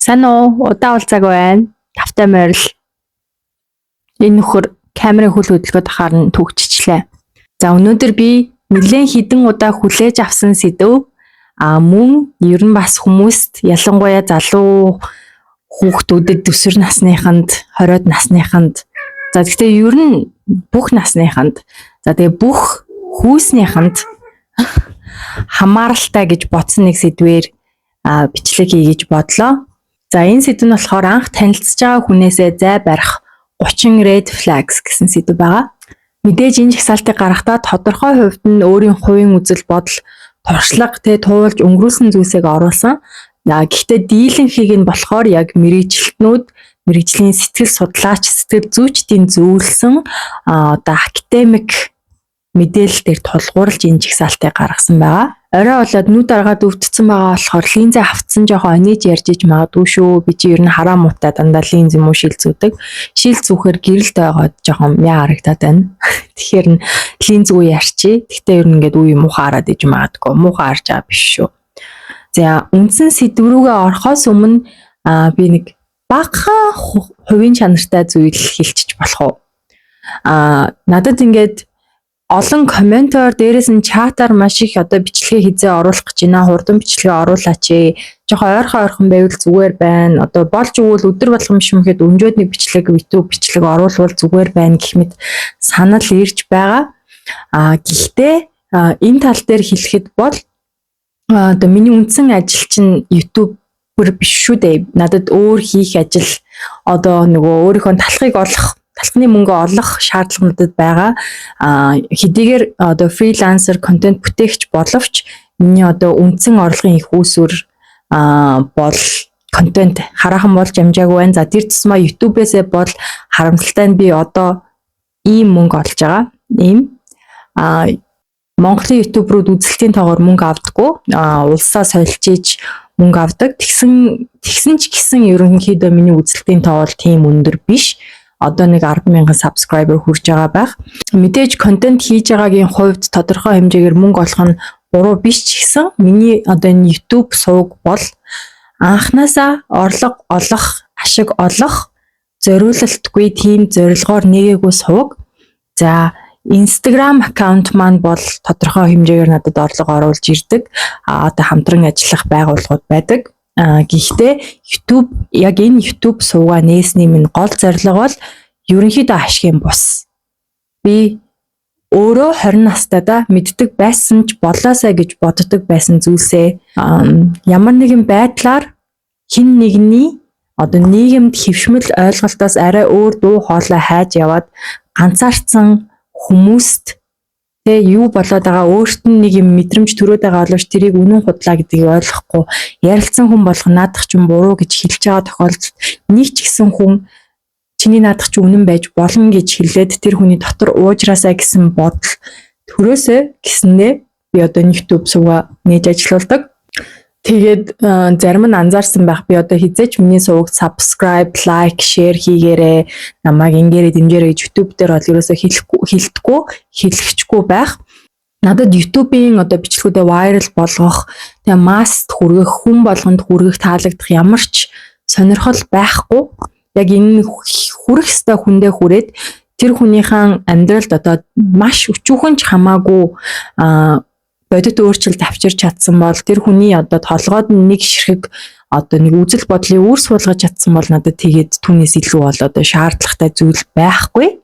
Сайн уу? Удаа уулзааг байна. Тавтай морил. Энэ нөхөр камерын хөл хөдөлгөөд харна төгччлээ. За өнөөдөр би нэлээд хідэн удаа хүлээж авсан сэдв мөн ер нь бас хүмүүст ялангуяа залуу хүүхдүүдэд өсвөр насныханд 20-од насныханд за гэхдээ ер нь бүх насныханд за тэгээ бүх хүүснийханд хамааралтай гэж бодсон нэг сэдвээр бичлэг хий гэж бодлоо. За энэ сэдв нь болохоор анх танилцж байгаа хүнээсээ зай барих 30 red flags гэсэн сэдв байгаа. Мэдээж энэ жагсаалтыг гаргахдаа тодорхой хувьд нь өөрийн хувийн үзэл бодол, туршлага, туулж өнгөрүүлсэн зүйлсийг оруулсан. Гэхдээ дийлэнхийг нь болохоор яг мэргэжилтнүүд, мэргэжлийн сэтгэл судлаач, сэтгэл зүйчдийн зөвлөсөн академик мэдээлэл дээр тулгуурлаж энэ жагсаалтыг гаргасан байгаа. Орой болоод нүд аргаад өвдсөн байгаа болохоор линзээ авцсан жоохон ониж ярьж иж магадгүй шүү. Би чи ер нь хараа муутай дандаа линз юм уу шилзүүдэг. Шил зүүхээр гэрэлтэй байгаад жоохон мяа харагдаад байна. Тэгэхээр линз уу ярьчи. Гэхдээ ер нь ингээд үе муухай хараад иж магадгүй. Муухай харж байгаа биш шүү. За үндсэн сэдв рүүгээ орохоос өмнө би нэг бага хувийн чанартай зүйл хэлчих болох уу? Надад ингээд олон комментоор дээрээс нь чатаар маш их одоо бичлэгээ хизээ оруулах гэж байна. Хурдан бичлэгээ оруулаач ээ. Жохоо ойрхон байвал зүгээр байна. Одоо болж өгвөл өдөр болгон шимхэд өнжөөд нэг бичлэг YouTube бичлэг оруулвал зүгээр байна гэх мэт санал ирж байгаа. Гэхдээ энэ тал дээр хэлэхэд бол одоо миний үндсэн ажил чинь YouTube-ээр биш шүү дээ. Надад өөр хийх ажил одоо нөгөө өөрийнхөө талхны мөнгө олох шаардлагуудад байгаа. Хэдийгээр одоо фрилансер контент бүтээгч боловч миний одоо үндсэн орлогын их үүсвэр бол контент хараахан болж амжаагүй байна. За тэр тусмаа YouTube-ээсээ бол харамсалтай нь би одоо ийм мөнгө олж байгаа. Ийм Монголын YouTube-рууд үзэлтийн тоогоор мөнгө авдаггүй. Улсаа солилциж мөнгө авдаг. Тэгсэн ч гэсэн ерөнхийдөө миний үзэлтийн тоо бол тийм өндөр биш. Одоо нэг 10,000 subscriber хүрж байгаа байх. Мэдээж контент хийж байгаагийн хувьд тодорхой хэмжээгээр мөнгө олох нь буруу биш ч гэсэн миний одоо энэ YouTube сувг бол анханасаа орлого олох, ашиг олох зориулалтгүй тийм зорилгоор нэгээгүй сувг. За Instagram аккаунт маань бол тодорхой хэмжээгээр надад орлого оруулж ирдэг. Одоо хамтран ажиллах байгууллагууд байдаг. Гэхдээ YouTube яг энэ YouTube сувгаа нээсний минь гол зорилго бол ерөнхийдөө ашигын бус. Би өөрөө 20 настайдаа мэддэг байсан ч болоосаа гэж боддог байсан зүйлсээ ямар нэгэн байдлаар хэн нэгний одоо нийгэмд хэвшмэл ойлголтоос арай өөр дуу хоолой хайж яваад ганцаардсан хүмүүст юу болоод байгаа өөрт нь нэг юм мэдрэмж төрөөд байгаа боловч тэрийг үнэн худлаа гэдгийг ойлгохгүй ярилцсан хүн болох наадах ч юм буруу гэж хэлж байгаа тохиолдолд нэг ч гэсэн хүн чиний наадах ч үнэн байж болно гэж хэлээд тэр хүний дотор уужраасаа гэсэн бодол төрөөсөө гэсэндээ би одоо YouTube сувга нээж ажилладаг. Тэгээд зарим нь анзаарсан байх би одоо хизээч миний сувгт subscribe, like, share хийгээрэй. Намайг ингээрэй дэмжээрэй гэж YouTube дээр бол ерөөсөө хэлэхгүй байх. Надад YouTube-ийн одоо бичлэгүүдээ viral болгох, тэгээ масс хүргэх, хүн болгонд хүргэх, таалагдах ямар ч сонирхол байхгүй. Яг энэ хүрэх ёстой хүндээ хүрээд тэр хүнийхэн амьдралд одоо маш өчүүхэн ч хамаагүй бодит өөрчлөлт авчирч чадсан бол тэр хүний одоо толгойд нэг ширхэг одоо нэг үзэл бодлын үүрс болгож чадсан бол надад тэгээд түүнээс илүү бол одоо шаардлагатай зүйл байхгүй.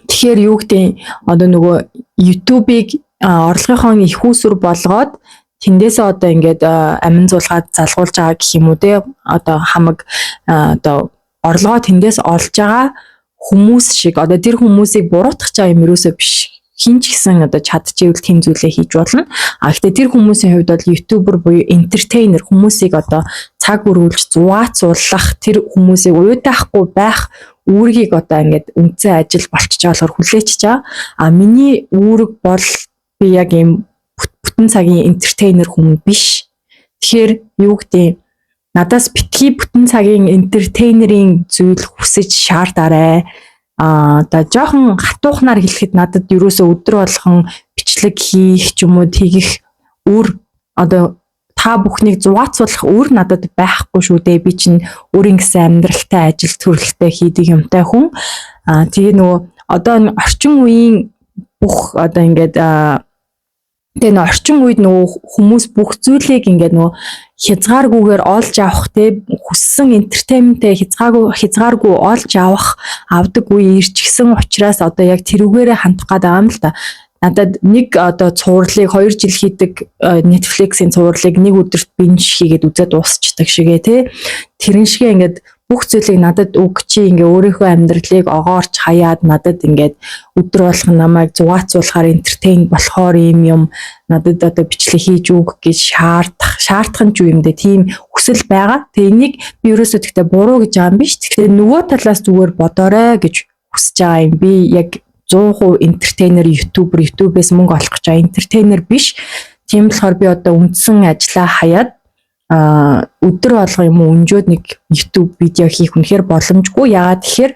Тэгэхээр юу гэдэг одоо нөгөө YouTube-ыг орлогынхон их үүсвэр болгоод тэндээсээ одоо ингээд амин зулгаад залгуулж байгаа гэх юм уу те одоо хамаг одоо орлогоо тэндээс олж байгаа хүмүүс шиг одоо тэр хүмүүсийг буруутгах байгаа юм ерөөсөө биш. Хин ч гэсэн одоо чадчихвэл тийм зүйлээ хийж болно. Гэхдээ тэр хүмүүсийн хувьд бол YouTuber буюу entertainer хүмүүсийг одоо цаг өргүүлж зугаацуулах тэр хүмүүсийг уйдаахгүй байх үүргийг одоо ингээд үндсэн ажил болчихж байгаа болохоор хүлээчихэж байгаа. Миний үүрэг бол би яг ийм бүтэн цагийн entertainer хүн биш. Тэгэхээр юу гэдэг надаас битгий бүтэн цагийн entertainer-ийн зүйл хүсэж шаардаарай. Одоо жоохон хатуухнаар хэлэхэд надад ерөөсөө өдөр болгон бичлэг хийх ч юм уу тэгэх өөр одоо та бүхнийг зугаацуулах өөр надад байхгүй шүү дээ. Би чинь өөрийн гэсэн амьдралтай ажил төрөлтэй хийдэг юмтай хүн. Тэгээ нөгөө одоо орчин үеийн бүх одоо ингээд тэгээ нөгөө орчин үед нөгөө хүмүүс бүх зүйлийг ингээд нөгөө хязгааргүйгээр олж авах те хүссэн энтертейнментээ хязгааргүй олж авдаг үе ирж гисэн учраас одоо яг тэрүүгээрээ хандах гэдэг юм л да. Надад нэг одоо цувралыг 2 жил хийдэг Netflix-ийн цувралыг нэг өдөрт бинж хийгээд үзээд дуусчдаг шигээ те. Тэрэн шигээ ингээд бүх зүйлийг надад өг чи ингээ өөрийнхөө амьдралыг огоорч хаяад надад ингээд өдөр болгон намайг зугаацуулахаар энтертейн болохоор юм надад одоо бичлэг хийж өг гэж шаардах нь юу юм бэ? Тийм хүсэл байгаа. Тэгээ энийг би ерөөсөө тэгтээ буруу гэж байгаа юм биш. Тэгэхээр нөгөө талаас зүгээр бодоорой гэж хүсэж байгаа юм. Би яг 100% энтертейнер YouTube-ээс мөнгө олох гэж байгаа энтертейнер биш. Тийм болохоор би одоо үндсэн ажлаа хаяад өдөр болго юм уу өнжөөд нэг YouTube видео хийх үнэхээр боломжгүй. Яагаад тэгэхээр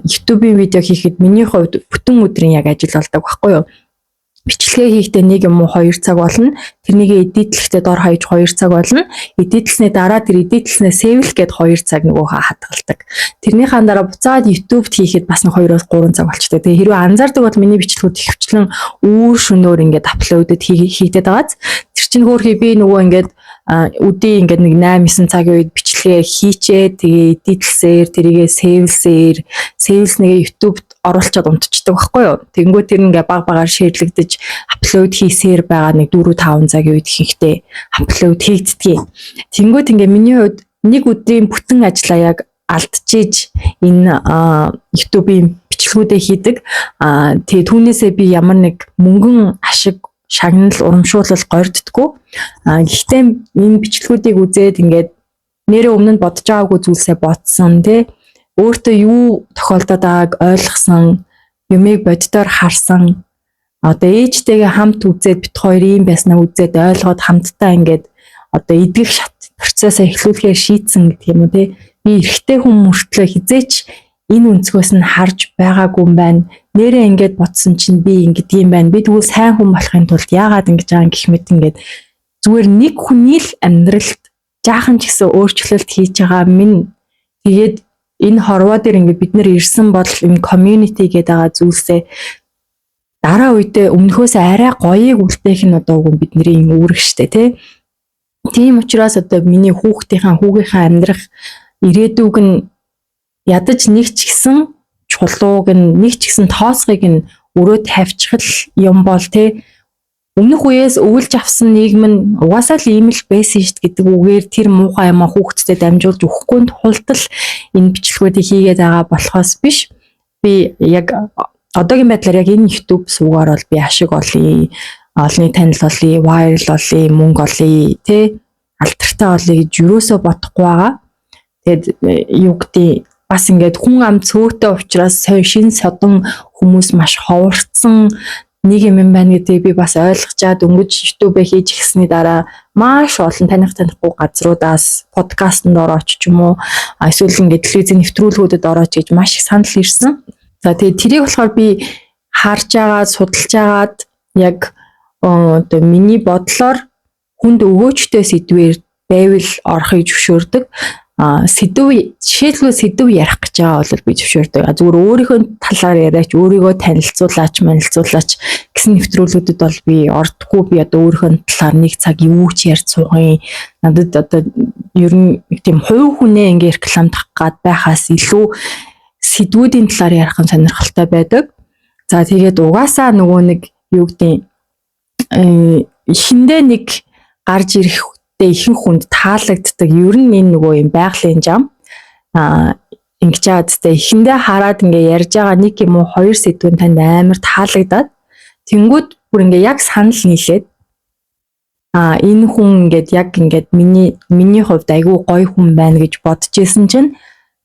YouTube-ийн видео хийхэд миний хувьд бүтэн өдрийн яг ажил болдог байхгүй юу? Бичлэгээ хийхдээ 1 юм уу 2 цаг болно. Тэрнийг эдитлэхдээ дор хаяж 2 цаг болно. Эдитлснээ дараа тэр эдитлснээ сэвлэх гээд 2 цаг нөгөө хадгалдаг. Тэрнийхээ дараа буцаад YouTube-д хийхэд бас 2-3 цаг болчтой. Тэгээ хэрвээ анзаардаг бол миний бичлэгүүд ихвчлэн үүр шөнөөр ингээд апплодд хийгдэт байгааз. Тэр чинь хөөрхий би нөгөө ингээд өдөө ингээд нэг 8-9 цагийн үед бичлэгээ хийчээ тэгээ эдитлсээр тэрийгээ сэвлснээ YouTube-д оруулчаад унтчихдаг байхгүй юу. Тэнгүү тэр ингээ баг багаар шеэрлэгдэж апплод хийсээр байгаа нэг 4-5 цагийн үед хийхдээ апплод хийгддгийг. Тэнгүүд ингээ миний хувьд нэг өдрийн бүтэн ажлаа яг алдчихж энэ YouTube-ийн бичлэгүүдээ хийдэг. Тэгээ түүнээсээ би ямар нэг мөнгөн ашиг шагнал урамшуулал горддггүй. Гэхдээ энэ бичлэгүүдийг үзээд ингээд нэрээ өмнө нь бодож байгаагүй зүйлсээ бодсон тий. Өөртөө юу тохиолдоод байгааг ойлгосон, юмыг боддоор харсан. Одоо ээжтэйгээ хамт үзээд бит хоёр юм байснаа үзээд ойлгоод хамтдаа ингээд одоо эдгэх процессыг эхлүүлэхээр шийдсэн гэдэг юм уу тий. Би эрэгтэй хүн мөртлөө хизээч энэ өнцгөөс нь харж байгаагүй юм байна. Нэрээ ингээд бодсон чинь би ингэдэг юм байна. Би тэгвэл сайн хүн болохын тулд яагаад ингэж байгаа юм гэх мэт ингээд зүгээр нэг хүний л амьдралд жаахан ч гэсэн өөрчлөлт хийж байгаа минь. Тэгээд энэ хорвоо дээр ингээд бид нэр ирсэн бол энэ community гэдэг байгаа зүйлсээ дараа үедээ өмнөхөөс арай гоёыг үлдээх нь одоо үгүй бидний үүрэг штэ тий. Тийм учраас одоо миний хүүгийнхээ амьдрах ирээдүг нь ядаж нэг ч гэсэн чулууг нь нэг ч гэсэн тооцогийг нь өрөө тавьчих юм бол тий. Өмнөх үеэс өвлж авсан нийгэм нь угаасаа л ийм л байсан шүү гэдэг үгээр тэр муухай юмаа хүүхдэд дамжуулж өгөхгүй тулд л энэ бичлэгүүдийг хийгээд байгаа болохоос биш. Би яг одоогийн байдлаар яг энэ YouTube суугаар бол би ашиг олъё, олны танил олъё, viral олъё, мөнгө олъё, тий алдартай олъё гэж юусоо бодохгүй байгаа. Тэгэд юу гэдэг бас ингээд хүн ам цөөтэй учраас шин содон хүмүүс маш ховорцсон нэг юм байна гэдгийг би бас ойлгочаад өнгөж YouTube-ээ хийж гисний дараа маш олон танихгүй газруудаас подкастт орооч ч юм уу эсвэл ингээд телевизийн нэвтрүүлгүүдэд орооч гэж маш их санал ирсэн. За тэгээд тэрийг болохоор би харж агаад судалж агаад яг одоо миний бодлоор хүнд өгөөчтэй сэдвээр байвал орохыг зөвшөөрдөг. Жишээлбэл сэдв ярих гэж байгаа бол би зөвшөөрдөг. Зүгээр өөрийнхөө талаар яриач, өөрийгөө танилцуулаач, гэсэн нэвтрүүлгүүдэд бол би ордохгүй. Би одоо өөрийнхөө талаар нэг цаг юу ч ярьж суугын. Надад одоо ер нь тийм хувь хүнээ ингээ рекламдах гад байхаас илүү сэдвүүдийн талаар ярих нь сонирхолтой байдаг. За тэгээд угаасаа нөгөө нэг юу гэдэг шиндээ нэг гарч ирэх ихэнх хүнд таалагддаг. Ер нь энэ нөгөө юм байгалийн зам. Ингэж чадтай ихэндээ хараад ингээ ярьж байгаа нэг юм уу хоёр сэдвэн танд амар таалагдаад тэнгүүд бүр ингээ яг санал нийлээд энэ хүн ингээд яг ингээд миний хувьд айгүй гоё хүн байна гэж бодож исэн чинь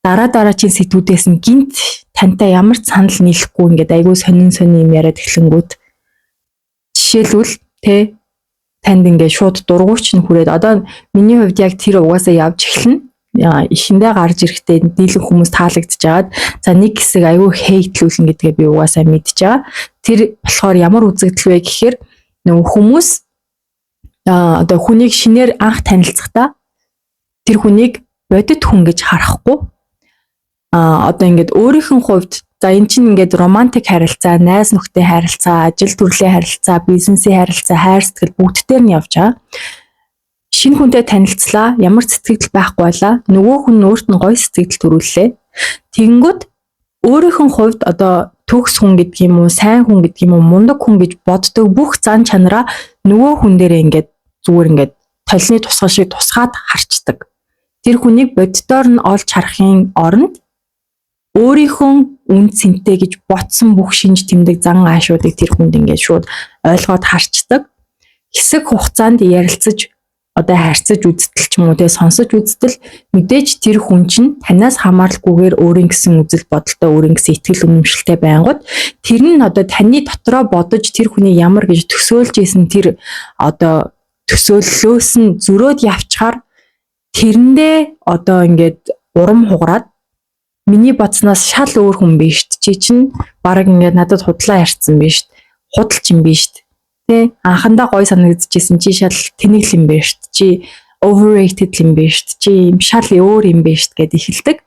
дараагийн сэдвүүдээс нь гинт тантай ямар ч санал нийлэхгүй ингээд айгүй сонин юм яриад эхлэнгүүд жишээлбэл тэ танд ингээд шууд дургуйч нь хүрээд одоо миний хувьд яг тэр угаасаа явж эхэлнэ. Ихэндээ гарч ирэхдээ дийлэн хүмүүс таалагдж агаад за нэг хэсэг аюу хейтлүүлнэ гэдгээ би угаасаа мэдж байгаа. Тэр болохоор ямар үзэгдэл вэ гэхээр нөгөө хүмүүс одоо хүнийг шинээр анх танилцахдаа тэр хүнийг бодит хүн гэж харахгүй одоо ингээд өөрийнх нь хувьд за эн чинь ингээд романтик харилцаа, найз нөхдөй харилцаа, ажил төрлийн харилцаа, бизнесийн харилцаа, хайр сэтгэл бүгдээр нь явж байгаа. Шинэ хүнтэй танилцлаа, ямар сэтгэл байхгүй байлаа. Нөгөө хүн өөрт нь гоё сэтгэл төрүүллээ. Тэгэнгүүт өөрийнх нь хувьд одоо төгс хүн гэдэг юм уу, сайн хүн гэдэг юм уу, мундаг хүн гэж боддог бүх зан чанараа нөгөө хүн дээрээ ингээд зүгээр ингээд толны тусгал шиг тусгаад харцдаг. Тэр хүнийг боддоор нь олж харахын оронд өөрийнхөө үн цэнтэй гэж ботсон бүх шинж тэмдэг зан аашуудыг тэр хүнд ингээд шууд ойлгоод харцдаг. Хэсэг хугацаанд ярилцаж одоо харьцаж үзтэл ч юм уу тэгээ сонсож үзтэл мэдээж тэр хүн чинь танаас хамааралгүйгээр өөрийн гэсэн үзэл бодолтой өөрийн гэсэн итгэл үнэмшилтэй байнгут тэр нь одоо таны дотроо бодож тэр хүний ямар гэж төсөөлж исэн тэр одоо төсөөллөөс нь зөрөөд явчихаар тэрэндээ одоо ингээд урам хугараад миний бодсноос шал өөр хүн биш чи чинь баг ингээд надад худлаа ярьсан биш худалч юм биш тэ анхандаа гой санагдчихсэн чи шал тэнэг юм биш чи overrated юм биш чи юм шал өөр юм биш гэд эхэлдэг.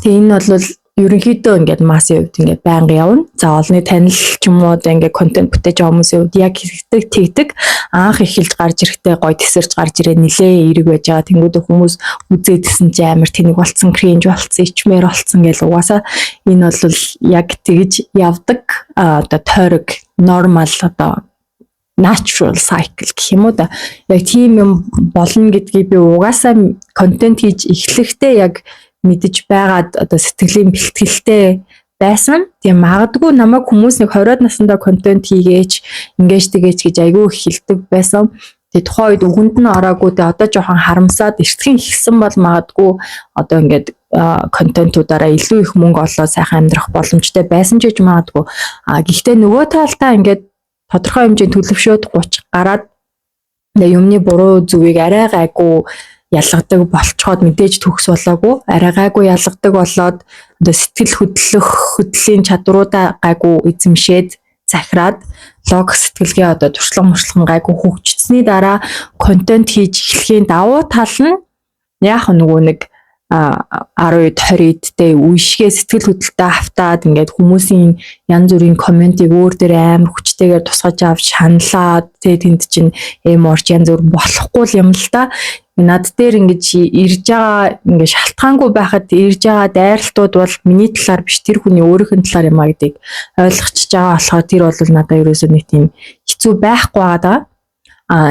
Тэгээ энэ бол ерөнхийдөө ингээд массын хувьд ингээд байнга явна. За олны танил ч юм уу ингээд контент бүтээж байгаа хүмүүсийн хувьд яг хэрэгтэй тэгдэг. Анх эхэлж гарч ирэхдээ гой тесэрч гарч ирээ нилээ эерэг байж байгаа. Тэнгүүд хүмүүс үзээдсэн чи амар тэнэг болцсон, кринж болцсон, ичмээр болцсон гэл угаасаа энэ бол яг тэгж явдаг одоо тойрог нормал одоо natural cycle гэх юм уу да. Яг тийм юм болно гэдгийг би угаасаа контент хийж эхлэхдээ яг мэдэж байгаад одоо сэтгэлийн бэлтгэлтэй байсан. Тийм магадгүй намайг хүмүүс нэг 20-од наснда контент хийгээч, ингэж тэгээч гэж айгүй их хэлдэг байсан. Тэгээ тухайн үед үгэнд нь ороогүй тэгээ одоо жоохон харамсаад эртхэн ихсэн бол магадгүй одоо ингээд контентуудаараа илүү их мөнгө олоод сайхан амьдрах боломжтой байсан ч гэж магадгүй. Гэхдээ нөгөө талдаа ингээд тодорхой хэмжээнд төлөвшөөд 30 гараад юмны буруу зүгийг арай гайгүй ялгадаг болцоход мэдээж төгс болоогүй арай гайгүй ялгадаг болоод одоо сэтгэл хөдлөлийн чадруудаа гайгүй эзэмшээд захираад лог сэтгэлгээ одоо туршлага муршлах гайгүй хөгжсөний дараа контент хийж эхлэхийн давуу тал нь яг нөгөө нэг 10-д 20-дтэй үешгээ сэтгэл хөдлөлтөд автаад ингээд хүмүүсийн янз бүрийн комментиг өөр дээр амар хүчтэйгээр тусгаж авч шаналаад тэнд чинь эморч янз бүр болохгүй юм л да. Над дээр ингэж ирж байгаа ингээд шалтгаангүй байхад ирж байгаа дайралтууд бол миний талаар биш тэр хүний өөрийнх нь талаар юм а гэдгийг ойлгочихж байгаа болохоор тэр бол надад ерөөсөө нэг тийм хэцүү байхгүй байгаа.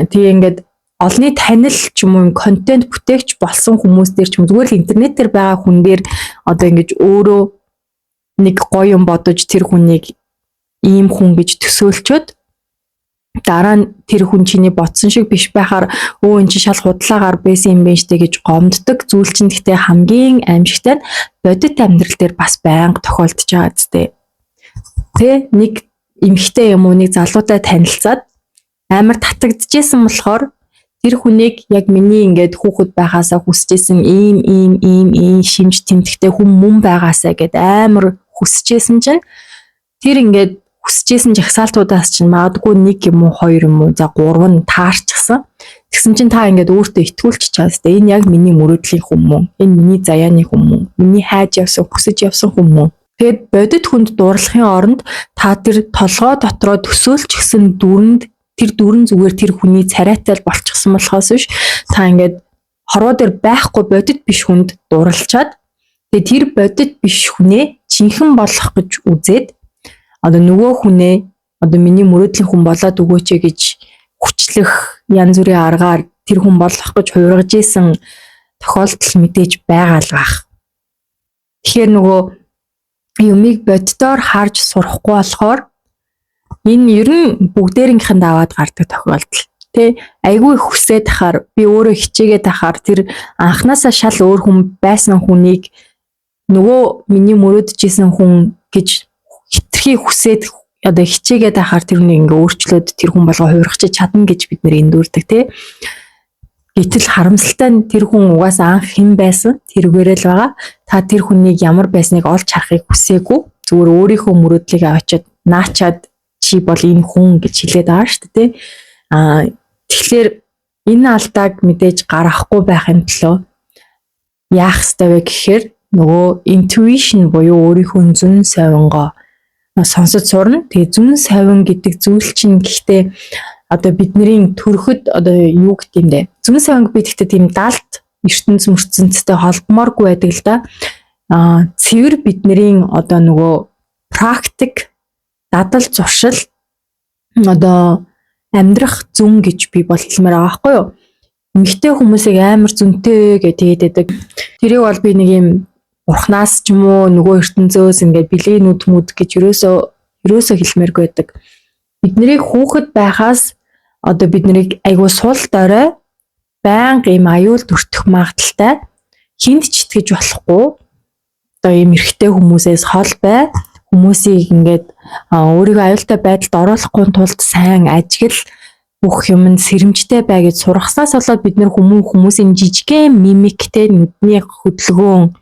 Тэгээ ингээд олны танил ч юм уу контент бүтээгч болсон хүмүүс дээр ч юм зүгээр л интернетээр байгаа хүн дээр одоо ингэж өөрөө нэг гоё юм бодож тэр хүнийг ийм хүн гэж төсөөлчөөд дараа нь тэр хүн чиний бодсон шиг биш байхаар өө эн чи шал худлаагаар байсан юм байна штэ гэж гомддог зүйл чинь гэхдээ хамгийн аимшигтай нь бодит амьдрал дээр бас байнга тохиолдож байгаа зү. Тэ нэг эмэгтэй юм уу нэг залуутай танилцаад амар татагдчихсэн болохоор тэр хүнийг яг миний ингээд хүүхэд байхаасаа хүсэжсэн ийм шимж тэмдэгтэй хүн мөн байгаасаа гэд амар хүсэжсэн чинь тэр ингээд хүсэжсэн жагсаалтуудаас чинь магадгүй нэг юм уу хоёр юм уу за гурав нь таарчихсан. Тэгсэн чинь та ингээд өөртөө итгүүлчих чаас тэ энэ яг миний мөрөөдлийн хүн мөн энэ миний заяаны хүн мөн миний хайж явсан хүсэж явсан хүн мөн. Тэгэд бодит хүнд дуурлахын оронд та тэр толгой дотроо төсөөлчихсэн дүрэнд тэр дүрэн зүгээр тэр хүний царайтай болчихсон болохоос биш та ингээд хорвоо дээр байхгүй бодит биш хүнд дууралчаад тэгээ тэр бодит биш хүнээ жинхэнэ болох гэж үзээд одоо нөгөө хүнээ одоо миний мөрөөдлийн хүн болоод өгөөч гэж хүчлэх янз бүрийн аргаар тэр хүн болох гэж хуургаж исэн тохиолдол мэдээж байгаа л байх. Тэгэхээр нөгөө юмыг боддоор харж сурахгүй болохоор энэ ер нь бүгдээрийнхэн даваад гардаг тохиолдол. Тэ айгүй их хүсээд тахаар би өөрөө хичээгээд тахаар тэр анханасаа шал өөр хүн байсан хүнийг нөгөө миний мөрөөдөжсэн хүн гэж хитрхи хүсээд одоо хичээгээд тахаар тэр нэг ингээ өөрчлөөд тэр хүн болго хуургач чадна гэж бид нэр эндүрдэг тий. Гэтэл харамсалтай нь тэр хүн угаасаа анх хэн байсан тэрүүгээрээ л байгаа. Та тэр хүнийг ямар байсныг олж харахыг хүсээгүй. Зүгээр өөрийнхөө мөрөөдлийг авчиад наачаад чи бол энэ хүн гэж хэлээд байгаа шүү дээ тий. Тэгэхээр энэ алдааг мэдээж гаргахгүй байхын тулд яах ёстой вэ гэхээр нөгөө intuition буюу өөрийнхөө зүн совингоо сонсож сурна. Тэгээ зүн совин гэдэг зүйл чинь гэхдээ одоо бидний төрөхөд одоо юу гэдэг юм бэ? Зүн совинг би гэхдээ тийм далд ертөнц мөрцөнцтэй холбомооргүй байдаг л да. Цэвэр бидний одоо нөгөө практик дадал зуршил одоо амьдрах зүн гэж би болтолмоор байгаа байхгүй юу? Эмэгтэй хүмүүсийг амар зүнтэй гэдэг байдаг. Тэрийг бол би нэг юм бурхнаас ч юм уу нөгөө ертөнцөөс ингээд билээнүүд мүд гэж ерөөсөө хэлмээргүй байдаг. Биднийг хүүхэд байхаас одоо биднийг айгуу сул дорой байнга юм аюул төртөх магадaltaй хинт ч итгэж болохгүй. Одоо юм эрэгтэй хүмүүсээс хол бай хүмүүсийг ингээд өөрийгөө аюултай байдалд оруулахгүй тулд сайн ажигл бүх юмд сэрэмжтэй бай гэж сургахсаас болоод бид нэр хүмүүсийн жижигхэн мимиктэй нүдний хөдөлгөөн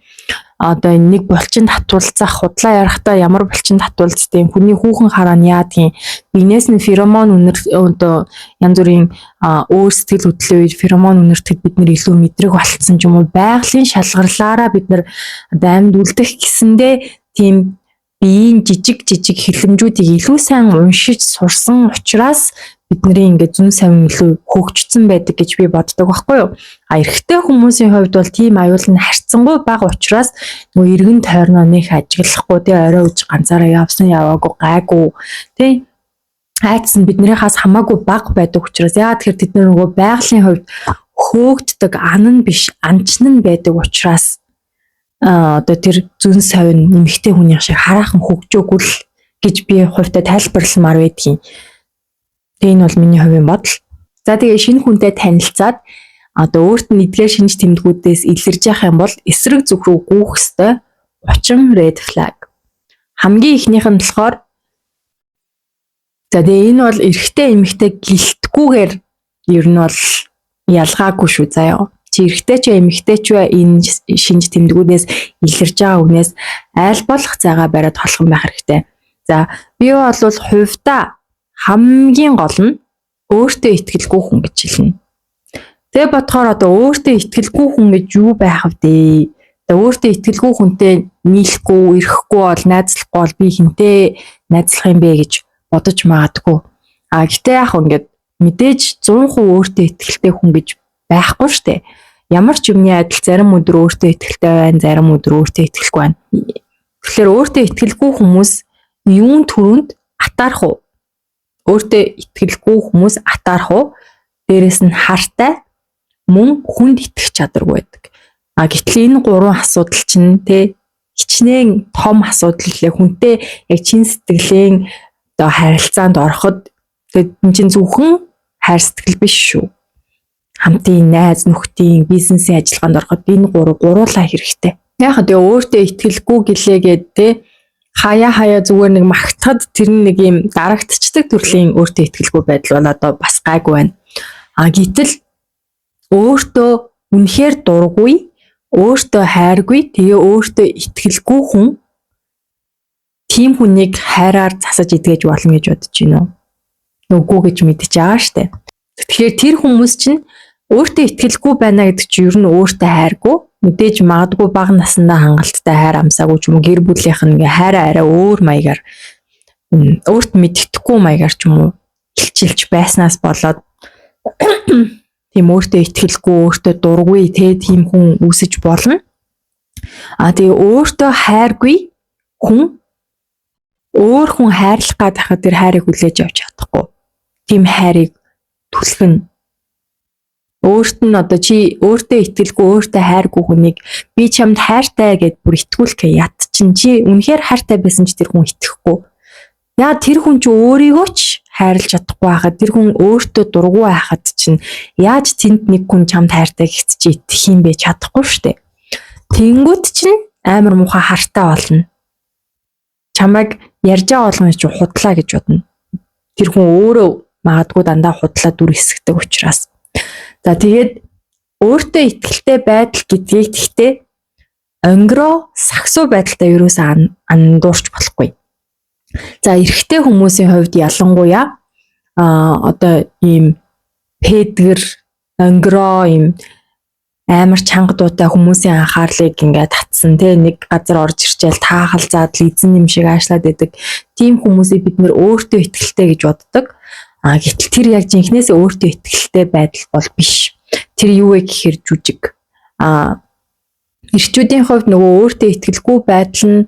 одоо нэг булчинд хатуулцах худлаа ярахтаа ямар булчинд хатуулцдаг хүний хүүхэн хараа нь яадгийн бинээс нь феромон одоо янз бүрийн өөр сэтгэл хөдлөлийн үед феромон үнэртэд бид нэр илүү мэдрэг болцсон ч юм уу байгалийн шалгарлаараа бид нэр одоо амьд үлдэх гэсэндээ тийм биеийн жижиг хэлэмжүүдийг илүү сайн уншиж сурсан учраас бидний ингээд зүн совин илүү хөгжсөн байдаг гэж би боддог байхгүй юу. Эрэгтэй хүмүүсийн хувьд бол тийм аюул нь харьцангуй бага учраас нөгөө эргэн тойрноо нэх ажиглахгүй тий орой үж ганцаараа явсан яваагүй гайгүй тий айдас нь биднийхээс хамаагүй бага байдаг учраас яа тэгэхээр тэд нөгөө байгалийн хувьд хөөгддөг ан нь биш анчин нь байдаг учраас одоо тэр зүн совин нэмэгтэй хүний шиг хараахан хөгжөөгүй л гэж би хувьдаа тайлбарламаар байдгийн. Энэ бол миний хувийн бодол. За тэгээ шинэ хүнтэй танилцаад одоо өөрт нь эдгээр шинж тэмдгүүдээс илэрж явах юм бол эсрэг зүг рүү гүйх ёстой 30 red flag. Хамгийн ихнийх нь болохоор за тэгээ энэ бол эрэгтэй эмэгтэй гэлтгүүгээр ер нь бол ялгаагүй шүү заяа. Чи эрэгтэй ч эмэгтэй ч энэ шинж тэмдгүүдээс илэрж байгаа хүнээс аль болох зайгаа бариад холхон байх хэрэгтэй. За би бол хувьдаа хамгийн гол нь өөртөө итгэлгүй хүн гэж хэлнэ. Тэгээ бодохоор одоо өөртөө итгэлгүй хүн гэж юу байх вэ? Одоо өөртөө итгэлгүй хүнтэй нийлэхгүй, ирэхгүй бол найзлахгүй бол би хинтээ найзлах юм бэ гэж бодож магадгүй. Гэтээ яг ингээд мэдээж 100% өөртөө итгэлтэй хүн гэж байхгүй штэ. Ямар ч юмны адил зарим өдөр өөртөө итгэлтэй байна, зарим өдөр өөртөө итгэлгүй байна. Тэгэхээр өөртөө итгэлгүй хүмүүс юун түрүүнд атаарах уу? Өөртөө итгэлгүй хүмүүс атаарах уу? Дээрээс нь хартай мөн хүнд итгэх чадваргүй байдаг. Гэтэл энэ гурван асуудал чинь тэ хичнээн том асуудал лээ. Хүнтэй яг чин сэтгэлийн одоо харилцаанд ороход тэгээд энэ чинь зөвхөн хайр сэтгэл биш шүү. Хамтын найз нөхдийн бизнесийн ажиллагаанд ороход энэ гуруулаа хэрэгтэй. Яг тэгээ өөртөө итгэлгүй гэлээгээд тэ хаяа зүгээр нэг магтахад тэр нэг юм дарагдчихдаг төрлийн өөртөө итгэлгүй байдал бол одоо бас гайгүй байна. Гэтэл өөртөө үнэхээр дургүй, өөртөө хайргүй, тэгээ өөртөө итгэлгүй хүн тийм хүнийг хайраар засаж идгэж болно гэж бодож байна уу? Нүггүй гэж мэдчихэж байгаа штэ. Тэгэхээр тэр хүмүүс чинь өөртөө итгэлгүй байна гэдэг чинь ер нь өөртөө хайргүй. Мэдээж магадгүй бага насндаа хангалттай хайр амсаагүй ч юм уу гэр бүлийнх нь ингээ хайраа арай өөр маягаар өөрт мэддэхгүй маягаар ч юм уу хилчилж байснаас болоод тийм өөртөө итгэлгүй, өөртөө дургүй тийм хүн үүсэж болно. Тэгээ өөртөө хайргүй хүн өөр хүн хайрлах гэдэг хахад тэр хайрыг хүлээж авч чадахгүй. Тийм хайрыг түлхэн өөрт нь одоо чи өөртөө итгэлгүй, өөртөө хайргүй хүнийг би чамд хайртай гэд бүр итгүүлэх яд чинь чи үнэхээр хайртай байсан ч тэр хүн итгэхгүй. Яа тэр хүн чи өөрийгөө ч хайрлаж чадахгүй байхад тэр хүн өөртөө дургүй байхад чинь яаж тэнд нэг хүн чамд хайртай гэхт чи итгэх юм бэ? Чадахгүй штэ. Тэнгүүд чинь амар муухай хартай болно. Чамайг ярьж байгаа болгоно чи худлаа гэж бодно. Тэр хүн өөрөө магадгүй дандаа худлаа дүр хэсэгдэг учраас. За тэгээд өөртөө итгэлтэй байдал гэдгийг гэхдээ онгироо сагсуу байдалтай ерөөсөө андуурч болохгүй. За эрэгтэй хүмүүсийн хувьд ялангуяа одоо ийм пэдгэр онгороо юм амар чанга дуутай хүмүүсийн анхаарлыг ингээд татсан те нэг газар орж ирчээл таахалзаад л эзэн юм шиг аашлаад байдаг. Тийм хүмүүсийг бид нэр өөртөө итгэлтэй гэж боддог. Гэтэл тэр яг жинхнээсээ өөртөө итгэлтэй байдал бол биш. Тэр юу вэ гэхээр жүжиг. Ирчүүдийн хувьд нөгөө өөртөө итгэлгүй байдал нь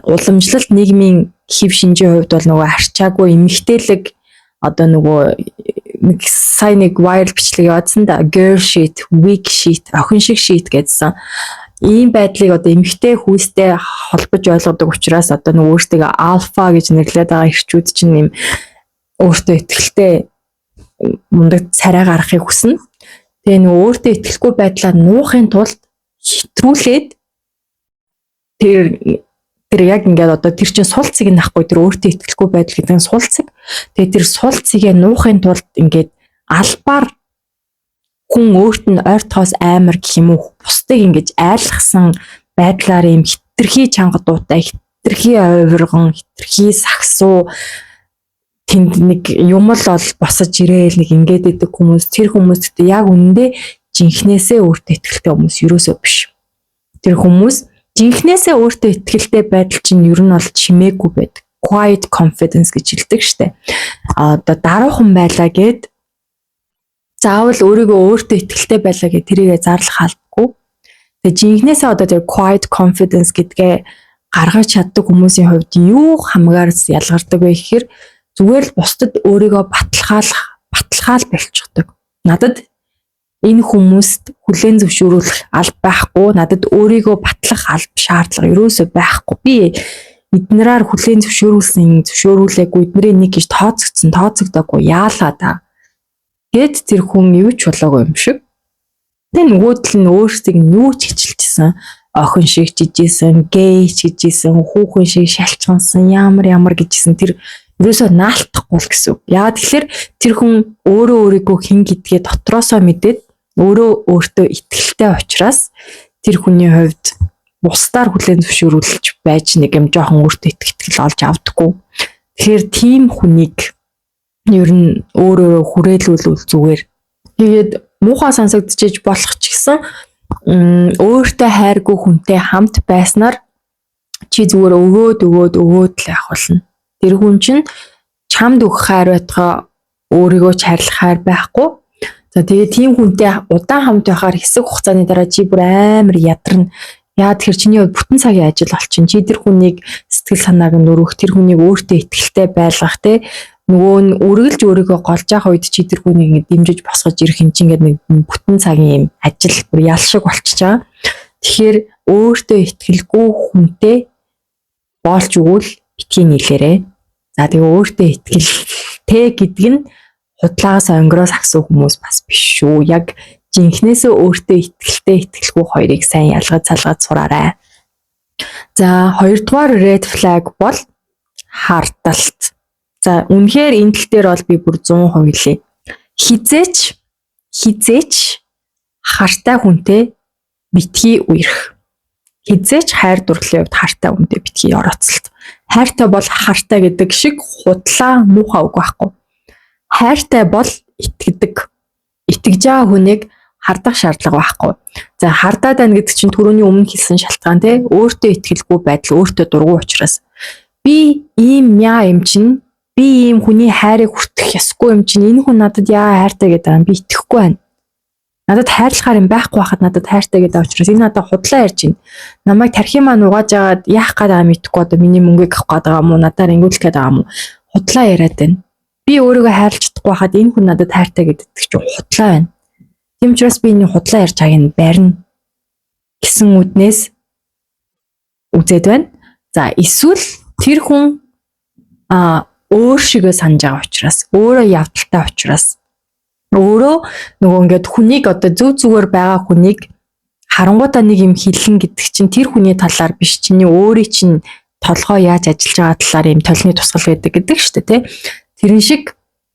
уламжлалт нийгмийн хэв шинжийн хувьд бол нөгөө арчаагүй эмгтээлэг одоо нөгөө нэг сайн нэг viral бичлэг явуулсан да girl shit, weak shit, охин шиг shit гэсэн ийм байдлыг одоо эмгтэй хүүстэй холбож ойлгодог учраас одоо нөгөө өөртөө alpha гэж нэрлэдэг байгаа ирчүүд чинь юм өөртөө итгэлтэй мундаг царай гаргахыг хүснэ. Тэгээ нөгөө өөртөө итгэлгүй байдлаа нуухын тулд хэтрүүлээд тэр яг ингээд одоо тэр чинь сул цэг нахгүй тэр өөртөө итгэлгүй байдал гэдэг нь сул цэг. Тэгээ тэр сул цэгээ нуухын тулд ингээд албаар хүн өөрт нь ойртохоос амар гэх юм уу бусдыг ингэж айлгсан байдлаар юм хитрхи чанга дуутай, хитрхи ойвргон, хитрхи сагсуу тэнд нэг юм л бол босож ирээл нэг ингээд идэг хүмүүс тэр хүмүүст яг үнэндээ жинхнээсээ өөртөө итгэлтэй хүмүүс юусоо биш. Тэр хүмүүс жинхнээсээ өөртөө итгэлтэй байдал чинь ер нь бол чимээгүй байдаг. Quiet confidence гэж хэлдэг штэ. Одоо даруухан байлаа гэд заавал өөрийгөө өөртөө итгэлтэй байлаа гэд тэрийгэ зарлах албагүй. Тэгээ жинхнээсээ одоо тэр quiet confidence гэдгээ гаргаж чаддаг хүмүүсийн хувьд юу хамгаарс ялгардаг вэ гэхээр зүгээр л бусдад өөрийгөө баталгаал болчихдог. Надад энэ хүмүүст хүлээн зөвшөөрөх алба байхгүй, надад өөрийгөө батлах алба шаардлага ерөөсөө байхгүй. Би эднэрээр хүлээн зөвшөөрүүлээгүй, эднэрээ нэг гэж тооцогдоогүй яалаа да. Гэт тэр хүн юу ч болоогүй юм шиг. Тэгээ нөгөөдөл нь өөрсдийг нь юу ч хичилжсэн, охин шиг жижигсэн, гей гэжсэн, хүүхэн шиг шалчгансан, ямар гэжсэн тэр ерөөсөө наалтахгүй л гэсэн. Яа тэгэхээр тэр хүн өөрийгөө хэн гэдгээ дотроосоо мэдээд өөртөө итгэлтэй учраас тэр хүний хувьд бусдаар хүлээн зөвшөөрүүлж байж нэг юм жоохон өөртөө итгэл олж авдаггүй. Тэгэхээр тийм хүнийг ер нь өөрөө хүрээлүүлвэл зүгээр. Тэгээд муухай сонсогдчихж болох ч гэсэн өөртөө хайргүй хүнтэй хамт байснаар чи зүгээр өгөөд л явах болно. Тэр хүн чинь чамд өгөх хайр байтугай өөрийгөө ч хайрлах хайр байхгүй. За тэгээ тийм хүнтэй удаан хамт байхаар хэсэг хугацааны дараа чи бүр амар ядарна. Яа тэгэхээр чиний бүтэн цагийн ажил болчин. Чи тэр хүнийг сэтгэл санааг нь өргөх, тэр хүнийг өөртөө итгэлтэй байлгах те нөгөө нь үргэлж өөрийгөө голж явах үед чи тэр хүнийг дэмжиж босгож ирэх юм чинь ингээд нэг бүтэн цагийн юм ажил бүр ял шиг болчихж байгаа. Тэгэхээр өөртөө итгэлгүй хүнтэй боолч өгвөл битгий нийлээрээ. За тэгээ өөртөө итгэлтэй гэдэг нь худлаагаас онгороос агсуу хүмүүс бас биш шүү. Яг жинхнээсээ өөртөө итгэлгүй хоёрыг сайн ялгаж салгаж сураарай. За хоёрдугаар red flag бол хардталт. За үнэхээр энэ тал дээр бол би бүр 100% хэлье. Хизээч хартай хүнтэй битгий үерх. Хизээч хайр дурлалын хувьд хартай хүнтэй битгий орооцолт. Хайртай бол хартай гэдэг шиг худлаа муухай үг байхгүй. Хайртай бол итгэдэг. Итгэж байгаа хүнийг хардах шаардлага байхгүй. За хардаад байна гэдэг чинь түрүүний өмнө хэлсэн шалтгаан те өөртөө итгэлгүй байдал, өөртөө дургу учраас би ийм юм чинь би ийм хүний хайрыг хүртэх ёсгүй юм чинь энэ хүн надад яа хайртай гэдэг юм би итгэхгүй байна. Надад хайрлахаар юм байхгүй хахад надад хайртай гэдэг учраас энэ надад худлаа ярьж байна. Намайг тархи маань угааж агаад яах гээд байгаа мэдэхгүй одоо миний мөнгөийг авах гээд байгаа юм уу надаар ингүүлэх гээд байгаа юм уу худлаа яриад байна. Би өөрийгөө хайрлаж чадахгүй хахад энэ хүн надад хайртай гэдэг чинь худлаа байна. Тийм учраас би энэ худлаа ярьж байгааг нь барина гэсэн үднээс үзээд байна. За эсвэл тэр хүн өөр шигээ санаж байгаа учраас өөрөө явдалтай учраас өөрөө нөгөө ингээд хүнийг одоо зөв зүгээр байгаа хүнийг харангуйтаа нэг юм хэлэн гэдэг чинь тэр хүний талаар биш чиний өөрийн чинь толгой яаж ажиллаж байгаа талаар юм толны тусгал гэдэг шүү дээ тий. Тэрэн шиг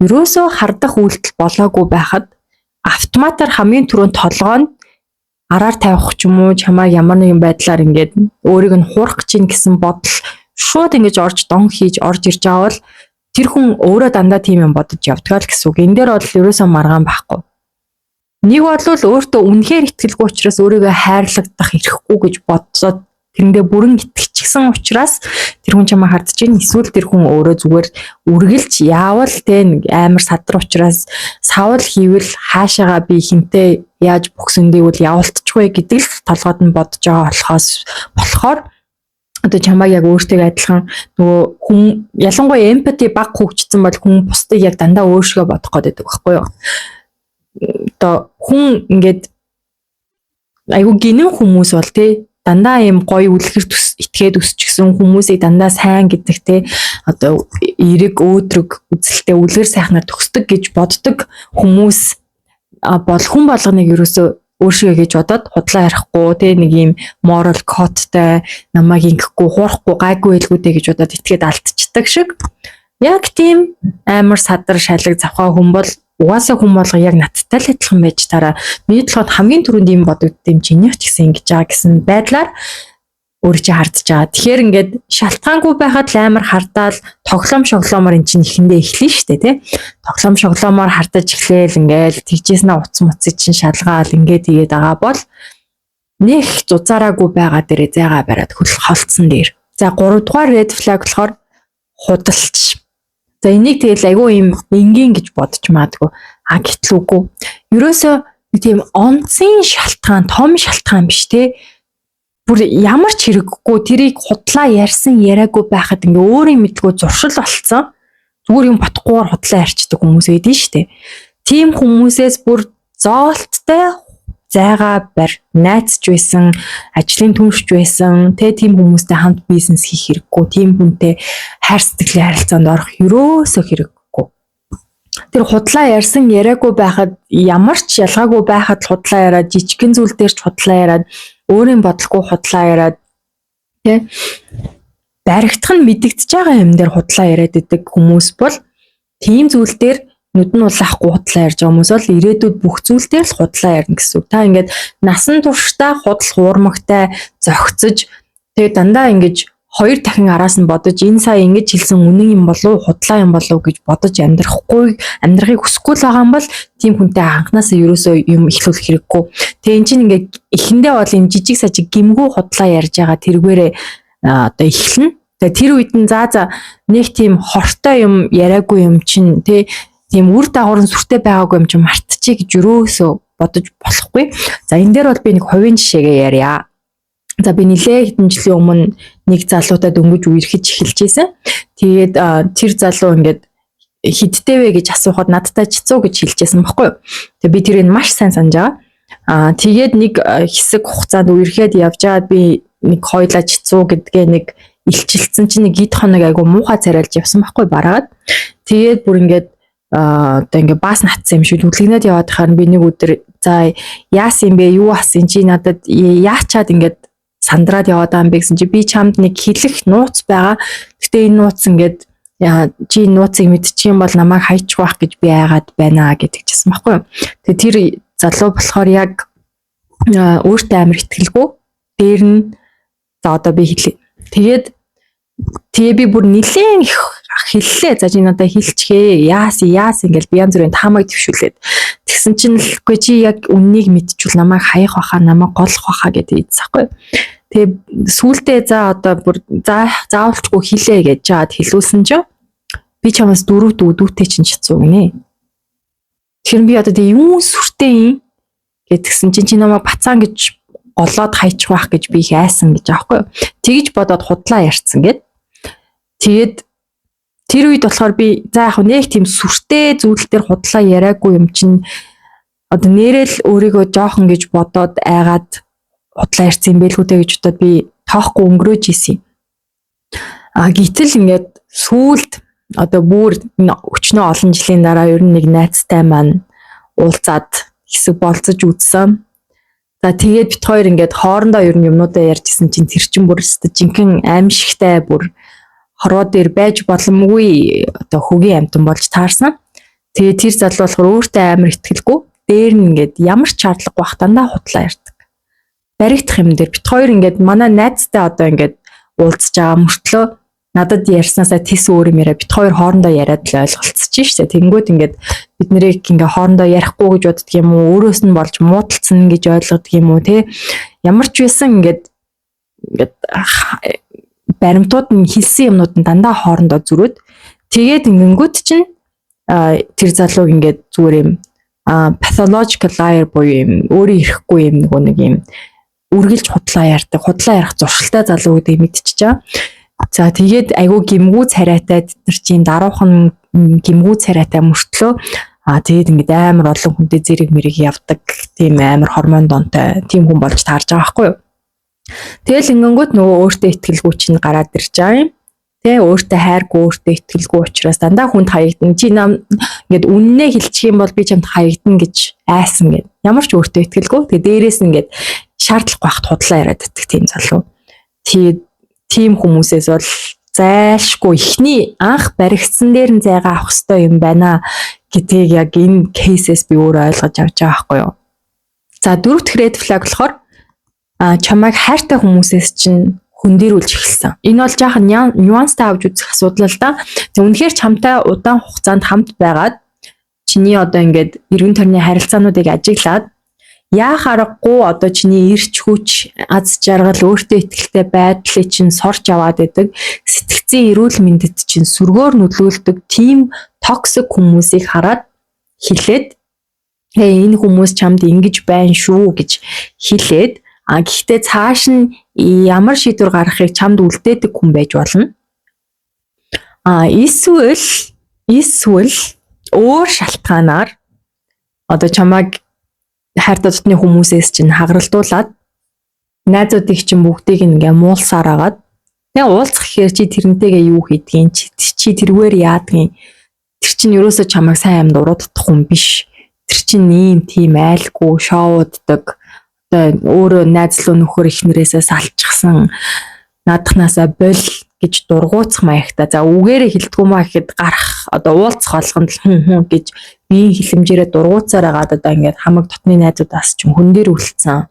ерөөсөө хардах үйлдэл болоогүй байхад автоматар хамгийн түрүүнд толгой нь араар тавих ч юм уу чамайг ямар нэгэн байдлаар ингээд өөрийг нь хуурах гэж гисэн бодол шууд ингэж орж дон хийж орж ирж байгаа бол тэр хүн өөрөө дандаа тийм юм бодож явдаг л гэсэн үг. Энэ дээр бол ерөөсөө маргаан байхгүй. Нэг бол өөртөө үнэхээр итгэлгүй учраас өөрийгөө хайрлагдах эрхгүй гэж бодсоод тэрэндээ бүрэн итгэчихсэн учраас тэр хүн чамаа хардж ийн. Эсвэл тэр хүн өөрөө зүгээр үргэлж яавал те нэг амар садар учраас савл хийвэл хаашаага би хинтээ яаж бөхсөндийвэл явуулчихгүй гэдэг л толгойд нь бодож байгаа болохоор одоо чамаа яг өөртөө адилхан нөгөө хүн ялангуяа эмпати баг хөгжсөн бол хүн бусдыг яг дандаа өөршгөө бодох гэдэг байхгүй юу? Одоо хүн ингээд айгу гинэн хүмүүс бол те дандаа юм гоё үлгэр итгээд өсчихсэн хүмүүсийг дандаа сайн гэдэг те одоо эрэг өөдрөг үзэлтэй үлгэр сайхнаар төгсдөг гэж боддог хүмүүс бол хүн болгоныг ерөөсөө өөршгөө гэж бодоод худлаа ярихгүй те нэг юм moral code-тай намайг ингэхгүй хуурахгүй гайгүй байлгүйтэй гэж бодоод итгээд алдчихдаг шиг яг тийм амар садар шалаг завхаа хүн бол угаасаа хүн болго яг надтай л адилхан байж тараа миний толгойд хамгийн түрүүнд юм бодогдсон юм чинийх ч гэсэн ингэж байгаа гэсэн байдлаар өөрөө чи хардж байгаа. Тэгэхээр ингээд шалтгаангүй байхад л амар хардаал тоглоом шоглоомоор эн чинь ихэндээ эхлэн штэ тий. Тоглоом шоглоомоор хардаж эхлээл ингээл тэгжээснээ уц муцыг чинь шалгаал ингээд тэгээд байгаа бол нэг зузаараагүй байгаа дээрээ зайгаа бариад холцсон дээр. За 3 дугаар red flag болохоор худалч. За энийг тэгэл айгүй юм энгийн гэж бодож маадгүй. Гэтэл үгүй. Ерөөсөө тийм онцын шалтгаан, том шалтгаан биш те. Бүр ямар ч хэрэггүй тэрийг худлаа ярьсан яриагүй байхад ингээ өөрийн мэдлгүй зуршил болцсон. Зүгээр юм батгуугаар худлаа ярьчдаг хүмүүс байдэн штэ. Тийм хүмүүсээс бүр зоолттой зайгаа барь, найзч байсан, ажлын түншч байсан, тийм хүмүүстэй хамт бизнес хийх хэрэггүй, тийм хүнтэй хайр сэтгэлийн харилцаанд орох ерөөсөө хэрэггүй. Тэр худлаа ярьсан яриагүй байхад ямар ч ялгаагүй байхад худлаа яриад, жижигхэн зүйл дээр ч худлаа яриад, өөрийн бодлогүй худлаа яриад, баригдах нь мэдэгдэж байгаа юм дээр худлаа яриад идэг хүмүүс бол тийм зүйл дээр нүд нь улаахгүй худлаа ярьж байгаа хүмүүс бол ирээдүйд бүх зүйл дээр л худлаа ярина гэсэн үг. Та ингээд насан туршдаа худал хуурмагтай зөгцөж тэгээ дандаа ингэж хоёр дахин араас нь бодож энэ сая ингэж хэлсэн үнэн юм болов уу худлаа юм болов уу гэж бодож амьдрахыг хүсэхгүй л байгаа юм бол тийм хүнтэй анханасаа ерөөсөө юм эхлүүлэх хэрэггүй. Тэгээ эн чинь ингээд эхэндээ бол энэ жижиг сажиг гимгүү худлаа ярьж байгаа тэргээрээ одоо эхлэнэ. Тэгээ тэр үед нь за нэг тийм хортой юм яриаггүй юм чинь тийм үр дагавар нь сүртэй байгаагүй юм чи мартчих гэж юрөөсөө бодож болохгүй. За энэ дээр бол би нэг хувийн жишээгээ ярья. За би нэлээ хэдэн жилийн өмнө нэг залуутай дөнгөж үерхэж эхэлж байсан. Тэгээд тэр залуу ингээд хидтэй вэ гэж асуухад надтай чицүү гэж хэлжсэн баггүй юу. Тэгээд би тэрийг маш сайн санаж байгаа. Тэгээд нэг хэсэг хугацаанд үерхэд явж байгаад би нэг хоёлаа чицүү гэдгээ нэг илчилсэн чинь нэг гид хоног айгу муухай царайлж явсан баггүй бараад. Тэгээд бүр ингээд одоо ингээ баас натсан юм шиг үлгэнээд яваад хахаар би нэг өдөр за яасан юм бэ юу асан чи надад яачаад ингээд сандраад яваад байгаа юм бэ гэсэн чи би чамд нэг хэлэх нууц байгаа. Гэтэ энэ нууц ингээд чи нууцыг мэдчих юм бол намайг хайчих байх гэж би айгаад байна гэдэг чийсэн баггүй юу. Тэгээ тэр залуу болохоор яг өөртөө амар ихтгэлгүй дээр нь за одоо би хэлье. Тэгээ би бүр нэлээд их хэллээ. За чи надад хэлчихээ. Яасан ингээл би янз бүрийн таамаг төвшүүлээд. Тэгсэн чинь л үгүй чи яг үннийг мэдчихвэл намайг хаях баха, намайг голох баха гэдэг ийцсахгүй. Тэгээ сүултээ за одоо бүр заавалчгүй хэлээ гэж жаад хэлүүлсэн чинь би чамаас дүүтэй чинь чицүү гинэ. Тэгэхээр би одоо тэг юм сүртэй юм гэдгсэн чинь чи намайг бацаан гэж голоод хайчих байх гэж би их айсан гэж аахгүй юу. Тэгж бодоод худлаа ярьцсан гэд. Тэгээд тэр үед болохоор би за яг нэг тийм сүртэй зүйл дээр худлаа яриаггүй юм чинь одоо нэрэл өөрийгөө жоохон гэж бодоод айгаад худлаа ярьсан юм бэлгүүдээ гэж бодоод би тоохгүй өнгөрөөж ийсэн. Гэтэл ингээд сүүлд одоо бүр өчнөө олон жилийн дараа ер нь нэг найзтай маань уулзаад хэсэг болцож үзсэн. За тэгээд бит хоёр ингээд хоорондоо ер нь юмнуудаа ярьжсэн чинь тэр чин бүр жинхэнэ аимшигтай бүр хорвоо дээр байж боломгүй одоо хөгийн амтан болж таарсан. Тэгээд тэр залуу болохоор өөртөө амар ихтгэлгүй дээр нь ингээд ямар ч шаардлага байх дандаа худлаа ярьдаг. Баригдах юм дээр бит хоёр ингээд манай найзтай одоо ингээд уулзж байгаа мөртлөө надад ярьснаасаа тис өөр юм яриа бит хоёр хоорондоо яриад л ойлголцож шээ. Тэнгүүд ингээд бид нарыг ингээ хоорондоо ярихгүй гэж боддөг юм уу? Өөрөөс нь болж муудалцсан гэж ойлгодог юм уу те? Ямар ч байсан ингээд баримтууд нь хэлсэн юмнууд нь дандаа хоорондоо зөрөөд тэгээд ингэнгүүт чинь тэр залуу ингээд зүгээр юм pathological liar буюу юм өөрөө ирэхгүй юм нэг юм үргэлж худлаа ярих зуршилтай залуу гэдэг мэдчихэж. За тэгээд айгүй гимгүү царайтай тэд нар чинь даруухан гимгүү царайтай мөртлөө тэгээд ингээд амар олон хүнтэй зэрэг мэрэг явдаг тийм амар хормон донтой тийм хүн болж таарж байгаа байхгүй юу. Тэгэл ингэнгүүт нөгөө өөртөө итгэлгүй чинь гараад ирж байгаа юм. Тэ өөртөө хайргүй өөртөө итгэлгүй учраас дандаа хүнд хаягдана. Чи нам ингээд үннээ хэлчих юм бол би чамд хаягдана гэж айсан гэд. Ямар ч өөртөө итгэлгүй. Тэгээ дээрээс нь ингээд шаардлахгүй хахт худлаа яриад байдаг тийм залуу. Тийм хүмүүсээс бол зайлшгүй ихний анх баригдсан дээр нь зайгаа авах хэрэгтэй юм байна гэдгийг яг энэ кейсээс би өөрөө ойлгож авч байгаа байхгүй юу. За дөрөвт red flag болохоор чамайг хайртай хүмүүсээс чинь хөндөрүүлж эхэлсэн. Энэ бол жаахан нюанстай авч үзэх асуудал л да. Тэг үнэхээр чамтай удаан хугацаанд хамт байгаад чиний одоо ингээд эргэн тойрны харилцаануудыг ажиглаад яах аргагүй одоо чиний эрч хүч аз жаргал өөртөө ихтэй байдлыг чинь сорч аваад идэг сэтгцийн эрүүл мэндэд чинь сүргээр нөлөөлдөг тийм токсик хүмүүсийг хараад хэлээд энэ хүмүүс чамд ингэж байна шүү гэж хэлээд гэхдээ цааш нь ямар шийдвэр гаргахыг чамд үлдээдэг хүн байж болно. Эсвэл өөр шалтгаанаар одоо чамайг хайртай дотны хүмүүсээс чинь хагаралдуулаад найзуудыг чинь бүгдийг ингээ муулсаар агаад тэгээ уулзах гэхээр чи тэрнтэйгээ юу хийдгийг чи тэрвэр яадгийг тэр чинь ерөөсөө чамайг сайн амьд уруудах хүн биш. Тэр чинь ийм тийм айлгүй шоуддаг өөрөө найзлуу нөхөр ихнэрээсээ салчихсан наадахнаасаа бол гэж дургуутсах маягтай. За үгээрээ хэлдэггүй маа гэхэд гарах одоо уулзах болгонд л гэж биеийн хилэмжээрээ дургуутсаар агаад одоо ингээд хамаг дотны найзуудаас ч хүн дээр үлдсэн.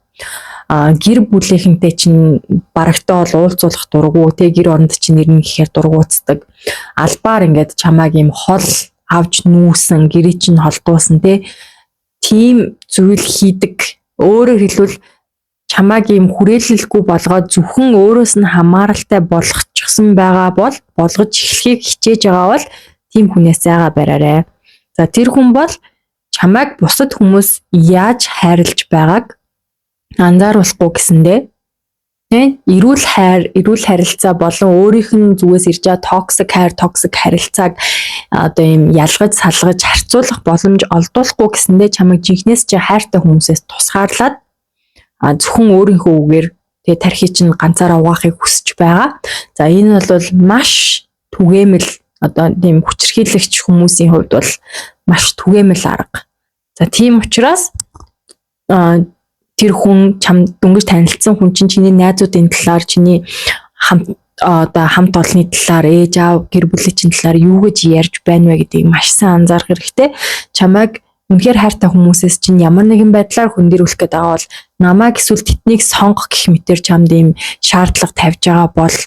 Гэр бүлийнхэнтэй чинь барагтаа бол уулзуулах дургуу те гэр оронд чинь нэрнэ гэхээр дургуутсдаг. Албаар ингээд чамааг юм хол авч нүүсэн гэрээ чинь холдуулсан те тийм зүйл хийдэг. Өөрөөр хэлбэл чамааг ийм хүрээлэлгүй болгоод зөвхөн өөрөөс нь хамааралтай болгочихсон байгаа бол болгож эхлэхийг хичээж байгаа бол тийм хүнээс зайгаа бариарай. За тэр хүн бол чамааг бусад хүмүүс яаж хайрлаж байгааг анзааруулахгүй гэсэндээ эрүүл харилцаа болон өөрийнх нь зүгээс ирж байгаа токсик харилцааг одоо ийм ялгаж салгаж харьцуулах боломж олдуулахгүй гэсэндээ чамайг жинхнээс чи хайртай хүмүүсээс тусгаарлаад зөвхөн өөрийнхөө үгээр тэгээ тархий чинь ганцаараа угаахыг хүсэж байгаа. За энэ бол маш түгээмэл одоо тийм хүчирхийлэгч хүмүүсийн хувьд бол маш түгээмэл арга. За тийм учраас тэр хүн чамд дөнгөж танилцсан хүн чинь чиний найзуудын талаар чиний хамт олонны талаар ээж аав гэр бүлийн талаар юу гэж ярьж байна вэ гэдгийг маш сайн анзаарах хэрэгтэй. Чамайг үнэхээр хайртай хүмүүсээс чинь ямар нэгэн байдлаар хөндөрүүлэх гээд байгаа бол намайг эсвэл тэднийг сонгох гэх мэтэр чамд ийм шаардлага тавьж байгаа бол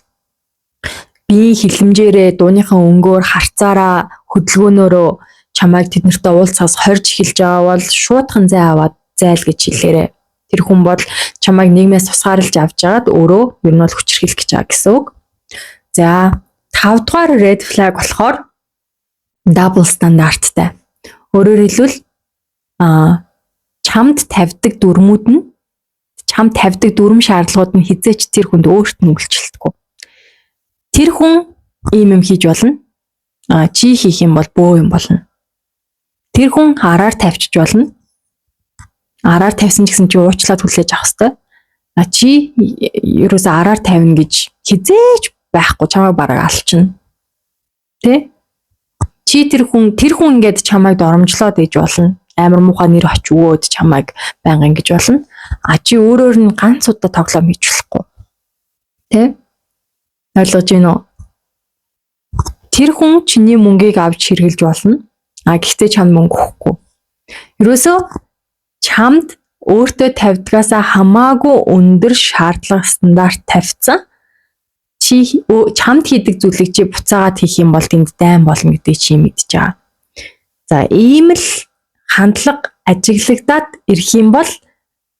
биеийн хилэмжээрээ дууныхаа өнгөөр харцаараа хөдөлгөөнөөрөө чамайг тэднэртэй уулзахаас хорж эхэлж байгаа бол шуудхан зай аваад зайл гэж хэлээрэй. Тэр хүн бол чамайг нийгмээс тусгаарлаж авч жагаад өөрөө ер нь бол хүчрхийлэх гэж байгаа гэсэн үг. За 5 дугаар red flag болохоор double стандарттай. Өөрөөр хэлбэл чамд тавьдаг дүрмүүд нь чамд тавьдаг дүрм шаардлагууд нь хизээч тэр хүнд өөрт нь үйлчлэлтгүй. Тэр хүн ийм юм хийж болно. Чи хийх юм бол бөө юм болно. Тэр хүн араар тавьчих болно. Араар тавьсан гэсэн чи уучлаад хүлээж авах хэрэгтэй. Чи ерөөсөө араар тавина гэж хизээч байхгүй чамайг бараг алчна. Тэ? Чи тэр хүн ингээд чамайг доромжлоод ээж болно. Амар муухай нэр оч өгөөд чамайг байнга ингэж болно. Чи өөрөөр нь ганц удаа тоглоом хийж болохгүй. Тэ? Ойлгож байна уу? Тэр хүн чиний мөнгийг авч хэрглэж болно. Гэхдээ чамд мөнгө өгөхгүй. Ерөөсөө чамд өөртөө тавьдгаасаа хамаагүй өндөр шаардлага стандарт тавьсан. чамд хийдэг зүйлийг чи буцаагаад хийх юм бол тэнд дайн болно гэдгийг чи мэдж байгаа. За ийм л хандлага ажиглагдаад ирэх юм бол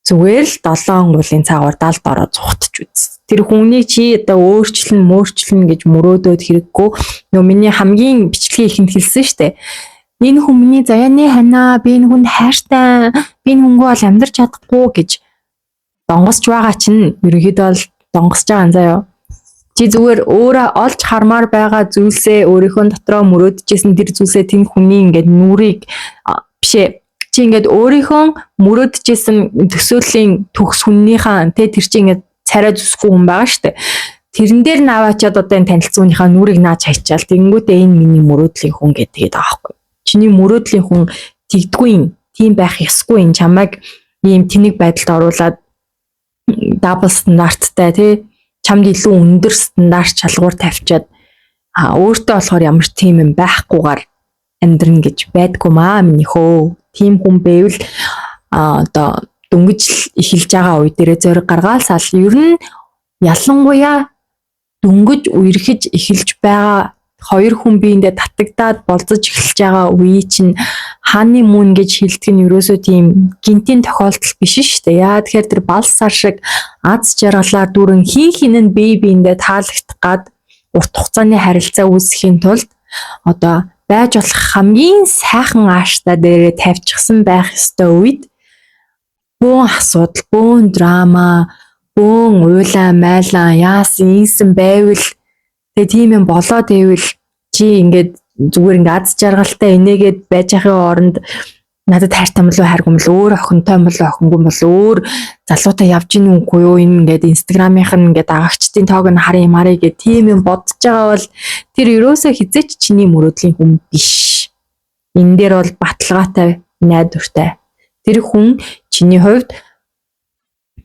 зүгээр л 7 уулын цагаар далд ороо зүхтж үз. Тэр хүнийг чи одоо өөрчлөн гэж мөрөөдөөд хэрэггүй. Нөө миний хамгийн бичлэгийн ихэнд хэлсэн штэ. Энэ хүмүүний заяаны ханаа, би энэ хүнд хайртай, би энэ хүнгүй бол амьдрч чадахгүй гэж донгосч байгаа чинь ерөнхийдөө бол донгосч байгаа юм заяа. Чи зүгээр өөрөө олж хармаар байгаа зүйлсээ өөрийнхөө дотроо мөрөөдчихсэн тэр зүйлсээ тэн хүний ингээд нүрийг бишээ. Чи ингээд өөрийнхөө мөрөөдчихсэн төсөөлийн төгс хүннийхээ тэр чи ингээд царай зүсгүй хүн байгаа штэ. Тэрэн дээр наваачаад одоо энэ танилцуулныхаа нүрийг нааж хайчаал. Тэнгүүтээ энэ миний мөрөөдлийн хүн гэдэг байгаа байхгүй. Чиний мөрөөдлийн хүн тэгдэггүй юм. Тийм байх ёсгүй юм. Чамайг ийм тэнэг байдалд оруулаад дабл стандарттай тий чамд илүү өндөр стандарт шалгуур тавьчаад өөртөө болохоор ямар ч тийм юм байхгүйгээр амьдрын гэж байдгүй маа миний хөө. Тийм хүн байвал одоо дөнгөж эхэлж байгаа үе дээрээ зориг гаргаалсаал ер нь ялангуяа дөнгөж үерхэж эхэлж байгаа хоёр хүн биендээ татагдаад болцож эхэлж байгаа үе чинь хааны мөн гэж хэлдэг нь ерөөсөө тийм гинтийн тохиолдол биш шүү дээ. Яа тэгэхээр тэр балс сар шиг аз жаргалаар дүрэн хин нь биендээ таалагдах гад урт хугацааны харилцаа үүсгэхийн тулд одоо байж болох хамгийн сайхан ааштай дээрээ тавьчихсан байх ёстой үед бөөн асуудал, бөөн драма, бөөн уйлаа, майлаа, яасан байвал тэгээ тийм юм болоод ивэл чи ингээд зүгээр ингээд аз жаргалтай энийгээд байж ахын оронд надад хайртай юм болоо хайргүй юм болоо өөр охинтой юм болоо охингүй юм болоо өөр залуутай явж ийн үгүй юу энэ ингээд инстаграмынх нь ингээд агчдын тоог нь харъя маръя гэх тийм юм бодож байгаа бол тэр ерөөсөө хизээч чиний мөрөөдлийн хүн биш. Энэ дээр бол баталгаатай найдвартай. Тэр хүн чиний хувьд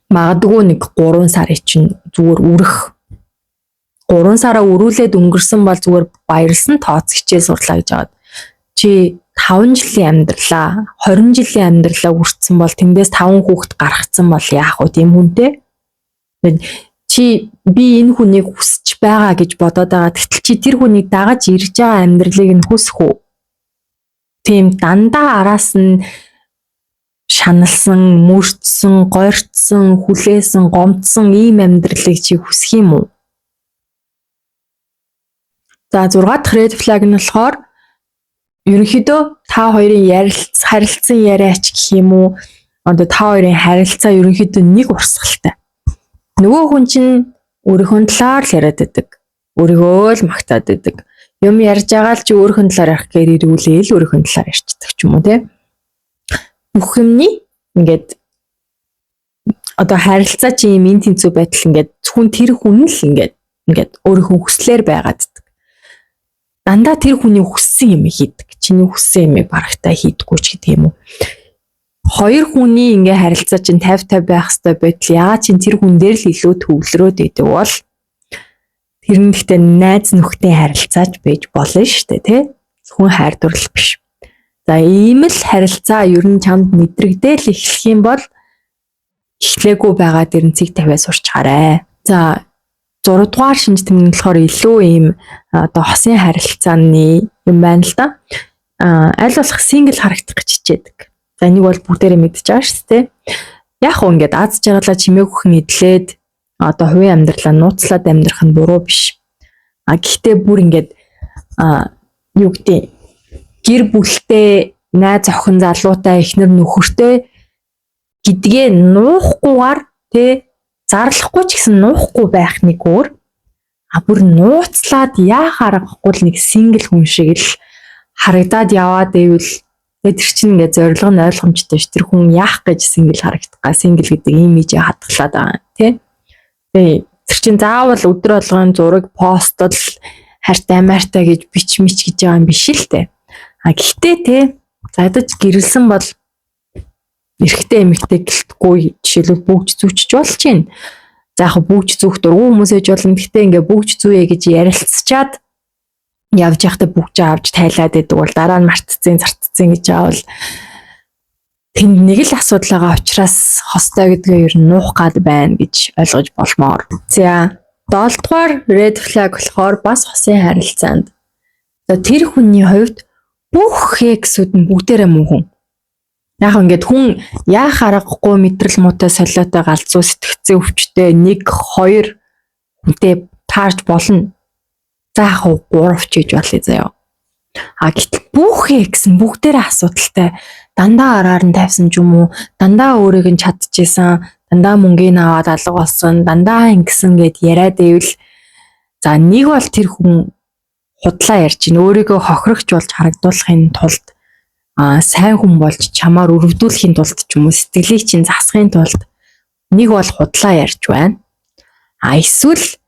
магадгүй нэг 3 сарын чинь зүгээр үрэх 3 сараа өрүүлээд өнгөрсөн бол зүгээр баярлсан тооц хичээл сурлаа гэж аваад чи 5 жилийн амьдралаа 20 жилийн амьдралаа үрцсэн бол тэндээс 5 хүүхэд гаргацсан бол яах вэ тийм хүнтэй чи би энэ хүнийг хүсэж байгаа гэж бодоод байгаа. Гэтэл чи тэр хүнийг дагаж ирж байгаа амьдралыг нь хүсэх үү? Тийм дандаа араас нь шаналсан, мөрчсөн, гойрцсон, хүлээсэн, гомдсон ийм амьдралыг чи хүсэх юм уу? За 6 дахь red flag нь болохоор ерөнхийдөө та хоёрын харилцсан яриач гэх юм уу? Одоо та хоёрын харилцаа ерөнхийдөө нэг урсгалтай. Нөгөө хүн чинь өөрийнхөө талаар л яриад байдаг. Өөрийгөө л магтаад байдаг. Юм ярьж байгаа л чи өөрийнхөө талаар ярих гээр ирүүлээл өөрийнхөө талаар ярьцдаг ч юм уу те. Бүх юмний ингээд одоо харилцаа чи юм ин тэнцүү байдал ингээд зөвхөн тэр хүн л ингээд өөрийнхөө хүслээр байгаад ддаг. Дандаа тэр хүний хүссэн юм хийдэг. Чиний хүссэн юмыг барагтаа хийдэггүй ч гэдэг юм уу. Хоёр хүний ингээ харилцаа чинь 50-50 байх хэрэгтэй байтал яагаад чинь тэр хүн дээр л илүү төвлөрөөд идэг бол тэр нь гэхдээ найз нөхдийн харилцаач байж болно шүү дээ тий. Зөвхөн хайр дурлал биш. За ийм л харилцаа ер нь чамд мэдрэгдээл эхлэх юм бол эхлээгүй байгаа дэр нь цэг тавиа сурчгаарай. За 6 дугаар шинж тэмдэг болохоор илүү ийм одоо хосын харилцааны юм байна л да. Аль болох сингл харагдах гэж хичээдэг. За энийг бол бүгдээрээ мэдчихэж байгаа шүү дээ. Яг хөө ингээд аз жаргалаа чимээгүйхэн эдлээд одоо хувийн амьдралаа нууцлаад амьдрах нь буруу биш. Гэхдээ бүр ингээд юу гэдэг гэр бүлтэй найз охин залуутай эхнэр нөхөртэй гэдгээ нуухгүйгээр тэ зарлахгүй ч гэсэн нуухгүй байх нэг өөр. Бүр нууцлаад яахаар аргагүй л нэг сингл хүн шиг л харагдаад яваад ивэл тэр чинь ингээд зорилго нь ойлгомжтой ш. Тэр хүн яах гэж сингл харагдах га сингл гэдэг имижээ хадгалаад байгаа тий. Тэгээ тэр чинь заавал өдөр болгон зураг постол хайртай амартай гэж бич гэж байгаа юм биш л дээ. Гэхдээ тий задаж гэрэлсэн бол эрэгтэй эмэгтэй гэлтгүй жишээлбэл бүгж зүүчж болж байна. За яг бүгж зүүх дургу хүмүүс ээж болно. Гэхдээ ингээ бүгж зүүе гэж ярилцчаад явж байхдаа бүгж авч тайлаад идэг бол дараа нь мартцсан зарцсан гэж аавал тэнд нэг л асуудал байгаа учраас хостой гэдгээ ер нь нуух гад байна гэж ойлгож болмоор. За 7 дугаар red flag болохоор бас хосын харилцаанд. Тэр хүний хувьд бүх эксүүд нь бүгдээрээ муу хүн. Яг ингээд хүн яах аргагүй мэдрэл муутай солиотой галзуу сэтгцээ өвчтэй 1 2 хүнтэй таарч болно. Заах 3 ч гэж болъё заяа. Гэтэл бүх экс нь бүгдээрээ асуудалтай. Дандаа араар нь тавьсан ч юм уу, дандаа өөрийг нь чадчихсан, дандаа мөнгөний аваад алга болсон, дандаа ингэсэн гэд яриад ивэл нэг бол тэр хүн худлаа ярьж ийн өөрийгөө хохирогч болж харагдуулахын тулд сайн хүн болж чамаар өрөвдүүлэхийн тулд ч юм уу сэтгэлийг чинь засахын тулд нэг бол худлаа ярьж байна. Эсвэл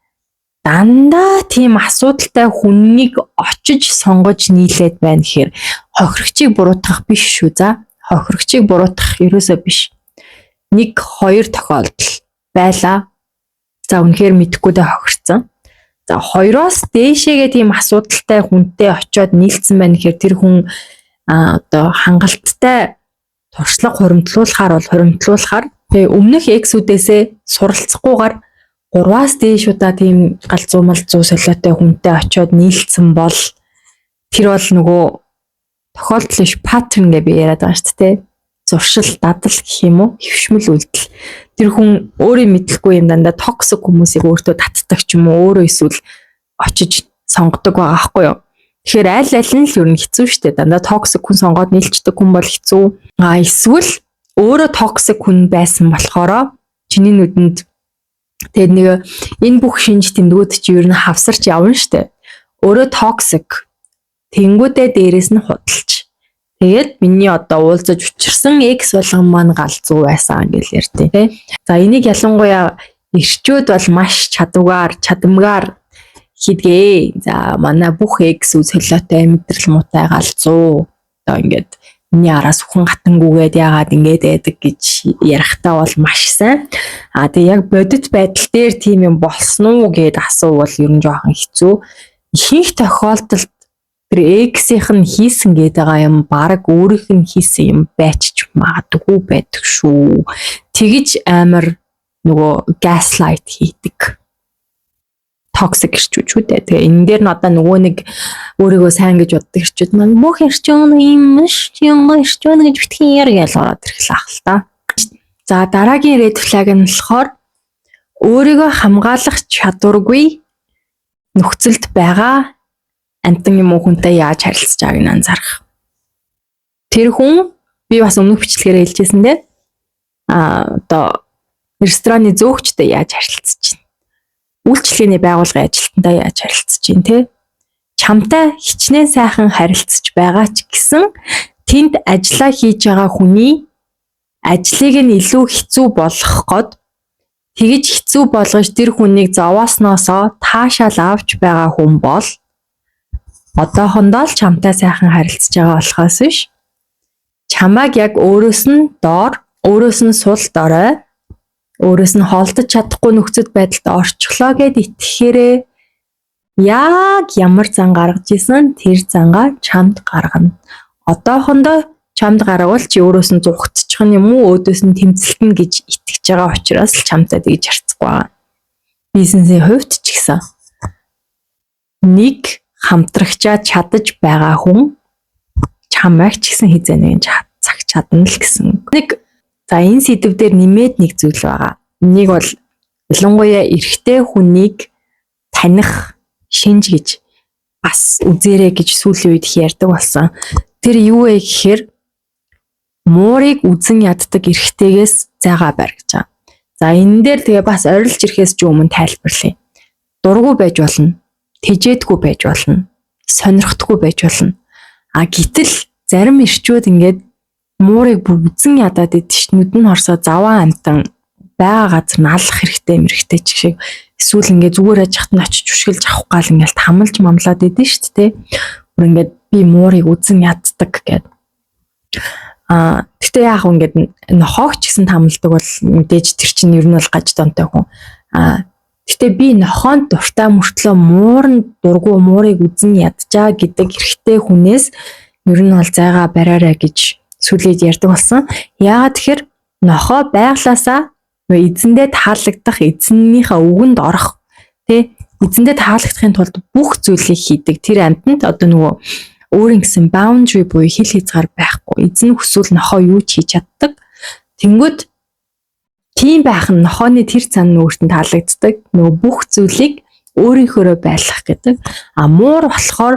дандаа тийм асуудалтай хүнийг очиж сонгож нийлээд байна гэхээр хохирогчийг буруутгах биш шүү за. Хохирогчийг буруутгах ерөөсөө биш. 1 2 тохиолдол байлаа. За үнэхээр мэдхгүй дэ хохирцсан. За 2-оос дээшээгээ тийм асуудалтай хүнтэй очиод нийлцсэн байна гэхээр тэр хүн одоо хангалттай туршлага хуримтлуулахаар тэгээ өмнөх эксүүдээсээ суралцахгүйгээр 3-аас дээш удаа тийм галзуу малзуу солиотой хүнтэй очиод нийлцсэн бол тэр бол нөгөө тохиолдол биш паттерн гэж би яриад байгаа шүү дээ. Зуршил, дадал гэх юм уу, хөвшмөл үйлдэл. Тэр хүн өөрийн мэдлэхгүй юм дандаа токсик хүмүүсийг өөртөө татдаг ч юм уу, өөрөө эсвэл очиж сонгодог байгаа аахгүй юу. Тэгэхээр аль нь л ер нь хэцүү шүү дээ. Дандаа токсик хүн сонгоод нийлчдэг хүн бол хэцүү. Эсвэл өөрөө токсик хүн байсан болохоро чиний нүдэнд тэгээд нэг энэ бүх шинж тэмдгүүд чи ер нь хавсарч явна шүү дээ. Өөрөө токсик. Тэнгүүдээ дээрэс нь худалч. Тэгээд миний одоо уулзаж учирсан X болгон маань галзуу байсан гэж ярьдیں۔ Тэ. За энийг ялангуяа ирчүүд бол маш чадамгаар хийдгээ. За манай бүх X солиотой мэдрэл муутай галзуу. Одоо ингээд миний араас хүн гатангүйгээд яагаад ингэж байдаг гэж ярихтаа бол маш сайн. Тэгээ яг бодит байдал дээр тийм юм болсон уу гэд асуувал ер нь жоохон хэцүү. Ихэнх тохиолдолд тэр X-ийнх нь хийсэн гэдэг байгаа юм баг өөрийнх нь хийсэн юм байч магадгүй байдаг шүү. Тэгж амар нөгөө gaslight хийдэг. Toxic ирчүүд үү. Тэгээ энэ дээр нь одоо нөгөө нэг өөрийгөө сайн гэж боддог ирчүүд маань бүх ирчүүн юм ш юм ирчүүн гэж битгий яар гэж ороод ирэхлээ ах л та. За дараагийн red flag нь болохоор өөрийгөө хамгаалах чадваргүй нөхцөлд байгаа амтан юм уу хүнтэй яаж харилцаж байгааг нь анзаарах. Тэр хүн би бас өмнөх бичлэгээр хэлжсэн дээ. Одоо рестораны зөөгчтэй яаж харилцаж байна. Үйлчлэгээний байгууллагын ажилтнтай яаж харилцаж байна те. Чамтай хичнээн сайхан харилцаж байгаа ч гэсэн тэнд ажиллаа хийж байгаа хүний ажлыг нь илүү хэцүү болгох гээд тэгж хэцүү болгож тэр хүнийг зовоосноосоо таашаал авч байгаа хүн бол одоохондоо л чамтай сайхан харилцаж байгаа болохоос биш. Чамайг яг өөрөөс нь доор, өөрөөс нь сул дорой, өөрөөс нь холдож чадахгүй нөхцөл байдалд орчихлоо гэд итгэхээрээ яг ямар зан гаргаж исэн тэр зангаа чамд гаргана. Одоохондоо чамд гаргавал чи өөрөөс нь зугтчих юм уу, өөдөөс нь тэмцэлтэн гэж итгэж байгаа учраас л чамтай тэгж харцахгүй байгаа. Бизнесийн хувьд ч гэсэн нэг хамтрагчаа чадаж байгаа хүн чамайг ч гэсэн хизээ нэгэн цаг чадна л гэсэн. Нэг за энэ сэдв дээр нэмээд нэг зүйл байгаа. Нэг бол ялангуяа эрэгтэй хүнийг таних шинж гэж бас үзээрэй гэж сүүлийн үед их ярьдаг болсон. Тэр юу вэ гэхээр муурыг үзэн яддаг эрэгтэйгээс зайгаа барь гэж байгаа. За энэ дээр тэгээ бас орилж ирэхээс ч өмнө тайлбарлая. Дургу байж болно. Тэжээдгүй байж болно. Сонирхдаггүй байж болно. Гэтэл зарим ирчүүд ингээд муурыг үзэн ядаад идэв ш. Нүдэн хорсоо заваа амтан байгаа газар нь алах хэрэгтэй мэрэгтэй ч шиг эсвэл ингээд зүгээр аж хат нь очиж үшгэлж авах гал ингээд хамлж мамлаад идэв ш. Тэ. Бүр ингээд би муурыг үзэн яддаг гэд. Гэтэ яах вэ ингээд нохоогч гэсэн тамалдаг бол мэдээж тэр чинь ер нь бол гаж донтой хүн. Гэтэ би нохоонд дуртай мөртлөө муурын дургу муурыг үзэн ядчаа гэдэг эрэгтэй хүнээс ер нь бол зайгаа бариараа гэж сүлээд ярьдаг болсон. Яагаад тэгэхээр нохоо байглаасаа эзэндээ таалагдах эзэннийхээ үгэнд орох. Тэ эзэндээ таалагдахын тулд бүх зүйлийг хийдэг. Тэр амьтанд одоо нөгөө өөрийн гэсэн boundary буюу хил хязгаар байхгүй. Эзэн хүсвэл нохоо юу ч хийж чаддаг. Тэнгүүд тийм байх нь нохооны тэр цан өөртөө таалагддаг. Нөгөө бүх зүйлийг өөрийнхөөрөө байлгах гэдэг. Муур болохоор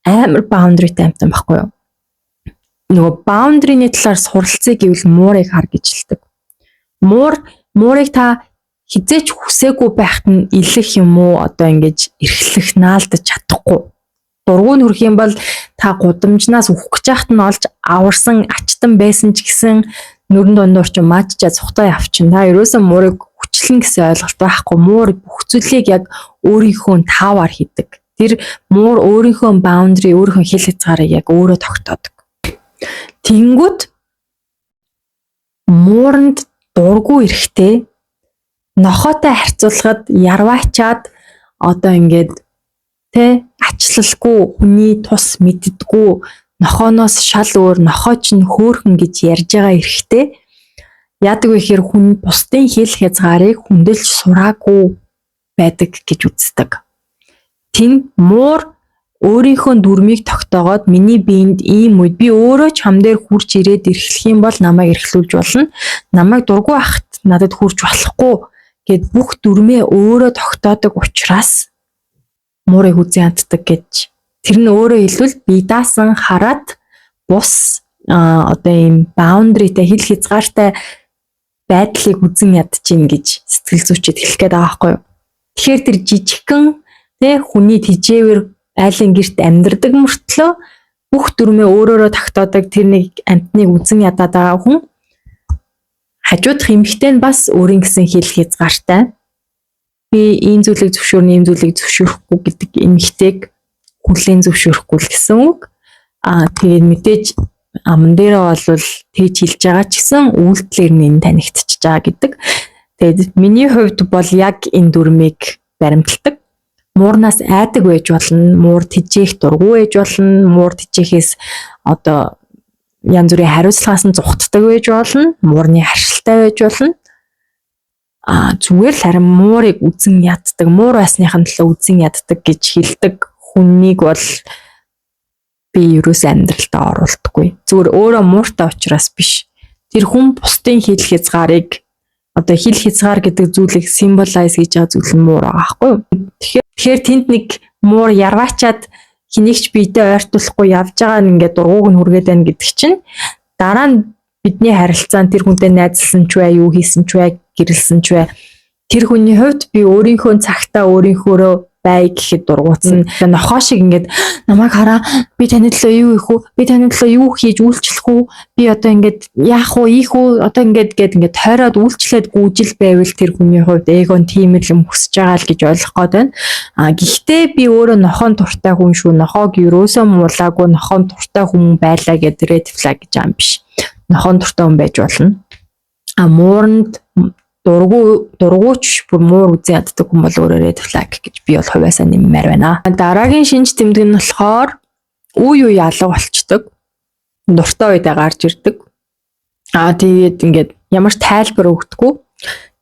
амар boundary-тай амьтан байхгүй юу? Нөгөө boundary-ны талаар суралцъя гэвэл муурыг хар гэж хэлдэг. Муурыг та хизээч хүсээгүй байхад нь илэх юм уу? Одоо ингэж эрхлэх, наалдаж чадахгүй. Дургуй нүрх юм бол та гудамжнаас үхэх гэж яхад нь олж аварсан, ачтан байсан ч гэсэн нүрэн дундуур ч маачжаа цухтаа явчихна. Та ерөөсөө муурыг хүчлэн гэсэн ойлголт байхгүй. Муур бүх зүйлийг яг өөрийнхөө таавар хийдэг. Тэр муур өөрийнхөө boundary, өөрийнхөө хил хязгаарыг яг өөрөө тогтоодог. Тэнгүүд мууранд дургүй эрэхтэй нохоотой харьцуулахад ярваачаад одоо ингээд ачлалгүй хүний тус мэддэггүй нохооноос шал өөр нохоо ч хөөхөн гэж ярьж байгаа эрэхтэй яадаг вэ гэхээр хүн бусдын хил хязгаарыг хүндэлж сураагүй байдаг гэж үздэг. Тин муур өөрийнхөө дүрмийг тогтоогоод миний биед ийм үед би өөрөө ч хам дээр хурж ирээд эрхлэх юм бол намайг эрхлүүлж болно. Намайг дургүй ахт надад хурж болохгүй гэд бүх дүрмээ өөрөө тогтоодог учраас муурыг үзэн яддаг гэж. Тэр нь өөрөө хэлбэл би даасан хараад бус одоо ийм boundary-тэй хил хязгаартай байдлыг үзэн ядчихин гэж сэтгэл зүйчид хэлэх гээд байгаа байхгүй юу. Тэгэхээр тэр жижигхэн хүний тижээвэр айлын герт амьдрдаг мөртлөө бүх дүрмээ өөрөөрөө тогтоодог тэр нэг амьтныг үзэн ядаад байгаа хүн хажуудах эмэгтэй нь бас өөрийн гэсэн хил хязгаартай. Би ийм зүйлийг зөвшөөрнө, ийм зүйлийг зөвшөөрөхгүй гэдэг эмэгтэйг хүлээн зөвшөөрөхгүй л гэсэн үг. Тэгээд мэдээж аман дээрээ бол тэгж хэлж байгаа ч гэсэн үйлдэлээр нь танигдчихж байгаа гэдэг. Тэгээд миний хувьд бол яг энэ дүрмийг баримталдаг. Муурнаас айдаг байж болно, муур тижээх дургүй байж болно, муур тижээхээс одоо янз бүрийн хариуцлагаас нь зүхтдаг байж болно, муурны харшилтай байж болно. Зүгээр л харин муурыг үзэн яддаг, муур байсныхын төлөө үзэн яддаг гэж хэлдэг хүнийг бол би ерөөсөө амьдралтаа оруулдаггүй. Зүгээр өөрөө мууртай учраас биш. Тэр хүн бусдын хил хязгаарыг одоо хил хязгаар гэдэг зүйлийг символайз хийж байгаа зүйл нь муур байгаа байхгүй юу? Тэгэхээр тэнд нэг муур ярваачаад хинэгч биедээ ойртуулахгүй явж байгаа нь ингээд дургууг нь хүргээд байна гэдэг чинь дараа нь бидний харилцаанд тэр хүнтэй найзлсан ч бай, юу хийсэн ч бай, гэрэлсэн ч бай. Тэр хүний хувьд би өөрийнхөө цагтаа өөрийнхөөрөө бай гэхэд дургуутсан. Нохоо шиг ингээд намайг хараа би таны төлөө юу хийх үү? Би таны төлөө юу хийж үйлчлэх үү? Би одоо ингээд яах уу, ийх үү? Одоо ингээд тойроод үйлчлээд гүйжил байвал тэр хүний хувьд эгон тийм л юм хүсэж байгаа л гэж ойлгох гээд байна. Гэхдээ би өөрөө нохоон туртай хүн шүү. Нохоог ерөөсөө муулаагүй нохоон туртай хүн байлаа гэдэг red flag гэж юм биш. Нохоон туртай хүн байж болно. Мууранд дургуйч бүр муур үзэн яддаг хүн бол өөрөө red flag гэж би бол хувьяасаа нэммээр байна. Дараагийн шинж тэмдэг нь болохоор үе үе алга болчдөг. Дуртай үедээ гарч ирдэг. Тэгээд ингээд ямар ч тайлбар өгдөггүй.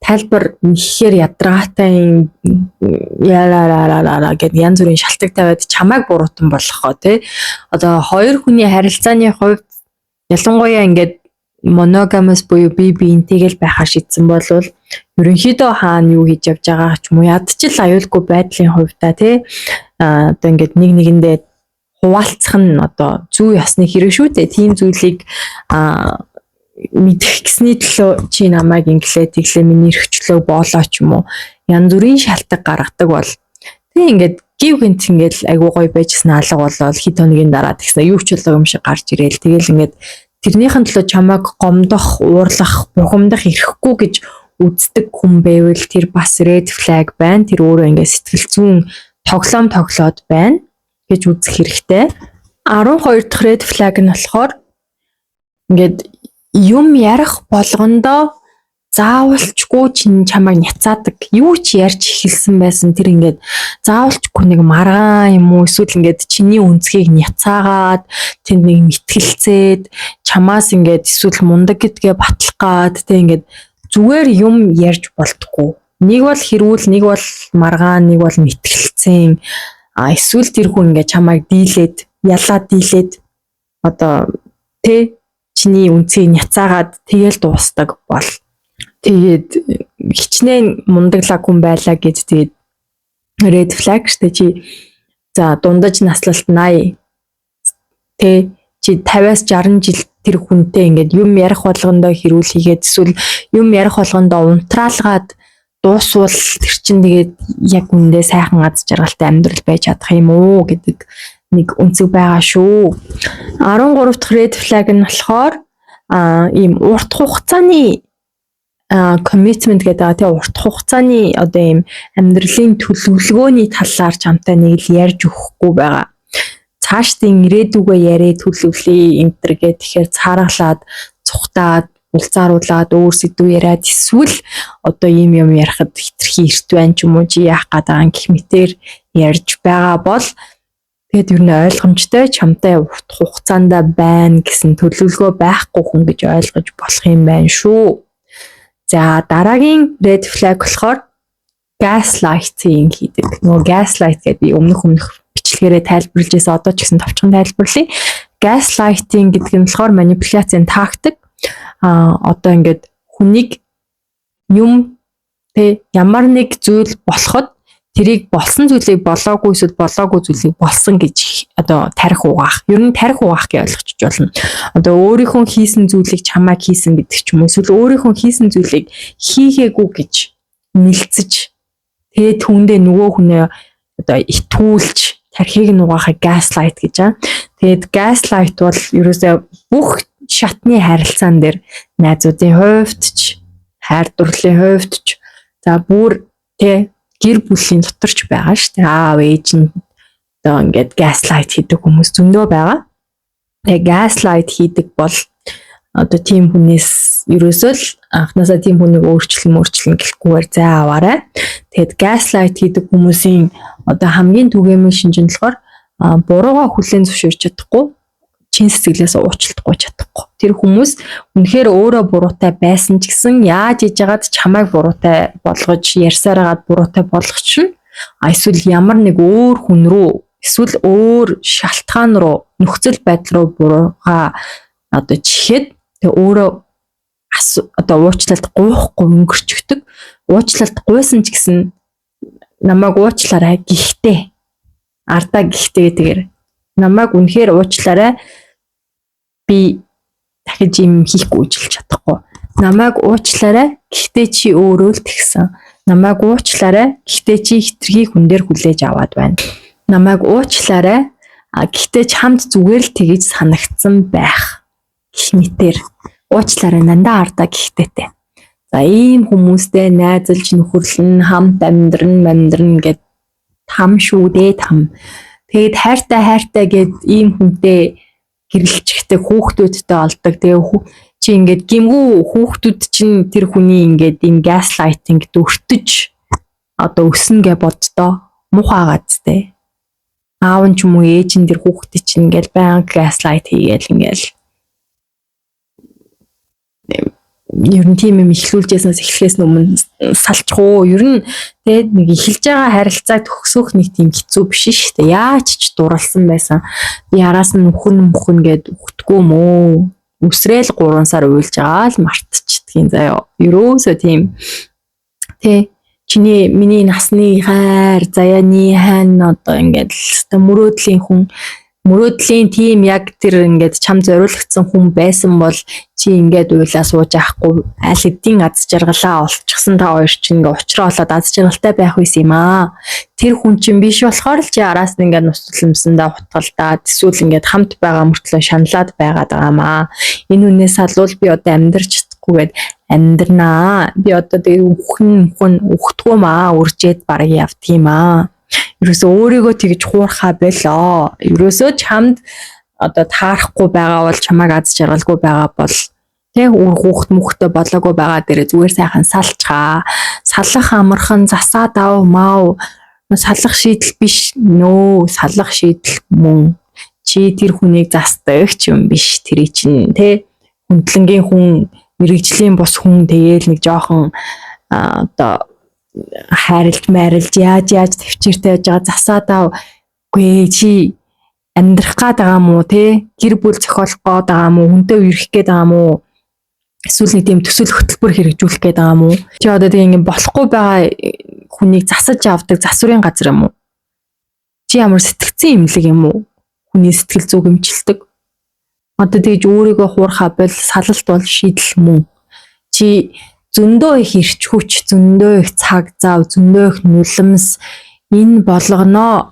Тайлбар ихээр ядраатай яараа гэдэг янз бүрийн шалтгаан тавиад чамайг буруутан болгохоо тий. Одоо хоёр хүний харилцааны хувьд ялангуяа ингээд monogamous буюу бие биентэйгэл байхаар шийдсэн бол ерөнхийдөө хаана юу хийж явж байгаа ч юм уу ядчил аюулгүй байдлын хувьдаа тий одоо ингээд нэг нэгэндээ хуваалцах нь одоо зүй ёсны хэрэг шүү дээ. Тийм зүйлийг мэдэх гэсний төлөө чи намайг инглээ тэглээ миний эрхчлөө боолоо ч юм уу янз бүрийн шалтгаан гаргадаг бол тий ингээд гів гинт ингээд айгуу гоё байжсэн алга болол хэд хоногийн дараа тэгсэн юу ч болоо юм шиг гарч ирээл тэгэл ингээд тэрнийхэн төлөө чамайг гомдох, уурлах, бухимдах ирэхгүй гэж үздэг хүн байвал тэр бас red flag байна. Тэр өөрөө ингээд сэтгэл зүйн тоглоод байна гэж үзэх хэрэгтэй. 12 дахь red flag нь болохоор ингээд юм ярих болгондоо заавалчгүй чинь чамайг няцаадаг. Юу ч ярьж эхэлсэн байсан тэр ингээд заавалчгүй нэг маргаан юм уу эсвэл ингээд чиний үнцгийг няцаагаад тэнд нэг мэтгэлцээд чамаас ингээд эсвэл мундаг гэдгээ батлах гад тэг ингээд зүгээр юм ярьж болтгүй. Нэг бол хэрүүл, нэг бол маргаан, нэг бол мэтгэлцэн. Эсвэл тэр хүн ингээд чамайг дийлээд, ялаад дийлээд одоо чиний үнцгийг няцаагаад тэгэл дуустдаг бол тэгээд хичнээн мундаглаг хүн байлаа гэж тэгээд red flag штэ чи за дундаж наслалт 80 чи 50-аас 60 жил тэр хүнтэй ингээд юм ярих болгондоо хэрүүл хийгээд эсвэл юм ярих болгондоо унтраалгаад дуусвал тэр чинь тэгээд яг үндэ сайхан аз жаргалтай амьдрал байж чадах юм уу гэдэг нэг үнцэг байгаа шүү. 13 дахь red flag нь болохоор ийм урт хугацааны commitment гэдэг урт хугацааны одоо ийм амьдралын төлөвлөгөөний талаар чамтай нэг л ярьж өгөхгүй байгаа. Цаашдын ирээдүгөө яриа төлөвлөе энтер гэх тэгэхээр цааргалаад цухтаад улцааруулаад өөр сэдв яриад эсвэл одоо ийм юм ярихад хитрхи эрт байна ч юм уу чи яах гэдэг гэх мэтэр ярьж байгаа бол тэгээд ер нь ойлгомжтой чамтай урт хугацаанд байна гэсэн төлөвлөгөө байхгүй хүн гэж ойлгож болох юм байна шүү. За дараагийн red flag болохоор gaslighting хийдэг. Нөгөө gaslight гэдэг би өмнөх бичлэгээрээ тайлбарлаж байсан одоо ч гэсэн товчхон тайлбарлая. Gaslighting гэдэг нь болохоор манипуляцийн тактик. Одоо ингээд хүнийг юм ямар нэг зүйл болоход тэрийг болсон зүйлийг болоогүй эсвэл болоогүй зүйлийг болсон гэж одоо тарих угаах. Ер нь тарих угаах гэж ойлгочих болно. Одоо өөрийнхөө хийсэн зүйлийг чамайг хийсэн гэдэг ч юм уу эсвэл өөрийнхөө хийсэн зүйлийг хийгээгүй гэж нэлцэж тэгээд түүндээ нөгөө хүнээ одоо итгүүлж тархийг нь угаахыг gaslight гэж аа. Тэгээд gaslight бол ерөөсөө бүх шатны харилцаан дээр найзуудын хувьд ч хайр дурлалын хувьд ч за бүр гэр бүлийн дотор ч байгаа шүү дээ. Аав ээж нь одоо ингээд gaslight хийдэг хүмүүс зөндөө байгаа. Тэгээ gaslight хийдэг бол одоо тийм хүнээс ерөөсөө л анхнаасаа тийм хүнийг өөрчлөн гэхгүйгээр зай аваарай. Тэгээд gaslight хийдэг хүмүүсийн одоо хамгийн түгээмэл шинж нь болохоор бурууга хүлээн зөвшөөрч чадахгүй, чин сэтгэлээс уучлахгүй чадахгүй. Тэр хүмүүс үнэхээр өөрөө буруутай байсан ч гэсэн яаж хийж яагаад чамайг буруутай болгож ярьсараагаад буруутай болгох чинь эсвэл ямар нэг өөр хүн рүү эсвэл өөр шалтгаан руу нөхцөл байдал руу бурууга одоо чихээд тэгээ өөрөө одоо уучлалт гуйхгүй өнгөрчөгдөг. Уучлалт гуйсан ч гэсэн намайг уучлаарай гэхдээ ардаа гэхдээ тэгэхээр намайг үнэхээр уучлаарай би дахиж юм хийхгүй үжилж чадахгүй. Намайг уучлаарай гэхдээ чи өөрөө л тэгсэн. Намайг уучлаарай гэхдээ чи хитрхи хүн дээр хүлээж аваад байна. Намайг уучлаарай гэхдээ чамд зүгээр л тэгж санагдсан байх. Гэх мэтэр уучлаарай нандаа ардаа гэхдээ. За ийм хүмүүстэй найзалж нөхөрлөн хамт амьдран гэд там шүү дээ там. Тэгээд хайртай гэд ийм хүнтэй гэрэлчгтэй хүүхдүүдтэй олдог. Тэгээ чи ингээд гимгүү хүүхдүүд чинь тэр хүний ингээд ийм gaslighting дөртөж одоо өснө гэж боддоо мухаагаад тээ. Аав нь ч юм уу ээж нь тэр хүүхдээ чинь ингээд баян gaslight хийгээл ингээл ер нь тийм юм ихлүүлжсэнээс эхлэхээс өмнө салчих уу. Ер нь тэгээд нэг эхэлж байгаа харилцаа төгсөх нэг тийм хэцүү биш шүү дээ. Яаж ч дурлсан байсан. Би араас нь мөхөн гэд өгтгөө мөө. Үсрээл 3 сар уйлж байгаа л мартчихдгийн заяа. Ерөөсөө тийм чиний миний насны хайр заяаны хань одоо ингээд мөрөөдлийн тийм яг тэр ингээд чам зориулагдсан хүн байсан бол чи ингээд уйлаа сууж авахгүй аль хэдийн аз жаргалаа олчихсан та хоёр чинь ингээд уучраа болоод аз жаргалтай байх байсан юм аа. Тэр хүн чинь биш болохоор л чи араас нь ингээд нусламсандаа хутгалдаад эсвэл ингээд хамт байгаа мөртлөө шаналаад байгаад байгаа юм аа. Энэ хүнээс салвал би одоо амьдрч чадахгүйгээд амьдрнаа. Би одоо тэгээ өгтгөө маа үржээд бараг явдаг юм аа. Ерөөсөө өөрийгөө тэгж хуурхаа болоо. Ерөөсөө чамд одоо таарахгүй байгаа бол чамайг аз жаргалгүй байгаа бол тэг үр хүүхд мөхтө болоогүй байгаа дээрээ зүгээр сайхан салчгаа. Салах амархан засаа дав мав салах шийдэл биш нөө салах шийдэл мөн. Чи тэр хүнийг застдаг ч юм биш. Тэр чинь тэг хүндлэнгийн хүн мэрэгжлийн бус хүн тэгээл нэг жоохон одоо хайрлж майрлж яаж төвчээртэй байж байгаа засаадаа үгүй чи амьдрах гээд байгаа мó те гэр бүл зохиолох гээд байгаа мó хүнтэй үерхэх гээд байгаа мó эсвэл нэг тийм төсөл хөтөлбөр хэрэгжүүлэх гээд байгаа мó чи одоо тийм ингэ болохгүй байгаа хүнийг засаж авдаг засварын газар юм уу чи ямар сэтгцэн имлэг юм уу хүний сэтгэл зүг эмчилдэг одоо тэгж өөрийгөө хуурхаа бол салалт бол шийдэл мөн чи зөндөө их ирч хүч зөндөө их цаг зав зөндөө их нулимс энэ болгоноо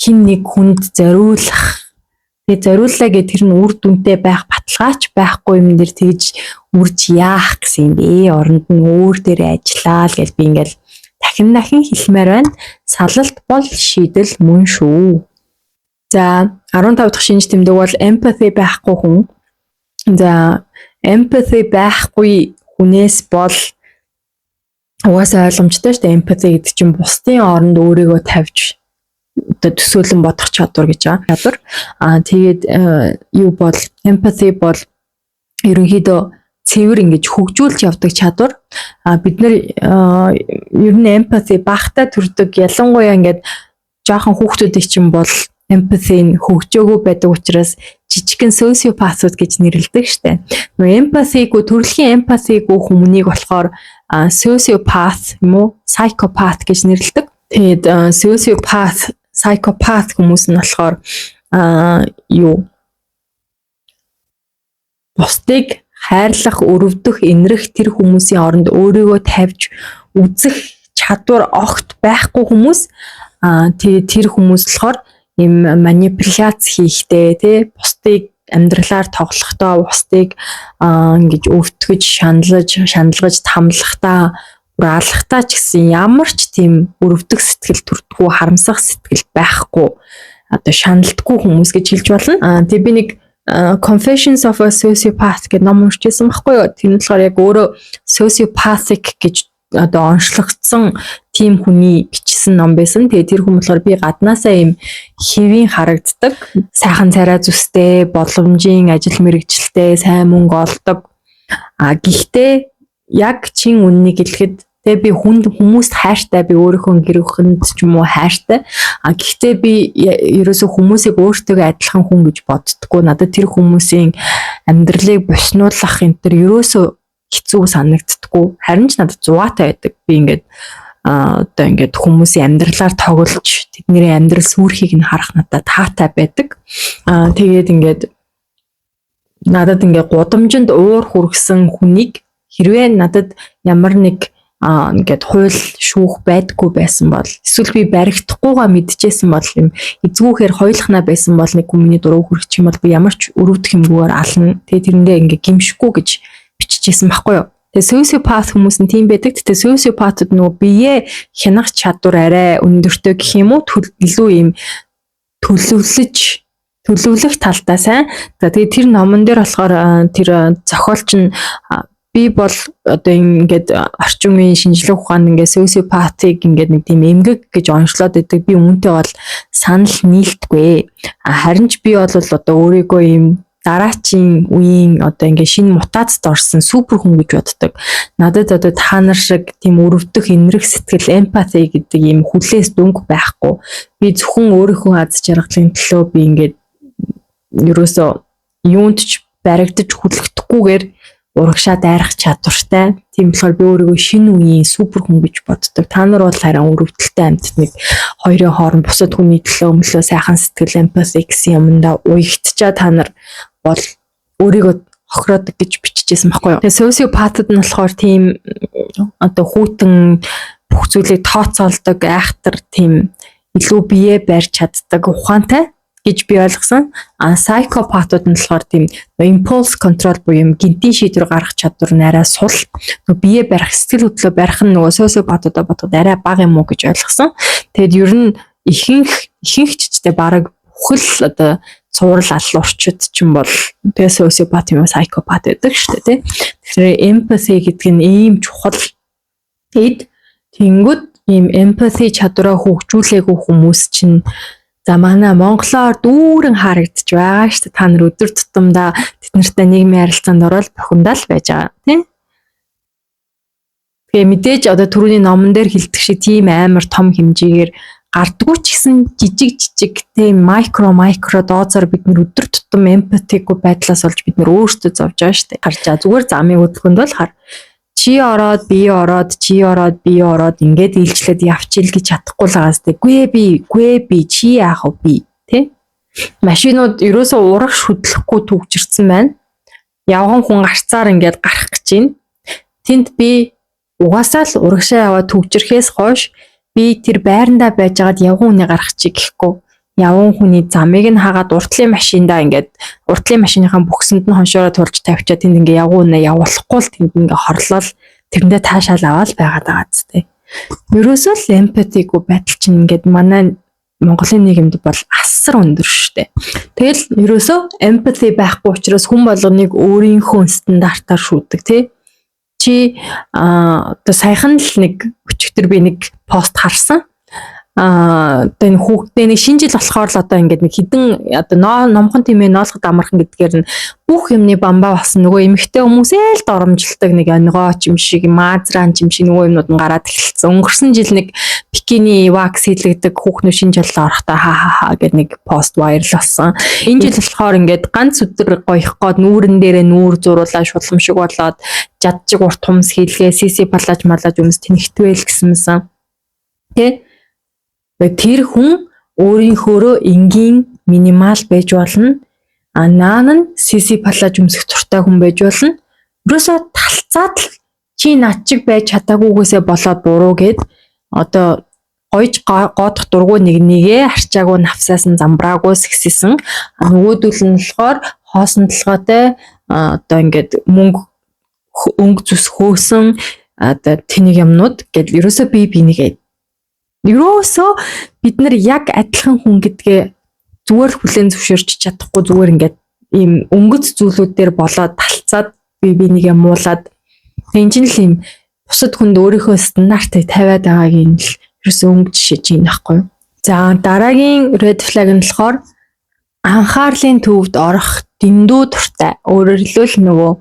хин нэг хүнд зориулах тэгээ зориуллаа гэх тэр нь үр дүнтэй байх баталгаач байхгүй юм дээр тэгж үрж яах гэсэн юм бэ оронд нь өөр дээр ажиллаа л гэж би ингээл дахин хэлмээр байна салалт бол шийдэл мөн шүү. За 15 дахь шинж тэмдэг бол empathy байхгүй хүн. За empathy байхгүй хүнээс бол угаасаа ойлгомжтой шүү дээ. Empathy гэдэг чинь бусдын оронд өөрийгөө тавьж одоо төсөөлөн бодох чадвар гэж байгаа. Чадвар. Тэгээд юу бол empathy бол ерөнхийдөө цэвэр ингэж хөгжүүлж явдаг чадвар. Бид нар ер нь empathy багтаа төрдөг. Ялангуяа ингэж жоохон хүүхдүүдийн чинь бол empathy хөгжөөгөө байдаг учраас жижигхэн sociopath гэж нэрлэдэг штэ. Empathy-г төрөлхийн empathy-г хүмүүнийг болохоор sociopath юм уу psychopath гэж нэрлэдэг. Тэгээд sociopath, psychopath хүмүүс нь болохоор бусдыг хайрлах, өрөвдөх, инрэх тэр хүмүүсийн оронд өөрийгөө тавьж үзэх чадвар огт байхгүй хүмүүс. Тэгээд тэр хүмүүс болохоор им манипуляц хийхтэй тий бусдыг амьдралаар тоглохдоо бусдыг ингэж өвтгөж шаналгаж тамлахтаа ураалхтаа ч гэсэн ямар ч тийм өрөвдөх сэтгэл төрдгөө харамсах сэтгэл байхгүй одоо шаналдаггүй хүмүүс гэж хэлж болно. Тэгээ би нэг Confessions of a Sociopath гэдэг ном уншижсэн байхгүй юу. Тэр нь болохоор яг өөрөө sociopathic гэж одоо онцлогдсон тийм хүний бичсэн ном байсан. Тэгээ тэр хүн болохоор би гаднаасаа ийм хэвийн харагддаг, сайхан царай зүстэй, боломжийн ажил мэргэжилтэй, сайн мөнгө олдог. Гэхдээ яг чин үннийг хэлэхэд тэгээ би хүмүүст хайртай, би өөрийнхөө гэр бүхэнд ч юм уу хайртай. Гэхдээ би ерөөсөө хүмүүсийг өөртөө адилхан хүн гэж боддоггүй. Надад тэр хүмүүсийн амьдралыг боснуулах энэ төр ерөөсөө хэцүү санагддаггүй. Харин ч надад зугаатай байдаг. Би ингээд одоо ингээд хүмүүсийн амьдралаар тоглож тэдний амьдрал сүрхийг нь харах надад таатай байдаг. Тэгээд ингээд надад ингээд гудамжинд уур хүргэсэн хүнийг хэрвээ надад ямар нэг ингээд хууль шүүх байдаггүй байсан бол эсвэл би баригдахгүйгаа мэдчихсэн бол юм эзгүүхээр хойлохнаа байсан бол нэг хүмүүний дуруу хүрчих юм бол би ямар ч өрөвдөх юмгүйгээр ална. Тэгээ тэрэндээ ингээд гимшихгүй гэж биччихсэн байхгүй юу. Тэгээ sociopath хүмүүс нь тийм байдаг. Тэгээ sociopath-д нөгөө бие хянах чадвар арай өндөртэй гэх юм уу илүү юм төлөвлөх талдаа сайн. За тэгээ тэр номон дээр болохоор тэр зохиолч нь би бол одоо ингээд орчин үеийн шинжлэх ухаанд ингээд sociopathic ингээд нэг тийм эмгэг гэж онцлоод байдаг. Би үүнтэй бол санал нийлдэггүй. Харин ч би бол одоо өөрийгөө ийм дараачийн үеийн одоо ингээд шинэ мутацид орсон супер хүн гэж боддог. Надад одоо та нар шиг тийм өрөвдөх инрэх сэтгэл empathy гэдэг ийм хүлээс дүнг байхгүй. Би зөвхөн өөрийнхөө аз жаргалын төлөө би ингээд ерөөсөө юунд ч баригдаж хүлэгдэхгүйгээр урагшаа дайрах чадвартай. Тийм болохоор би өөрийгөө шинэ үеийн супер хүн гэж боддог. Та нар бол харин өрөвдөлттэй амьтныг хоёрын хооронд бусад хүний төлөө сайхан сэтгэл empathy гэсэн юмдаа уягтчаа та нар бол өөрийгөө хохироодог гэж бичижсэн байхгүй юу. Тэгээ sociopath-д нь болохоор тийм одоо хүүтэн бүх зүйлийг тооцоолдог, айхтар тийм илүү бие барьж чаддаг ухаантай гэж би ойлгосон. Psychopath-ууд нь болохоор тийм impulse control буюу юм гинтийн шийдвэр гаргах чадвар нь арай сул. Бие барих, сэтгэл хөдлөлөө барих нь нөгөө sociopath-уудаа бодоход арай бага юм уу гэж ойлгосон. Тэгэд ер нь ихэнх чичтэй бараг бүхэл одоо цуврал алуурчуд ч юм бол тэгээ sociopath юм psychopath гэдэг шүү дээ. Тэгэхээр empathy гэдэг нь ийм чухал тэнгүүд ийм empathy чадвараа хөгжүүлээгүй хүмүүс чинь за манай монголоор дүүрэн харагдаж байгаа шүү дээ. Та нар өдөр тутамдаа тэд нартай нийгмийн харилцаанд ороод бухимдал байж байгаа тийм. Тэгээ мэдээж одоо түрүүний номон дээр хэлдэг шиг тийм амар том хэмжээгээр гардггүй ч гэсэн жижиг тийм микро дозоор бид нар өдөр тутам эмпатигүй байдлаас олж бид нар өөрсдөө зовж байгаа шүү дээ. Гарч байгаа зүгээр замын хөдөлгөнд бол хар чи ороод би ороод ингээд илжлээд явчихил гэж чадахгүй л байгаас дээ. Гүй би чи яах вэ би тий? Машинууд ерөөсөө урагш хөдлөхгүй төгжирсэн байна. Явган хүн гарцаар ингээд гарах гэж байна. Тэнд би угаасаа л урагшаа яваад төгжирхээс хойш би тэр байрандаа байж байгаад явган хүний гарах чиг гэхгүй. Явган хүний замыг нь хагаад уртлын машиныхаа бүксэнд нь хоншоороо тулж тавьчаад тэнд ингээ явган үнэ явуулахгүй л тэнд ингээ хорлол тэрэндээ таашаал аваад байгаад байгаа зү. Ерөөсөө л эмпатигүй байдал чинь ингээд манай Монголын нийгэмд бол асар өндөр шүү дээ. Тэгэл ерөөсөө эмпати байхгүй учраас хүн болгоныг өөрийнхөө стандартаар шүүдэг тий. Чи одоо саяхан л нэг өчигдөр би нэг пост харсан. Одоо энэ хүүхдээ нэг шинэ жил болохоор л одоо ингээд нэг хідэн одоо номхон тиймээ ноолгод амархан гэдгээр нь бүх юмны бамбаа болсон нөгөө эмэгтэй хүмүүсээ л доромжилдаг нэг онгоо ч юм шиг маазраан ч юм шиг нөгөө юмнууд нь гараад эхэлсэн. Өнгөрсөн жил нэг бикини вакс хийлэгдэг хүүхнүүд шинэ жилдээ орохдоо ха гэд нэг пост вайрлболсон. Энэ жил болохоор ингээд ганц өдөр гоёх гээд нүүрэн дээрээ нүүр зуруулаа шулам шиг болоод жадчиг урт хумс хийлгээ сиси балаж өмс тэнхтвэл гэсэнсэн. Тэ тэр хүн өөрийнхөөрөө энгийн минимал байж болно. Наан нь сиси палаж өмсөх туртай хүн байж болно. Ерөөсөө талцаад л чи над чиг байж чадаагүйгээсээ болоод буруу гэд одоо гойж гоодох дургуй нэгээ арчаагүй навсаас нь замбраагүй сэгссэн. Нөгөөдөл нь болохоор хоосон толгойтой одоо ингээд өнгө зүс хөөсөн одоо тэнийг юмнууд гэд ерөөсөө бинийг ерөөсөө бид нар яг адилхан хүн гэдгээ зүгээр хүлээн зөвшөөрч чадахгүй зүгээр ингээд ийм өнгөц зүйлүүд дээр болоод талцаад бинийг муулаад энэ чинь л ийм бусад хүнд өөрийнхөө стандартыг тавиад байгааг юм л ерөөсөө өнгө жишээж юм байхгүй. За дараагийн red flag нь болохоор анхаарлын төвд орох дэндүү дуртай. Өөрөөр хэлбэл нөгөө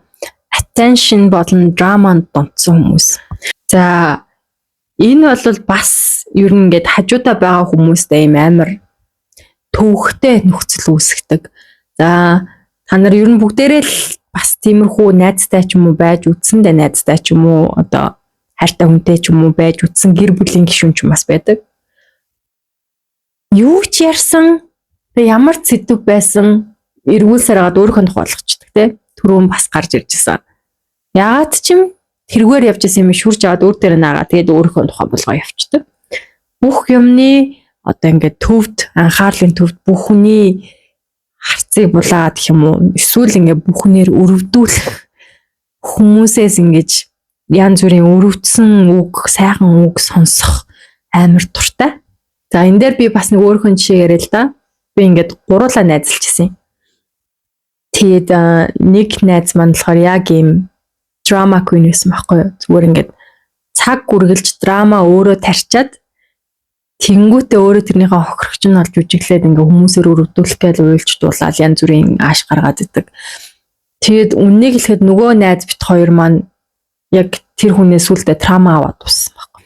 attention болон драманд донцсон хүмүүс. За энэ бол бас ер нь ингээд хажуудаа байгаа хүмүүстэй юм амар төвөгтэй нөхцөл үүсгдэг. За та нар ер нь бүгдээрээ л бас тиймэрхүү найзтай ч юм уу байж үтсэндээ найзтай ч юм уу одоо хайртай хүнтэй ч юм уу байж үтсэн гэр бүлийн гишүүн ч юм бас байдаг. Юу ч ярьсан ямар сэдв байсан эргүүлсээр агаад өөрийнхөө тухай болгочдөг тий. Түрүүн бас гарч иржсэн. Яагаад ч юм тэргээр явж исэн юм шүрж аваад өөр дээр наагаа тэгээд өөрийнхөө тухай болгоо явчихдаг. Бүх юмны одоо ингээд төвд анхаарлын төвд бүх хүний харцыг булаагаад гэх юм уу эсвэл ингээд бүхнээр өрөвдүүлэх хүмүүсээс ингэж янз бүрийн өрөвдсөн үг сайхан үг сонсох амар дуртай. За энэ дээр би бас нэг өөрийнхөө жишээ яриа л да. Би ингээд гуруулаа найзалж исэн. Тэгээд нэг найз маань болохоор яг ийм драма queen байсан байхгүй юу. Зүгээр ингээд цаг үргэлж драма өөрөө тарчаад тэнгүүтээ өөрөө тэрнийхээ хохирогч нь олж үжиглээд ингээ хүмүүсээр өрөвдүүлэх гэж уйлж дуулаад янз бүрийн ааш гаргаад идэг. Тэгээд үннийг хэлэхэд нөгөө найз бит хоёр маань яг тэр хүнээс сүлдээ трама аваад туссан байхгүй.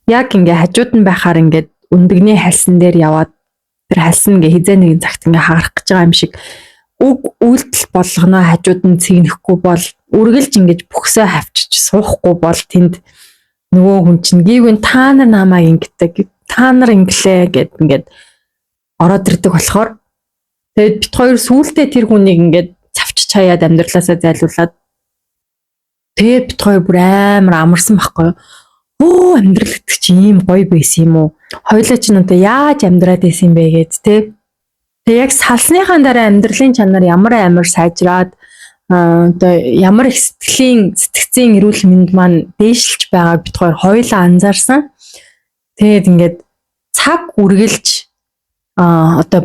Яг ингээ хажууд нь байхаар ингээд өндөгний хальсан дээр яваад тэр хальсан ингээ хизээ нэгэн цагт ингээ харах гэж байгаа юм шиг үг үйлдэл болгоно хажууд нь цэгнэхгүй бол үргэлж ингэж бүхсээ хавчиж суухгүй бол тэнд нөгөө хүн чинь гівэн та нар намайг ингэдэг та нар инглээ гэд ингээд ороод ирдэг болохоор тэгээд бит хоёр сүултээ тэр хүнийг ингээд цавчиж хаяад амьдралаасаа зайлуулад тэгээд бит хоёр бүр амар амарсан байхгүй юу. Оо амьдрал гэдэг чи ийм гоё байсан юм уу? Хоёлаа ч надаа яаж амьдраад байсан бэ гэд тэ. Тэгээд яг салсныхаа дараа амьдралын чанар ямар амар сайжраад одоо ямар их сэтгцийн эрүүл мэнд маань дээшилж байгааг бид хоёулаа анзаарсан. Тэгээд ингээд цаг үргэлж одоо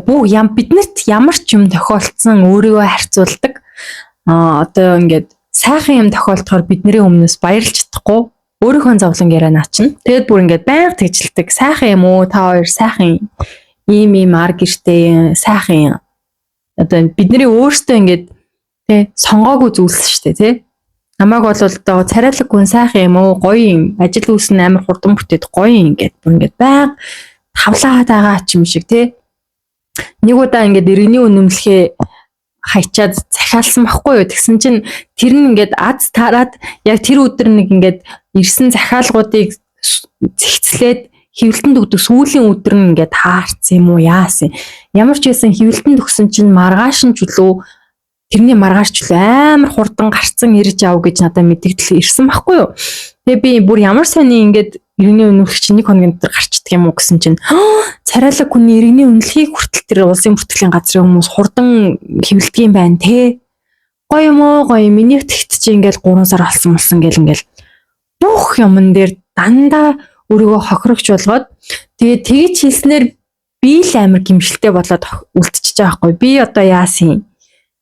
биднэрт ямар ч юм тохиолдсон өөрийгөө харьцуулдаг. Одоо ингээд сайхан юм тохиолдохоор бидний өмнөөс баярлж чадахгүй өөрийнхөө зовлон яриа наачна. Тэгээд бүр ингээд байнга тэгжилдэг. Сайхан юм уу? Та хоёр сайхан ийм ар гэртэй сайхан одоо бидний өөртөө ингээд тэ сонгоогүй зүйлс шүү дээ тий. Намайг бол одоо царайлаг хүн сайхан юм уу, гоё юм. Ажил үйлс нь амар хурдан бүтээд гоё юм ингээд бүр ингээд байг тавлаад байгаа ч юм шиг тий. Нэг удаа ингээд иргэний үнэмлэхээ хайчаад захиалсан байхгүй юу. Тэгсэн чинь тэр нь ингээд аз таарад яг тэр өдөр нэг ингээд ирсэн захиалгуудыг зэгцлээд хэвлэлтэнд өгдөг сүүлийн өдөр нь ингээд таарсан юм уу яасан. Ямар ч байсан хэвлэлтэнд өгсөн чинь маргааш нь чөлөө тэрний маргааш чөлөө амар хурдан гарцсан ирж ав гэж надад мэдэгдэл ирсэн байхгүй юу. Тэгээ би бүр ямар сони ингээд иргэний үнэмлэх чинь 1 хоногийн дотор гарчдаг юм уу гэсэн чинь царайлаг хүний иргэний үнэлэхийг хүртэл тэр улсын бүртгэлийн газрын хүмүүс хурдан хэвлэдэг юм байна те. Гоё юм уу гоё. Миний тэгт чи ингээл 3 сар болсон гэл ингээл бүх юмн дээр дандаа өөрийгөө хохирогч болгоод тэгээд тэгж хэлснээр би л амар гимшилтэй болоод үлдчихэж байгаа байхгүй. Би одоо яасан?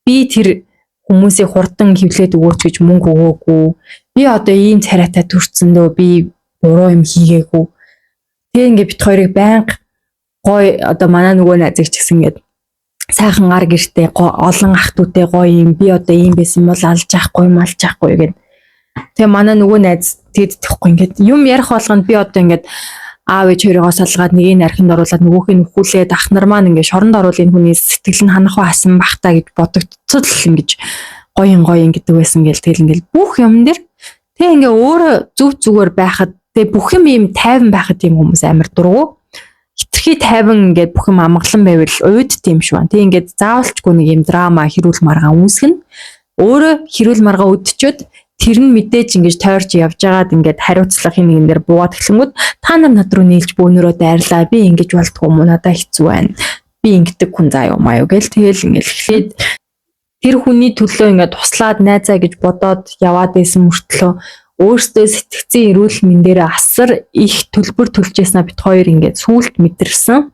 Би тэр хүмүүсийг хурдан хэвлээд өгөөч гэж мөнгө өгөөгүй. Би одоо ийм царайтай төрцөндөө би буруу юм хийгээгүй. Тэгээ ингээд бит хоёрыг байнга гой одоо манай нөгөө найзыг ч гэсэн ингээд сайхан гар гэртэй олон ах トゥ утэй гоё юм. Би одоо ийм байсан бол алж яахгүй малж яахгүй гэд. Тэгээ манай нөгөө найз тэгэд тэхгүй ингээд юм ярих болгонд би одоо ингээд аав ээж хоёроо салгаад нэгийг архинд оруулаад нөгөөхийг нөхүүлээд ах нар маань ингээд шоронд оруулах энэ хүний сэтгэл нь ханах хасан бах та гэж бодогдцол ингэж гоё гэдэг байсан гэл тэгэл ингээд бүх юм дээр тэгээ ингээд өөрөө зүв зүгээр байхад тэгээ бүх юм ийм тайван байхад тийм хүмүүс амар дургу хитрхи тайван ингээд бүх юм амгалан байвал уйд тийм шүү. Тэгээ ингээд заавалчгүй нэг юм драма хэрүүл маргаан үүсгэн өөрөө хэрүүл маргаан өдчөөд тэр нь мэдээж ингэж тойрч явж байгаад ингээд хариуцлах юм нэгэн дээр буугаад эхлэнгүүд та нар над руу нийлж бөөнөрөө дайрлаа. Би ингэж болдгоо юм уу надад хэцүү байна. Би ингэдэг хүн заа юу маа юу гэл тэгэл ингээд эхлээд тэр хүний төлөө ингээд туслаад найзаа гэж бодоод яваад байсан мөртлөө өөртөө сэтгцэн эрүүл мэндээр асар их төлбөр төлж яснаа бит хоёр ингээд сүулт мэдэрсэн.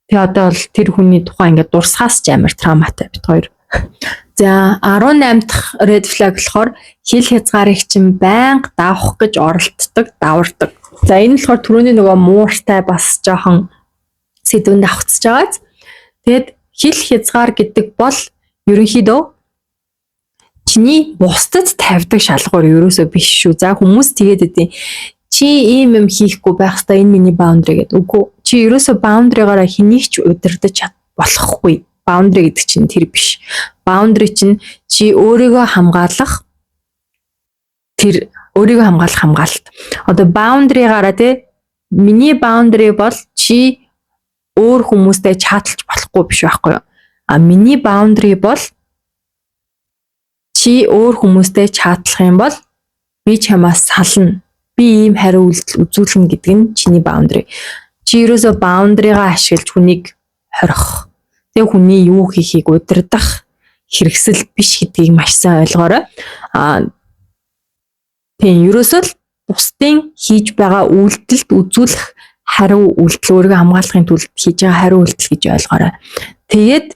Тэгээ одоо бол тэр хүний тухай ингээд дурсахаас ч амар травматай бит хоёр. За 18 дахь red flag болохоор хил хязгаарыг чинь байнга давах гэж оролддог, давардаг. За энэ болохоор түрүүний нөгөө мууртай бас жоохон сэдвэнд давхцаж байгаа. Тэгэд хил хязгаар гэдэг бол ерөнхийдөө чиний бусдад тавьдаг шалгуур ерөөсөө биш шүү. За хүмүүс тэгээд үгүй чи ийм юм хийхгүй байх хэвээр энэ миний boundary гэдэг. Үгүй чи ерөөсөө boundary-гаараа хэнийг ч удирдах болохгүй. Boundary гэдэг чинь тэр биш. Boundary чинь чи өөрийгөө хамгаалах тэр өөрийгөө хамгаалах хамгаалалт. Одоо boundary-гаараа те миний boundary бол чи өөр хүмүүстэй чаталж болохгүй биш байхгүй юу? А миний boundary бол чи өөр хүмүүстэй чатлах юм бол би чамаас сална. Би ийм хариу үйлдэл үзүүлнэ гэдэг нь чиний boundary. Чи ерөөсөө boundary-га ашиглаж хүнийг хорих. Тэгээ хүний юу хийхийг удирдах хэрэгсэл биш гэдгийг маш сайн ойлгоорой. Тийм ерөөсөө л бусдын хийж байгаа үйлдэлд үзүүлэх хариу үйлдэл өөрийгөө хамгаалахын тулд хийж байгаа хариу үйлдэл гэж ойлгоорой. Тэгээд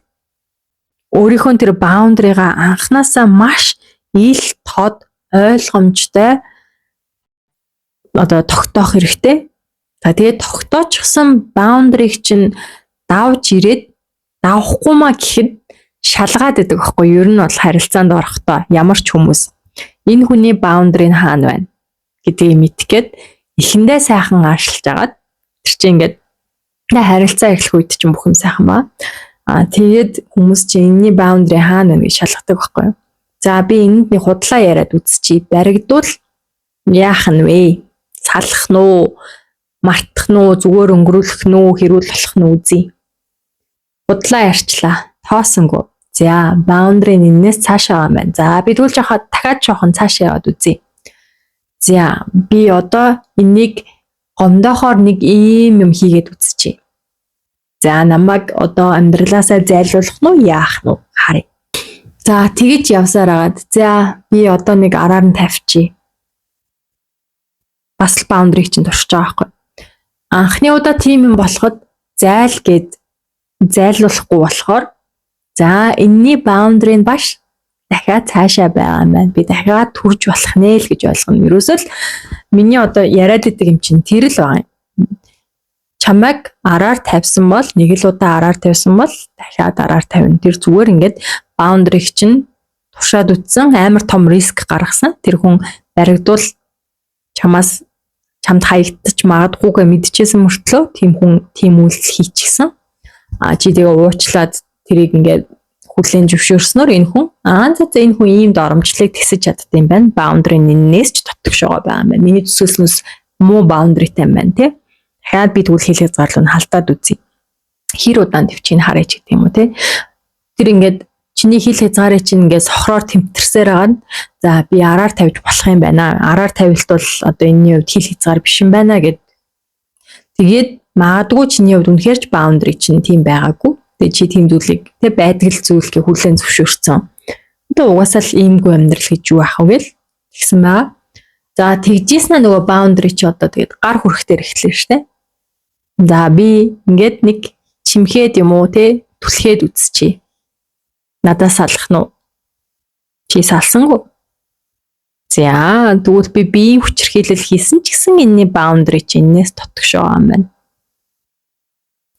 өөрийнхөө тэр boundary-га анханасаа маш ил тод ойлгомжтой одоо тогтоох хэрэгтэй. За тэгээд тогтоочихсан boundary-г чинь давж ирээд давахгүй маа гэхэд шалгаад байдаг байхгүй. Ер нь бол харилцаанд орохдоо ямар ч хүмүүс энэ хүний boundary нь хаана байна гэдгийг мэдгээд эхэндээ сайхан аашлж агаад тэр чинь ингээд харилцаа эхлэх үед чинь бүх юм сайхан баа. Тэгээд хүмүүс чинь энэний boundary хаана байна гэж шалгадаг байхгүй. За би энд нэг худлаа яриад үзчихье. Баригдвал яах нь вэ? Салах нь уу? Мартах нь уу? Зүгээр өнгөрүүлэх нь уу? Хэрүүл болох нь үзье. Худлаа ярьчлаа. Тоосонгүй. За boundary нэнээс цаашаа байгаа юм байна. За би тэгвэл дахиад жоохон цаашаа яваад үзье. За би одоо энийг гомдохоор нэг ийм юм хийгээд үзчихье. За намайг одоо амьдралаасаа зайлуулах нь яах нь харъя. За тэгэж явсаар агаад за би одоо нэг араар нь тавьчих. Бас л boundary чинь туршиж байгаа байхгүй. Анхны удаа тийм юм болоход зайл гээд зайлуулахгүй болохоор за энэний boundary нь баш дахиад цаашаа байгаа юм байна. Би дахиад төрж болох нэ л гэж ойлгоно. Ерөөсөө л миний одоо яриад идэг юм чинь тэр л байгаа юм. Чамайг араар тавьсан бол нэг л удаа араар тавьсан бол дахиад араар тавина. Тэр зүгээр ингээд boundary чинь тушаад үтсэн амар том риск гаргасан. Тэр хүн баригдвал чамд хаягдчих магадгүйгээ мэдчихсэн мөртлөө тийм үйлдэл хийчихсэн. Чи тэгээ уучлаад тэрийг ингээд хүлээн зөвшөөрснөөр энэ хүн энэ хүн ийм доромжлыг тэсэж чаддаг юм байна. Баундрын нээс ч дотгош байгаа юм байна. Миний төсөөлснөөс муу баундрытай юм байна тий. Дахиад би тэгвэл хэл хязгаарлал нь халтаад үзье. Хэр удаан төвчийг хараач гэдэг юм уу тий. Тэр ингээд чиний хэл хязгаарыг чинь ингээд сохроор тэмтэрсээр байгаа. За би араар тавьж болох юм байна. Араар тавилт бол одоо энэний хувьд хэл хязгаар биш юм байна гэд. Тэгээд магадгүй чиний хувьд үнэхээр ч баундрыг чинь тийм байгаагүй. Тэгээ чи тийм зүйлийг тэ байдаг л зүйлгээ хүлээн зөвшөөрсөн. Одоо угаасаа л иймгүй амьдрал гэж юу ах вэ гэл тэгсэн байгаа. За тэгжсэн нөгөө баундри чи одоо тэгээд гар хүрэхтэр эхлэв штэ. За би ингээд нэг чимхээд юм уу те түлхээд үзчихье. Надаас салах нь чи салсангүй. За тэгвэл би бие хүчрхийлэл хийсэн ч гэсэн энэний баундри чи энэс дотгош байгаа юм байна.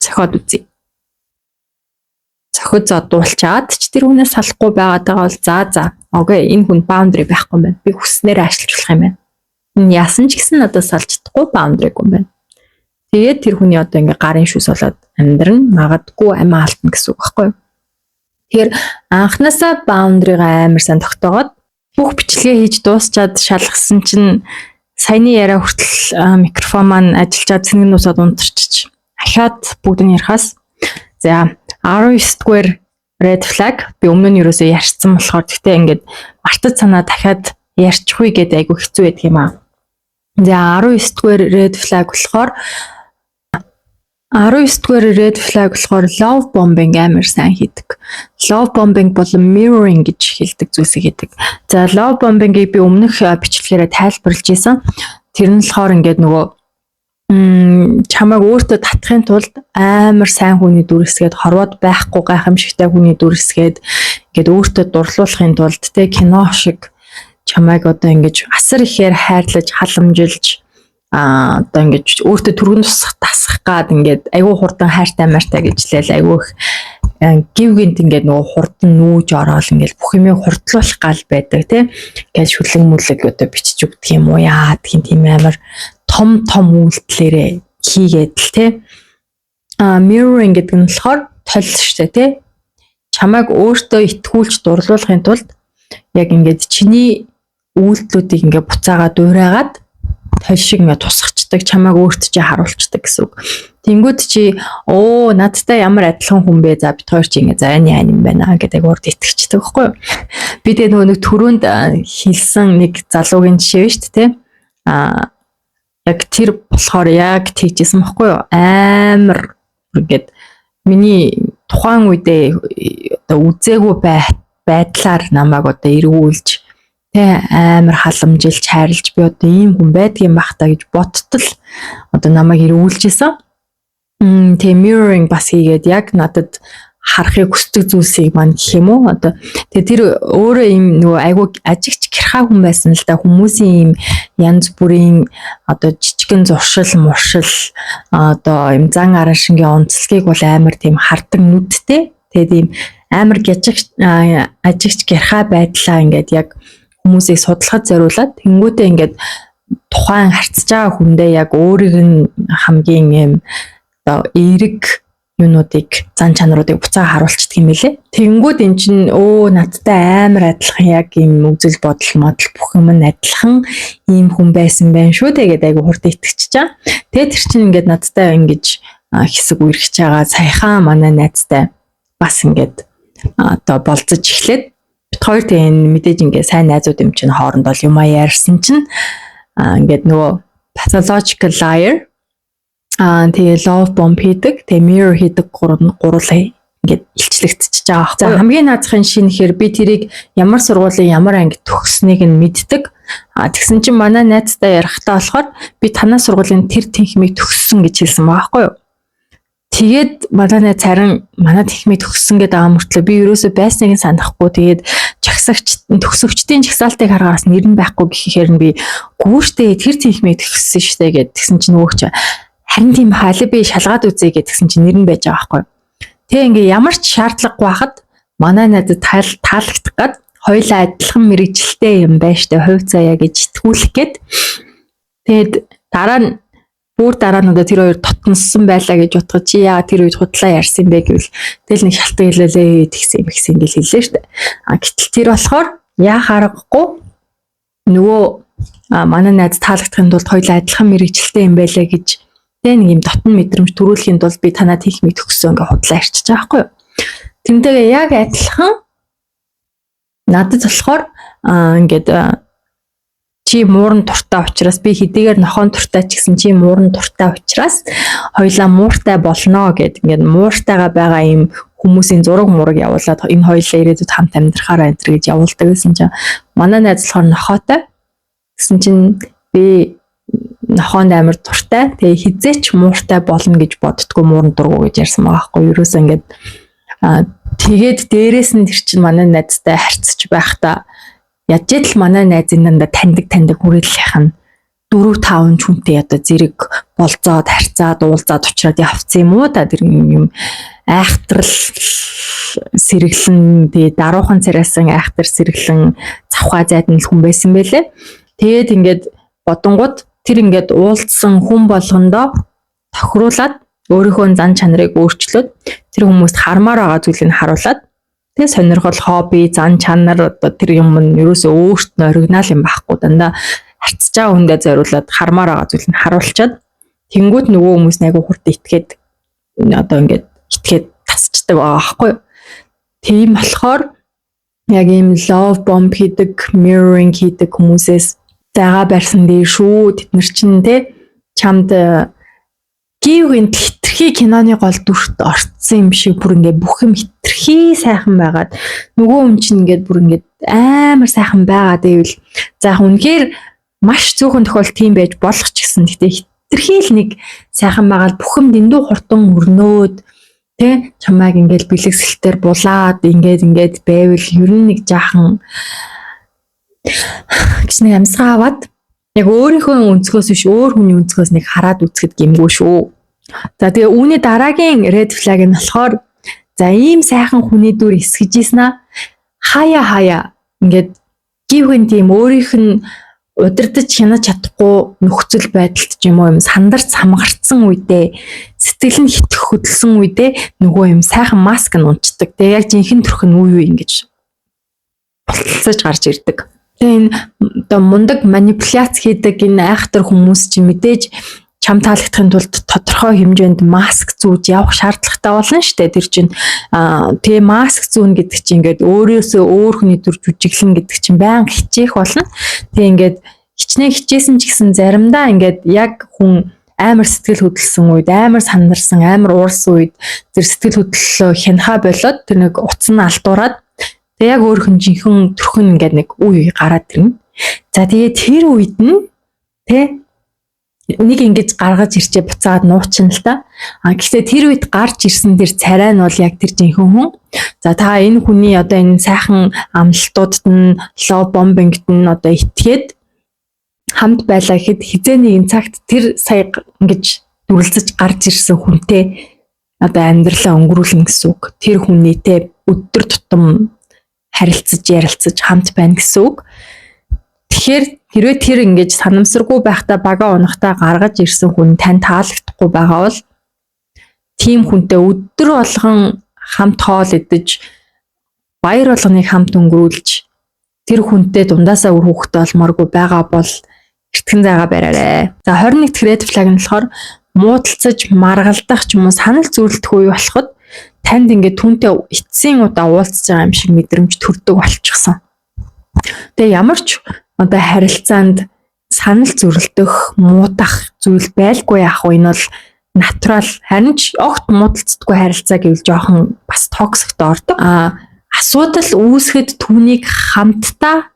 Зохиод үзье. Зохиод зодуулчаад ч тэр хүнээс салахгүй байгаадаа бол за окей энэ хүн баундри байхгүй юм байна. Би хүснээр ашиглаж болох юм байна. Энэ яасан ч гэсэн надаас салж чадахгүй баундриг юм байна. Тэгээд тэр хүний одоо ингээ гарын шүс болоод амьдрын магадгүй амиа алдна гэсэн үг байхгүй юу? Тэгэхээр анханасаа баундрыг амар сайн тогтоогоод бүх бичлэгээ хийж дуусчаад шалгасан чинь саяны яриа хүртэл микрофон маань ажиллаад цэнгэн нусаад унтарчих. Ахаад бүгдний ярихаас за 19-р red flag би өмнө нь юусоо ярьсан болохоор гэхдээ ингээд мартаж санаа дахиад ярьчихгүй гэдэг айгу хэцүү байдаг юм аа. За 19-р red flag болохоор 19-р red flag болохоор love bombing амар сайн хийдэг. Love bombing бол mirroring гэж хэлдэг зүйлсийг хийдэг. За love bombing-ийг би өмнөх бичлэгээрээ тайлбарлаж ийсэн. Тэр нь болохоор ингээд нөгөө чамайг өөртөө татахын тулд амар сайн хүний дүрсгээд хорвоод байхгүй гайхамшигтай хүний дүрсгээд ингээд өөртөө дурлуулахын тулд тэ кино шиг чамайг одоо ингэж асар ихээр хайрлаж халамжилж одоо ингэж өөртөө түргэн тасах гад ингээд айгүй хурдан хайртай мартай гэжлээл айгүй их гівгэнт ингээд нөгөө хурдан нүүж ороод ингээд бүх юмыг хурдлуулах гал байдаг тий. Ингээд шүлэг мүлэг одоо бичиж өгдөг юм уу яа гэх тийм амар том үйлдэлээрээ хийгээд л тий. Mirroring гэдэг нь болохоор тол штэ тий. Чамайг өөртөө итгүүлж дурлуулахын тулд яг ингээд чиний үйлдэлүүдийг ингээд буцаага дуурайгаад тол шиг ингээд тусгачдаг, чамайг өөртөө чи харуулцдаг гэсэн үг. Тэнгүүд чи надтай ямар адилхан хүн бэ? За бид хоёр чи ингээд за энэ юм байна гэдэг урд итгэждэг байхгүй юу? Би тэгээ нөгөө нэг түрүүнд хэлсэн нэг залуугийн жишээ шүү дээ тий. Яг тэр болохоор яг тэгжсэн байхгүй юу? Амар ингээд миний тухайн үедээ одоо үзээгүй байдлаар намайг одоо эргүүлж тэ амар халамжилж хайрлж би одоо ийм хүн байдгийн бах та гэж боттол одоо намайг эргүүлжсэн. Тэ mirroring бас хийгээд яг надад харахыг хүсдэг зүйлсийг маань гэх юм уу одоо тэгээ тэр өөрөө ийм нөгөө айгүй ажигч гэрхаа хүн байсан л да хүмүүсийн ийм янз бүрийн одоо жижигэн зуршил муршил одоо ийм зан араншингийн онцлогийг бол амар тийм хардаг нүдтэй тэгээд ийм амар ажигч гэрхаа байдлаа ингээд яг хүмүүсийг судлахад зориулаад тэнгуүтээ ингээд тухайн харьцаж байгаа хүндээ яг өөрийг нь хамгийн ийм одоо эерэг юунуудыг зан чанаруудыг буцаага харуулчихдаг юм билэ. Тэнгүүд эн чинь надтай амар адилхан яг ийм үзэл бодол модал бүх юм нь адилхан ийм хүн байсан байх шүү тэгээд айгу хурд итгэж чаа. Тэгээд тэр чинь ингээд надтай ингэж хэсэг үерхэж байгаа саяхан манай найзтай бас ингээд одоо болцож эхлээд бид хоёр тийм мэдээж ингээд сайн найзууд юм чинь хоорондоо юмаа ярьсан чинь ингээд нөгөө pathological liar тэгээ love bomb хийдэг, тэгээ mirror хийдэг гурлаа ингээд илчлэгдчихэж байгаа байхгүй. За хамгийн наазахын шинэхээр би тэрийг ямар сургуулийн ямар анги төгсснийг нь мэддэг. Тэгсэн чинь манай найзтай ярихтаа болохоор би танаа сургуулийн тэр тэнхмийг төгссөн гэж хэлсэн байгаа байхгүй юу. Тэгээд манай найз харин манай тэнхмийг төгссөн гэдэг аа мөртлөө би ерөөсөө байсныг нь санахгүй. Тэгээд төгсөгчдийн жагсаалтыг харгаас нэр нь байхгүй гэхээр нь би гүүштэй тэр тэнхмийг төгссөн штэ гэд тэгсэн чинь нөгөөч харин тийм хаалаа би шалгаад үзье гэдгсэн чинь нэр нь байж байгаа байхгүй. Тэгээ ингээ ямар ч шаардлагагүй байхад манай найзад таалагдах гад хоёулаа адилхан мэрэгчлээ юм байна штэ хувь заяа гэж итгүүлэх гээд. Тэгээд дараа нь одоо тэр хоёр тотноссон байлаа гэж утга чи яа тэр үед худлаа ярьсан бэ гэвэл тэгэл нэг шалтгаан хэлээлээ тэгсэн гэж хэллээ штэ. Гэтэл тэр болохоор яа харахгүй нөгөө манай найз таалагдахын тулд хоёулаа адилхан мэрэгчлээ юм байлаа гэж тэг нэг юм дотн мэдрэмж төрүүлэхийн тулд би танаад хийх мэд өгсөн ингээ худлаа ярьчих байгаа байхгүй юу. Тэмтэйгээ яг адилхан надад болохоор ингээд чи мууран туртаа учраас би хэдийгээр нохон туртаа ч гэсэн чи мууран туртаа учраас хоёлаа мууртай болно гэд ингээд мууртайгаа байгаа юм хүмүүсийн зураг мураг явуулаад энэ хоёлаа ирээдүйд хамт амьдрахаараа энэ гэж явуулдаг гэсэн чинь манай найз болохоор нохоотой гэсэн чинь би нохоонд амар туртай тэгээ хизээч мууртай болно гэж боддгоо мууран дургу гэж ярьсан байгаа байхгүй юу. Ерөөсөө ингээд тэгээд дээрээс нь тэр чинь манай найзтай харьцаж байхдаа яаж л манай найзын дандаа таньдаг хүрээллийнх нь 4-5 хүнтэй одоо зэрэг болцоод харьцаад уулзаад очроод явцсан юм уу та тэр юм айхтрал сэргэлэн тэгээ даруухан царайсан айхтар сэргэлэн завхаа зайдан хүн байсан байлээ. Тэгээд ингээд бодонгууд тэр ингээд уулзсан хүн болгондоо тохируулаад өөрийнхөө зан чанарыг өөрчлөөд тэр хүмүүст хармаар байгаа зүйлийг харуулад тэгээ сонирхол хобби зан чанар одоо тэр юм нь ерөөсөө өөрт нь оригинал юм байхгүй дандаа харьцаж байгаа хүндээ зориулаад хармаар байгаа зүйлийг харуулчаад тэнгууд нөгөө хүмүүс айгу хурд итгээд одоо ингээд итгээд тасчдаг байгаа байхгүй. Тийм болохоор яг ийм love bomb хийдэг mirroring хийдэг хүмүүсээс зайгаа барьсан дээ шүү. Тэд нар чинь те чамд гівгэн хитрхи киноны гол дүрт орцсон юм шиг бүр ингээд бүх юм хитрхи сайхан байгаад нөгөө хүн чинь ингээд бүр ингээд амар сайхан байгаа гэвэл за яг үнэхээр маш зөвхөн тохиолдол тийм байж болох ч гэсэн гэтээ хитрхи л нэг сайхан байгаад бүх юм дэндүү хурдан өрнөөд тэ чамайг ингээд бэлэгсэлтээр булаад ингээд байвал ер нь нэг жаахан гэж нэг амсгаа аваад яг өөрийнхөө өнцгөөс биш өөр хүний өнцгөөс нэг хараад үзэхэд гэмгүй шүү. За тэгээ үүний дараагийн red flag нь болохоор за ийм сайхан хүний дүр эсгэж ийснаа хаяа ингээд гівгэн тийм өөрийнх нь удирдах хянаж чадахгүй нөхцөл байдалд ч юм уу юм сандарч самгарцсан үедээ сэтгэл нь хитэх хөдөлсөн үедээ нөгөө юм сайхан маск нь унцдаг. Тэгээ яг жинхэнэ төрх нь үе ингэж болцож гарч ирдэг. Тэгээ энэ одоо мундаг манипуляц хийдэг энэ айхтар хүмүүс чинь мэдээж чам таалагдахын тулд тодорхой хэмжээнд маск зүүж явах шаардлагатай болно шүү дээ. Тэр чинь тэгээ маск зүүн гэдэг чинь ингээд өөрөөсөө өөр хүний төр жүжиглэн гэдэг чинь байнга хичээх болно. Тэгээ ингээд хичнээн хичээсэн ч гэсэн заримдаа ингээд яг хүн амар сэтгэл хөдлсөн үед амар сандарсан амар уурсан үед тэр сэтгэл хөдлөлөө хянахаа болоод тэр нэг утас нь алдуураад тэгээ яг өөрийнх нь жинхэнэ төрхөн ингээд нэг үе гараад ирнэ. За тэгээ тэр үед нь тэ нэг ингэж гаргаж ирчээ буцаад нуучин л та. Гэхдээ тэр үед гарч ирсэн тэр царай нь бол яг тэр жинхэнэ хүн. За та энэ хүний одоо энэ сайхан амлалтуудад нь love bombing-д нь одоо итгээд хамт байлаа гэхэд хизээ нэгэн цагт тэр сая ингэж дүрлзэж гарч ирсэн хүнтэй одоо амьдралаа өнгөрүүлнэ гэсэн үг. Тэр хүнийтэй өдөр тутам харилцаж ярилцаж хамт байна гэсэн үг. Тэгэхээр хэрвээ тэр ингэж санамсаргүй байхдаа бага унахтаа гаргаж ирсэн хүн тань таалагдахгүй байгаа бол тийм хүнтэй өдөр болгон хамт хоол идэж баяр болгоныг хамт өнгөрүүлж тэр хүнтэй дундаасаа үр хөвгтэй олмооргүй байгаа бол эртхэн зайгаа бариарай. За 21 дахь red flag нь болохоор муудалцаж маргалдах ч юм уу санал зүйрлэх үе болоход танд ингээд түнтэй эцсийн удаа уулзж байгаа юм шиг мэдрэмж төрдөг болчихсон. Тэгээ ямар ч одоо харилцаанд санал зүйрлэх, муудах зүйл байлгүй яах вэ? Энэ бол натурал. Харин ч огт муудалцдаггүй харилцаа гэвэл жоохон бас токсикт ордог. Асуудал үүсгэд түүнийг хамтдаа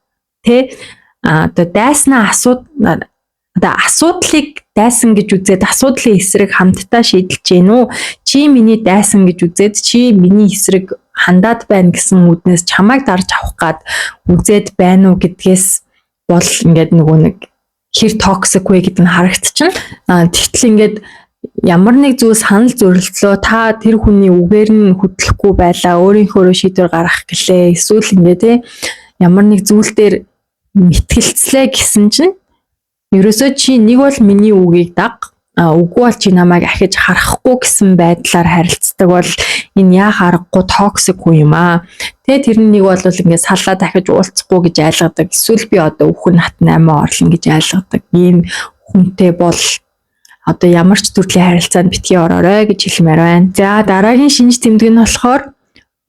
одоо дайснаа асуудлыг дайсан гэж үзээд асуудлын эсрэг хамтдаа шийдэлж гин үү? Чи миний дайсан гэж үзээд чи миний эсрэг хандаад байна гэсэн үднээс чамайг дарж авах гад үзээд байна уу гэдгээс бол ингээд нөгөө нэг хэр токсик вэ гэдэг нь харагдчихна. Тэгтэл ингээд ямар нэг зүйл санал зүйрлэлөө та тэр хүний үгээр нь хөдлөхгүй байлаа, өөрийнхөө шийдвэр гаргах гэлээ. Эсвэл ингээд ямар нэг зүйл дээр мэтгэлцлээ гэсэн чинь ерөөсөө чи нэг бол миний үгийг даг, үгүй бол чи намайг ахиж харахгүй гэсэн байдлаар харилцдаг бол энэ яа харахгүй токсик хүн юм аа. Тэгээ тэр нэг бол ингээд саллаа дахиж уулзахгүй гэж айлгадаг. Эсвэл би одоо үхэн хат 8 орлон гэж айлгадаг. Ийм хүнтэй бол одоо ямар ч төрлийн харилцаанд битгий ороорой гэж хэлмээр байна. За дараагийн шинж тэмдэг нь болохоор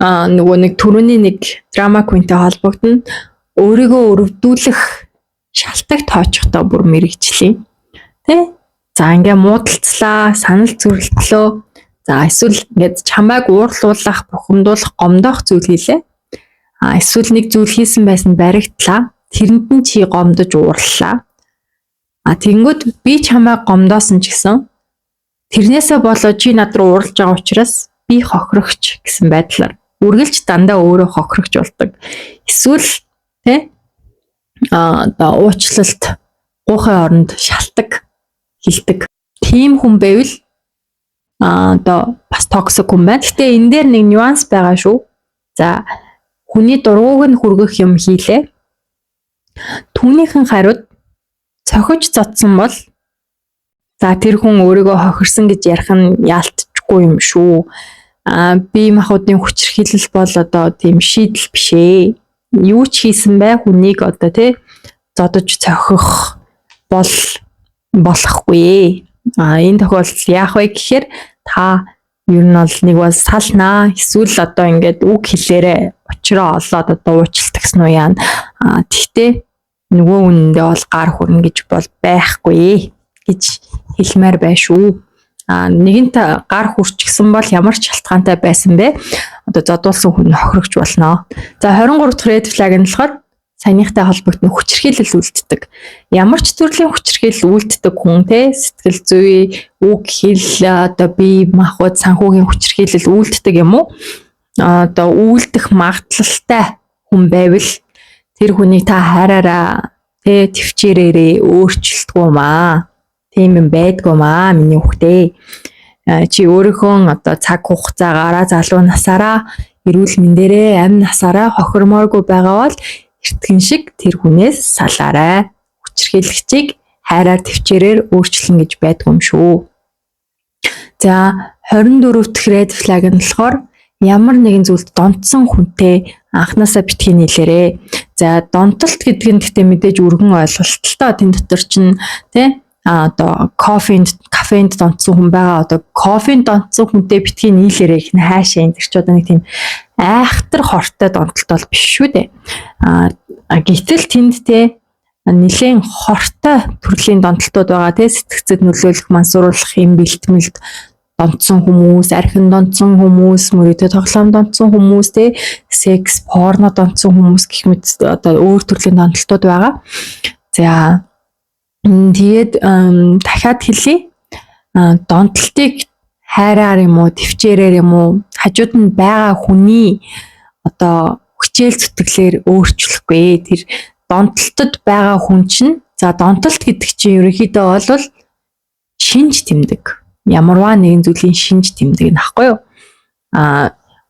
нөгөө нэг түрүүний нэг драма queen-тэй холбогдно. Өөрийгөө өрөвдүүлэх шалтгаан тооцохдоо бүр мэрэгчлээ. Тэ? За ингээ муудалцлаа, санал зүрэлтлөө. За эсвэл ингээд чамайг уурлуулах, бухимдуулах, гомдоох зүйл хийлээ. Эсвэл нэг зүйл хийсэн байсан баригдлаа. Тэрэнд нь чи гомдож уурлаа. Тэгэнгүүт би чамайг гомдоосон ч гэсэн тэрнээсээ болоод чи над руу уурлаж байгаа учраас би хохирогч гэсэн байдлаар үргэлж дандаа өөрөө хохирогч болдог. Эсвэл тэ одоо уучлалт гуйхай оронд шалтгаан хилдэг. Тийм хүн байвал одоо бас токсик хүн байна. Гэтэ энэ дээр нэг нюанс байгаа шүү. За хүний дургууг нь хүргэх юм хийлээ. Түүнийхэн хариуд цохиж цодсон бол за тэр хүн өөрийгөө хохирсон гэж ярих нь яалтчгүй юм шүү. Бие махбодын хүчирхийлэл бол одоо тийм шийдэл биш ээ. Юу ч хийсэн бай хүнийг одоо тий зодож цохих болохгүй. Энэ тохиолдолд яах вэ гэхээр та ер нь бол нэг бол салнаа эсвэл одоо ингээд үг хэлээрээ очроо олоод одоо уучлалт гэсэн уу яана. Тэгтээ нөгөө үнэндээ бол гар хүрнэ гэж бол байхгүй гэж хэлмээр байна шүү. Нэгэнт гар хүрчихсэн бол ямар ч шалтгаантай байсан бэ? Одоо зодуулсан хүн хохирогч болно. За 23 дахь red flag нь болохоор саяныхтай холбогдсон хүчирхийлэл үлддэг. Ямар ч төрлийн хүчирхийлэл үлддэг хүн те сэтгэл зүй, үг хэл одоо бие махбод санхүүгийн хүчирхийлэл үлддэг юм уу? Одоо үлдэх магадлалтай хүн байвал тэр хүнийг та хайраараа тэ төвчээрээрээ өөрчлөлтгүй маа. Тийм юм байдгүй маа миний хүүхдээ. Чи өөрийнхөө одоо цаг хугацаагаар залуу насаараа эрүүл мэндээрээ амь насаараа хохирмооргүй байгаа бол эртхэн шиг тэр хүнээс салаарай. Хүчирхийлэгчийг хайраар төвчээрээр өөрчлөн гэж байдгүй юм шүү. За 24 дахь red flag нь болохоор ямар нэгэн зүйлд донтсон хүнтэй анханасаа битгий нийлээрээ. За донтолт гэдэг нь гэхдээ мэдээж өргөн ойлголт л тоо. Тэн дотор чинь тий одоо кофенд донтсон хүн байгаа. Одоо кофенд донтсон хүнтэй битгий нийлээрээ их хайшаа энэ ч одоо нэг тийм айхтар хортой донтолт бол биш шүү дээ. Гэтэл тэнд те нэлээд хортой төрлийн донтолтууд байгаа те сэтгцэд нөлөөлөх мансууруулах юм бэлтгэлд донтсон хүмүүс, архин донтсон хүмүүс, мөрөдө тоглоом донтсон хүмүүс те секс, порно донтсон хүмүүс гэх мэт одоо өөр төрлийн донтолтууд байгаа. За тэгээд дахиад хэлье. Донтолтыг хайраар юм уу, төвчээрээр юм уу, хажууд нь байгаа хүний одоо хүчээл зүтгэлээр өөрчлөхгүй. Тэр донтолтод байгаа хүн чинь за донтолт гэдэг чинь ерөнхийдөө бол шинж тэмдэг. Ямарваа нэгэн зүйлийн шинж тэмдэг нөхгүй юу?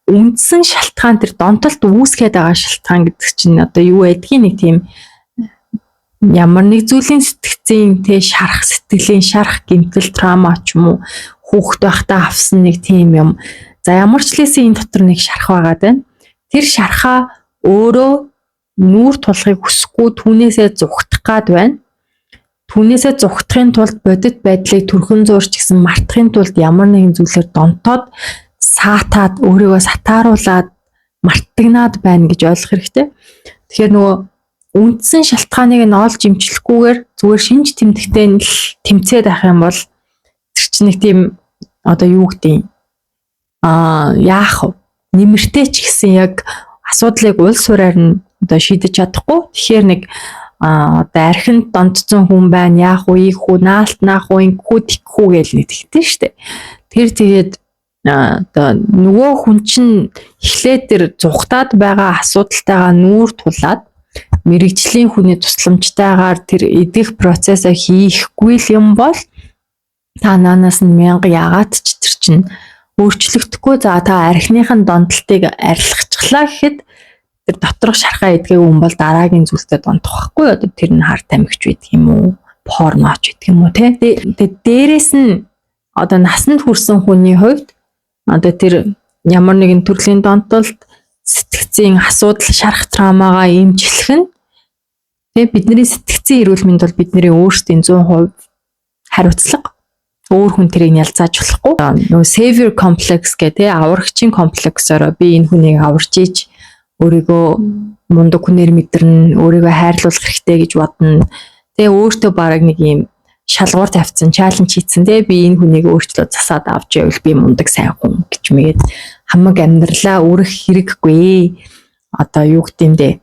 Үндсэн шалтгаан тэр донтолт үүсгээд байгаа шалтгаан гэдэг чинь одоо юу байдгийг нэг тийм ямар нэг зүйлийн сэтгцийн тэ шарах сэтгэлийн шарах гэмтэл трама ч юм уу хүүхэд байхдаа авсан нэг тийм юм. За ямар ч лээсээ энэ дотор нэг шарах байгаад байна. Тэр шархаа өөрөө нүүр тулахыг хүсэхгүй түүнээсээ зүгтах гад байна. Түүнээсээ зүгтахын тулд бодит байдлыг төрхөн зуурч гэсэн мартахын тулд ямар нэгэн зүйлээр донтоод саатаад өөрийгөө сатааруулаад мартагнаад байна гэж ойлгох хэрэгтэй. Тэгэхээр нөгөө үндсэн шалтгааныг нь олж имжлэхгүйгээр зүгээр шинж тэмдэгтэй нь тэмцээд авах юм бол тэр чинь нэг тийм одоо юу гэдэг яах вэ? Нэмэртэй ч гэсэн яг асуудлыг уул сураар нь одоо шийдэж чадахгүй. Тэгэхээр нэг одоо архинд донтсон хүн байна, яах вэ, ийх үү, наалт наах уу, ингэхүү тэгхүү гэж нэг тэгтэн штэ. Тэр тэгээд одоо нөгөө хүн чинь эхлээд тэр зүхтаад байгаа асуудалтайгаа нүүр тулаад мэрэгжлийн хүний тусламжтайгаар тэр идэх процессыг хийхгүй л юм бол та наанаас нь 1000 яагаад ч тэр чинь өөрчлөгдөхгүй. За та архиныхын донтолтыг арилгацглаа гэхэд тэр доторх шархаа идэх хүн бол дараагийн зүйлтэй донтохгүй одоо тэр нь хар тамхич байдаг юм уу, порноч гэдэг юм уу те. Тэгээд дээрэс нь одоо насанд хүрсэн хүний хувьд одоо тэр ямар нэгэн төрлийн донтолт, сэтгцийн асуудал, шарах траумагаа эмчлэх нь тэгээ бидний сэтгцийн эрүүл мэнд бол бидний өөрсдийн 100% хариуцлага. Өөр хүн тэрийг ялцааж болохгүй. Нөгөө savior complex гэх аврагчийн комплексороо би энэ хүнийг аварч иж өөрийгөө мундаг хүнээр мэдэрнэ, өөрийгөө хайрлуулах хэрэгтэй гэж бодно. Тэгээ өөртөө бараг нэг юм шалгуур тавьсан, чаленж хийцэн те би энэ хүнийг өөрчлөө засаад авч байвал би мундаг сайн хүн гэж мэгээд хамаг амьдралаа үрэх хэрэггүй. Одоо юу гэмдэ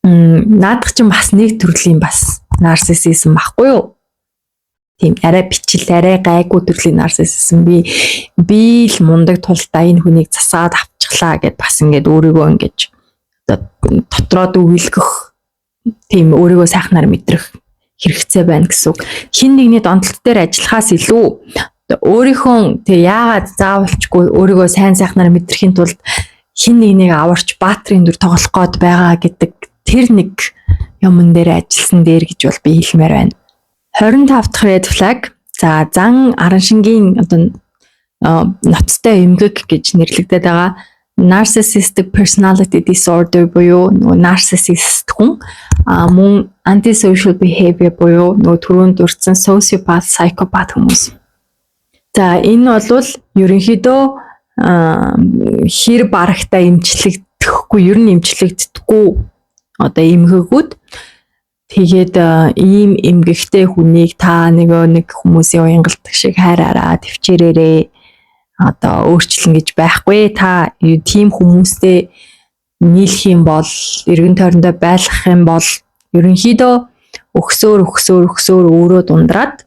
наадах чинь бас нэг төрлийн бас нарциссизм баггүй юу? Тийм арай бичил, арай гайгүй төрлийн нарциссизм. Би л мундаг тулдаа энэ хүнийг засаад авчихлаа гэд бас ингээд өөрийгөө ингэж одоо дотроод өгүүлгэх, тийм өөрийгөө сайхнаар мэдрэх хэрэгцээ байна гэсэн үг. Хин нэгний донтолт дээр ажиллахаас илүү өөрийнхөө тэг яагаад заавалчгүй өөрийгөө сайн сайхнаар мэдрэхийн тулд хин нэгнийг аварч баатрын дүр тоглох гээд байгаа гэдэг тэр нэг юмн дээр ажилласан дээр гэж бол би хэлмээр байна. 25 дахь red flag. За зан араншингийн одоо ноцтой эмгэг гэж нэрлэгдээд байгаа narcissistic personality disorder буюу нөгөө narcissist хүн мөн antisocial behavior буюу нөгөө түрүүнд дурдсан sociopath, psychopath хүмүүс. За энэ бол ерөнхийдөө хэр барагтай эмчлэгдэхгүй, ер нь эмчлэгддэггүй одоо эмгэгүүд. Тэгээд ийм эмгэгтэй хүнийг та нэг хүмүүсийн уянгалдаг шиг хайраараа төвчээрээрээ одоо өөрчлөн гэж байхгүй. Та тийм хүмүүстэй нийлэх юм бол, эргэн тойрондоо байлгах юм бол ерөнхийдөө өгсөөр өөрөө дундраад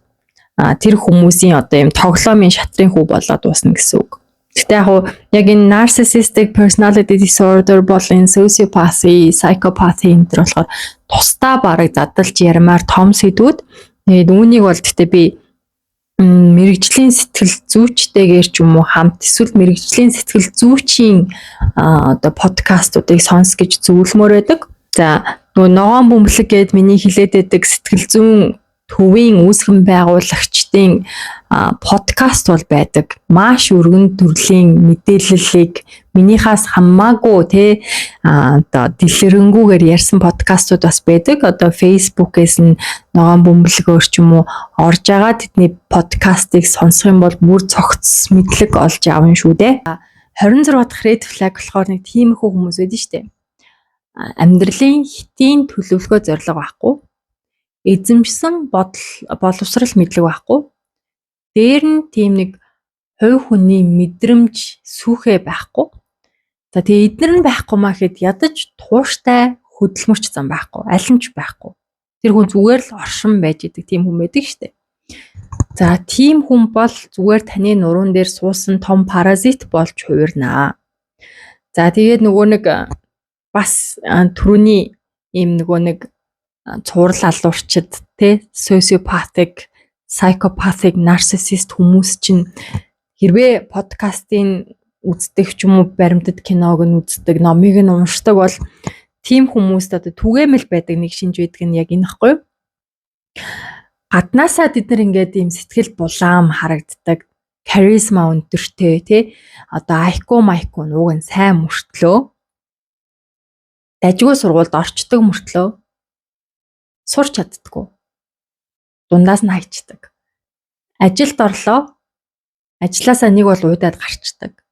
тэр хүмүүсийн одоо юм тоглоомын шатрын хүү болоод дуусна гэсэн үг. Гэхдээ яг энэ narcissistic personality disorder болон sociopathy, psychopathy энэ төр болохоор тусдаа бараг задлж ярмаар том сэдвүүд. Тэгээд үүнийг бол гэхдээ би мэрэгжлийн сэтгэл зүйчтэйгээр ч юм уу хамт эсвэл мэрэгжлийн сэтгэл зүйчийн одоо подкастуудыг сонс гэж зөвлөмөр байдаг. За нөгөө ногоон бөмбөлөг гээд миний хилээд байдаг сэтгэл зүйн төвийн үүсгэн байгуулагчдын подкаст бол байдаг. Маш өргөн төрлийн мэдээллийг минийхаас хамаагүй одоо дэлгэрэнгүйгээр ярьсан подкастууд бас байдаг. Одоо Facebook-ээс нь ногоон бөмбөлгөөр ч юм уу орж байгаа тэдний подкастыг сонсох юм бол бүр цогц мэдлэг олж авна шүү дээ. 26 дахь red flag болохоор нэг тиймэрхүү хүмүүс байдаг шүү дээ. Амьдралын хэтийн төлөвлөгөө зорилго байхгүй. Эзэмшсэн боловсрал мэдлэг байхгүй. Дээр нь тийм нэг хувь хүний мэдрэмж сүхэ байхгүй. За тэгээ эднэр нь байхгүй маа гэхэд ядаж тууштай хөдөлмөрч зам байхгүй. Аль нь ч байхгүй. Тэр хүн зүгээр л оршин байж идэг тийм хүн байдаг штэ. За тийм хүн бол зүгээр таны нуруунд дээр суусан том паразит болж хувирнаа. За тэгээд нөгөө нэг бас түрүүний ийм нөгөө нэг цуврал алуурчид sociopathic, psychopathic, narcissist хүмүүс чинь хэрвээ подкастын үздэг ч юм уу баримтат киног нь үздэг, номыг нь уншдаг бол тийм хүмүүст одоо түгээмэл байдаг нэг шинж байдаг нь яг энэ хэвгүй. Гаднаасаа бид нар ингээд ийм сэтгэл булаам харагддаг, charisma өндөртэй одоо IQ нууг нь сайн мөртлөө дажгүй сургуульд орчдөг мөртлөө сурч чаддаггүй. Дундаас нь хайчдаг. Ажилд орлоо. Ажлаасаа нэг бол уйдаад гарчдаг.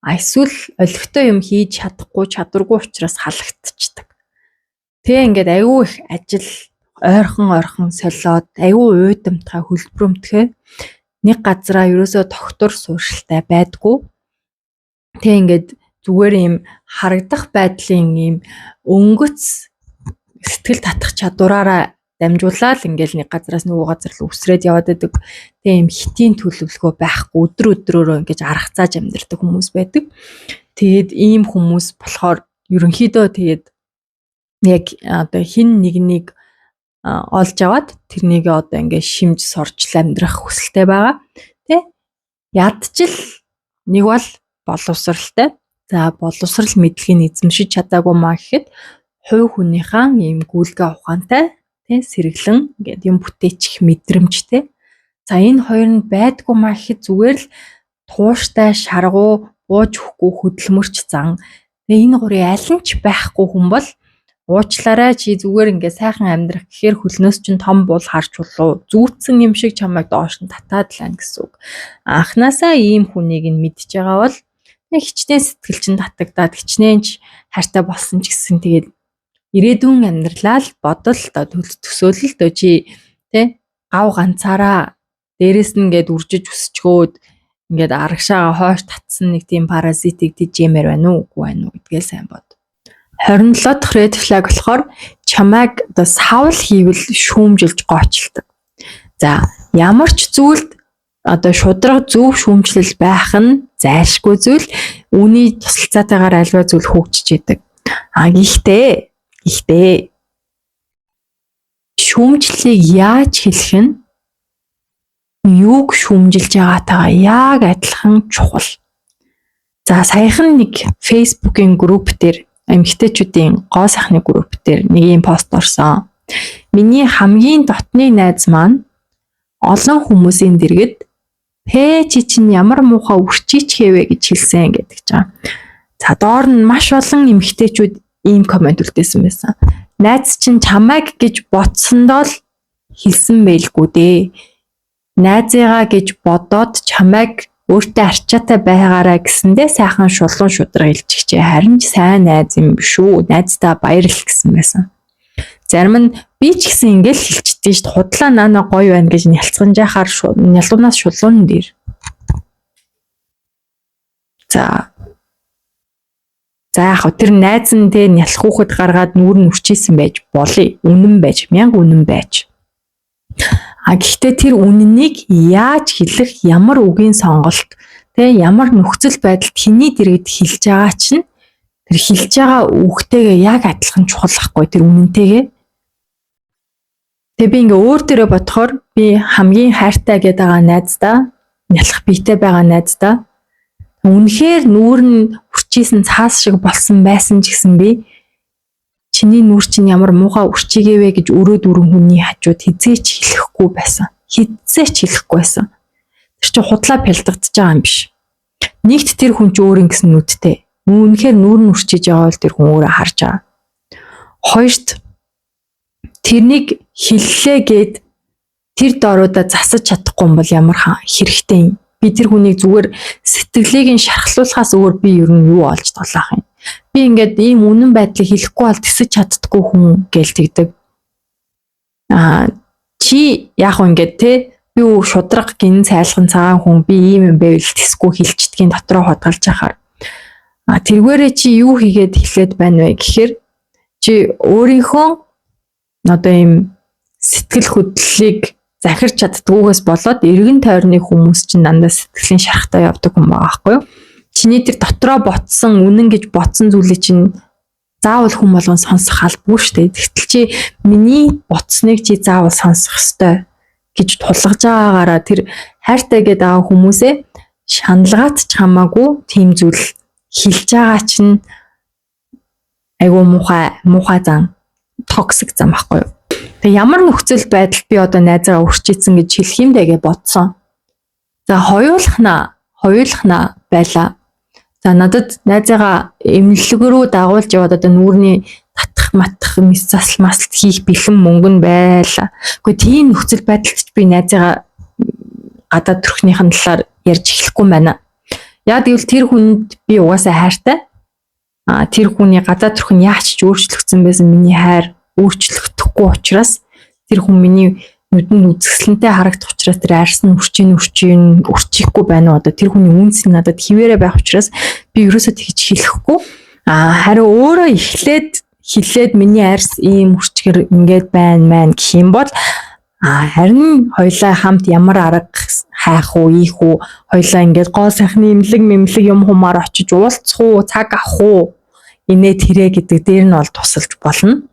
Эсвэл олигтой юм хийж чаддаггүй учраас халагдчихдаг. Тэгээ ингээд аюу их ажил ойрхон солиод аюу уйдамтгай хөлбөрөмтгөө нэг газараа ерөөсөө тогтвор сууршилтай байдгүй. Тэгээ ингээд зүгээр юм харагдах байдлын юм өнгөц сэтгэл татах чадвараараа дамжуулаад ингээл нэг газараас нөгөө газар руу өсрээд яваад байдаг. Тэгээ юм хитийн төлөвлөгөө байхгүй өдрөөрөө ингэж аргацааж амьдардаг хүмүүс байдаг. Тэгээд ийм хүмүүс болохоор ерөнхийдөө тэгээд яг одоо хин нэгнийг олж аваад тэрнийг одоо ингээд шимж сорж амьдрах хүсэлтэй байгаа. Тэ ядчил нэг бол боловсралтай. За боловсрал мэдлэгийг эзэмшиж чадаагүй маа гэхэд хувь хүнийхээ ийм гүйлгээ ухаантай тий сэргэлэн ингээд юм бүтээчих мэдрэмжтэй. За энэ хоёр нь байдгүй маа гэхэд зүгээр л тууштай шаргуу бууж өгөхгүй хөдөлмөрч зан. Тэгээ энэ гурийн аль нь ч байхгүй хүн бол уучлаарай чи зүгээр ингээд сайхан амьдрах гэхээр хөлнөөс чинь том буул харж болов зүүцсэн юм шиг чамайг доош нь татаад лаа гэсэн үг. Анханасаа ийм хүнийг нь мэдж байгаа бол хичнээн сэтгэл чинь татагдаад хичнээн ч хайртай болсон ч гэсэн тэгээд ирээдүйн амьдралаа л бодол төсөөлөл дөө чи тэ гав ганцаараа дээрэс нь ингээд үржиж өсчгөөд ингээд арагшаага хойш татсан нэг тийм паразитик дижэмэр байна уу үгүй байна уу гэдгээ сайн бод. 27 дахь red flag болохоор чамайг одоо савл хийвэл шүүмжилж гоочлдог. За ямар ч зүйлд одоо шудраг зөв шүүмжлэл байх нь зайлшгүй зүйл. Үүний тусалцаатайгаар альва зүйл хөгжиж идэг. Гэхдээ шүүмжлэлийг яаж хэлэх нь юуг шүүмжилж байгаатайгаа яг адилхан чухал. За саяхан нэг Facebook-ийн групп дээр эмэгтэйчүүдийн гоо сайхны групп дээр нэг юм пост орсон. Миний хамгийн дотны найз маань олон хүмүүсийн дэргэд чи чинь ямар муухай үрчийч хэвэ гэж хэлсэн гэдэг чинь. За доор нь маш олон эмэгтэйчүүд ийм комент үлдээсэн байсан. Найз чинь чамайг гэж ботсондоо л хэлсэн байлгүй дээ. Найзыгаа гэж бодоод чамайг өөртөө арчаатай байгаараа гэсэндээ сайхан шулуун шудраг илчихжээ. Харин ч сайн найз юм шүү. Найздаа баярлал гэсэн байсан. Зарим нь би ч гэсэн ингээл хэлчихдэг шүү дээ. Худлаа наана гоё байна гэж нялцган жахаар нялуунаас шулуун дээр. За яг тэр найз нь тэ нялх хүүхэд гаргаад нүүр нь үрчээсэн байж болъё. Үнэн байж, мянга үнэн байж. Гэхдээ тэр үннийг яаж хэлэх, ямар үгийн сонголт, ямар нөхцөл байдалд хэний дэргэд хэлж байгаа чинь тэр хэлж байгаа үгтэйгээ яг адилхан чухал ахгүй тэр үнэнтэйгээ. Тэгээ би ингээ өөр дээрээ бодохоор би хамгийн хайртай гэдэг байгаа найздаа, нялх биетэй байгаа найздаа үнэхээр нүүр нь үрчээсэн цаас шиг болсон байсан ч гэсэн би чиний нүүр чинь ямар муухай үрчигээвэ гэж өрөөд өрөн хүний хажууд хизээч хэлэхгүй байсан. Тэр чинь худлаа бэлдэгдэж байгаа юм биш. Нэгт тэр хүн ч өөр ингэсэн нүдтэй. Үнэхээр нүүр нь үрчиж байгаа бол тэр хүн өөрөө харж байгаа. Хоёрт тэрнийг хэллээ гэд тэр дооруудаа засаж чадахгүй юм бол ямар хэрэгтэй юм. Би тэр хүнийг зүгээр сэтгэлийг нь шархлуулахаас өөр би ер нь юу олж толоох юм. Би ингээд ийм үнэн байдлыг хэлэхгүй бол тэсэж чаддаггүй хүн гэлтэгдэг. Чи яг ингээд би шудраг гин цайлган цагаан хүн би ийм юм байвал тэсгүй хэлчихдгийн дотроо хотголж яхаар. Тэргээрээ чи юу хийгээд хэлээд байна вэ гэхээр чи өөрийнхөө одоо ийм сэтгэл хөдлөлийг захирч чаддгүйгээс болоод эргэн тойрны хүмүүс чинь дандаа сэтгэлийн шарахтай явдаг хүн байгаа байхгүй юу? Чиний тэр дотроо ботсон үнэн гэж ботсон зүйлийг чинь заавал хүн болгон сонсох албагүй шүү дээ. Тэгтэл чи миний ботсныг чи заавал сонсох ёстой гэж тулгаж байгаагаараа тэр хайртай гэдэг аа хүмүүсээ шаналгаад ч хамаагүй тийм зүйл хэлж байгаа чинь айгуу муухай зан токсик зам байхгүй юу? Тэг ямар нөхцөл байдалд би одоо найзгаа өрчийдсэн гэж хэлэх юм дэ гэж бодсон. За хоёулахна байла. За надад найзгаа эмнэлэг рүү дагуулж яваад одоо нүүрний татах мис засалт хийх бэлэн мөнгө нь байла. Гэхдээ тийм нөхцөл байдалд ч би найзгаа гадаад төрхнийхэн талаар ярьж эхлэхгүй байна. Яг гэвэл тэр хүнд би угаасаа хайртай. Тэр хүний гадаад төрх нь яаж ч өөрчлөгдсөн байсан миний хайр өөрчлөгдөхгүй учраас тэр хүн миний нүдэнд үзэсгэлэнтэй харагдах учраас тэр арьсан үрчихгүй байна уу? Одоо тэр хүний үнс нь надад хിവэрэ байх учраас би ерөөсөө тэгж хэлэхгүй. Харин өөрөө хэлээд миний арьс ийм үрчгэр ингээд байна гэх юм бол харин хоёлаа хамт ямар арга хайх уу, ийх үү, хоёлаа ингээд гоо сайхны имлэг юм хумаар очиж уулзах уу, цаг авах уу, инээ тэрэ гэдэг дээр нь бол тусалж болно.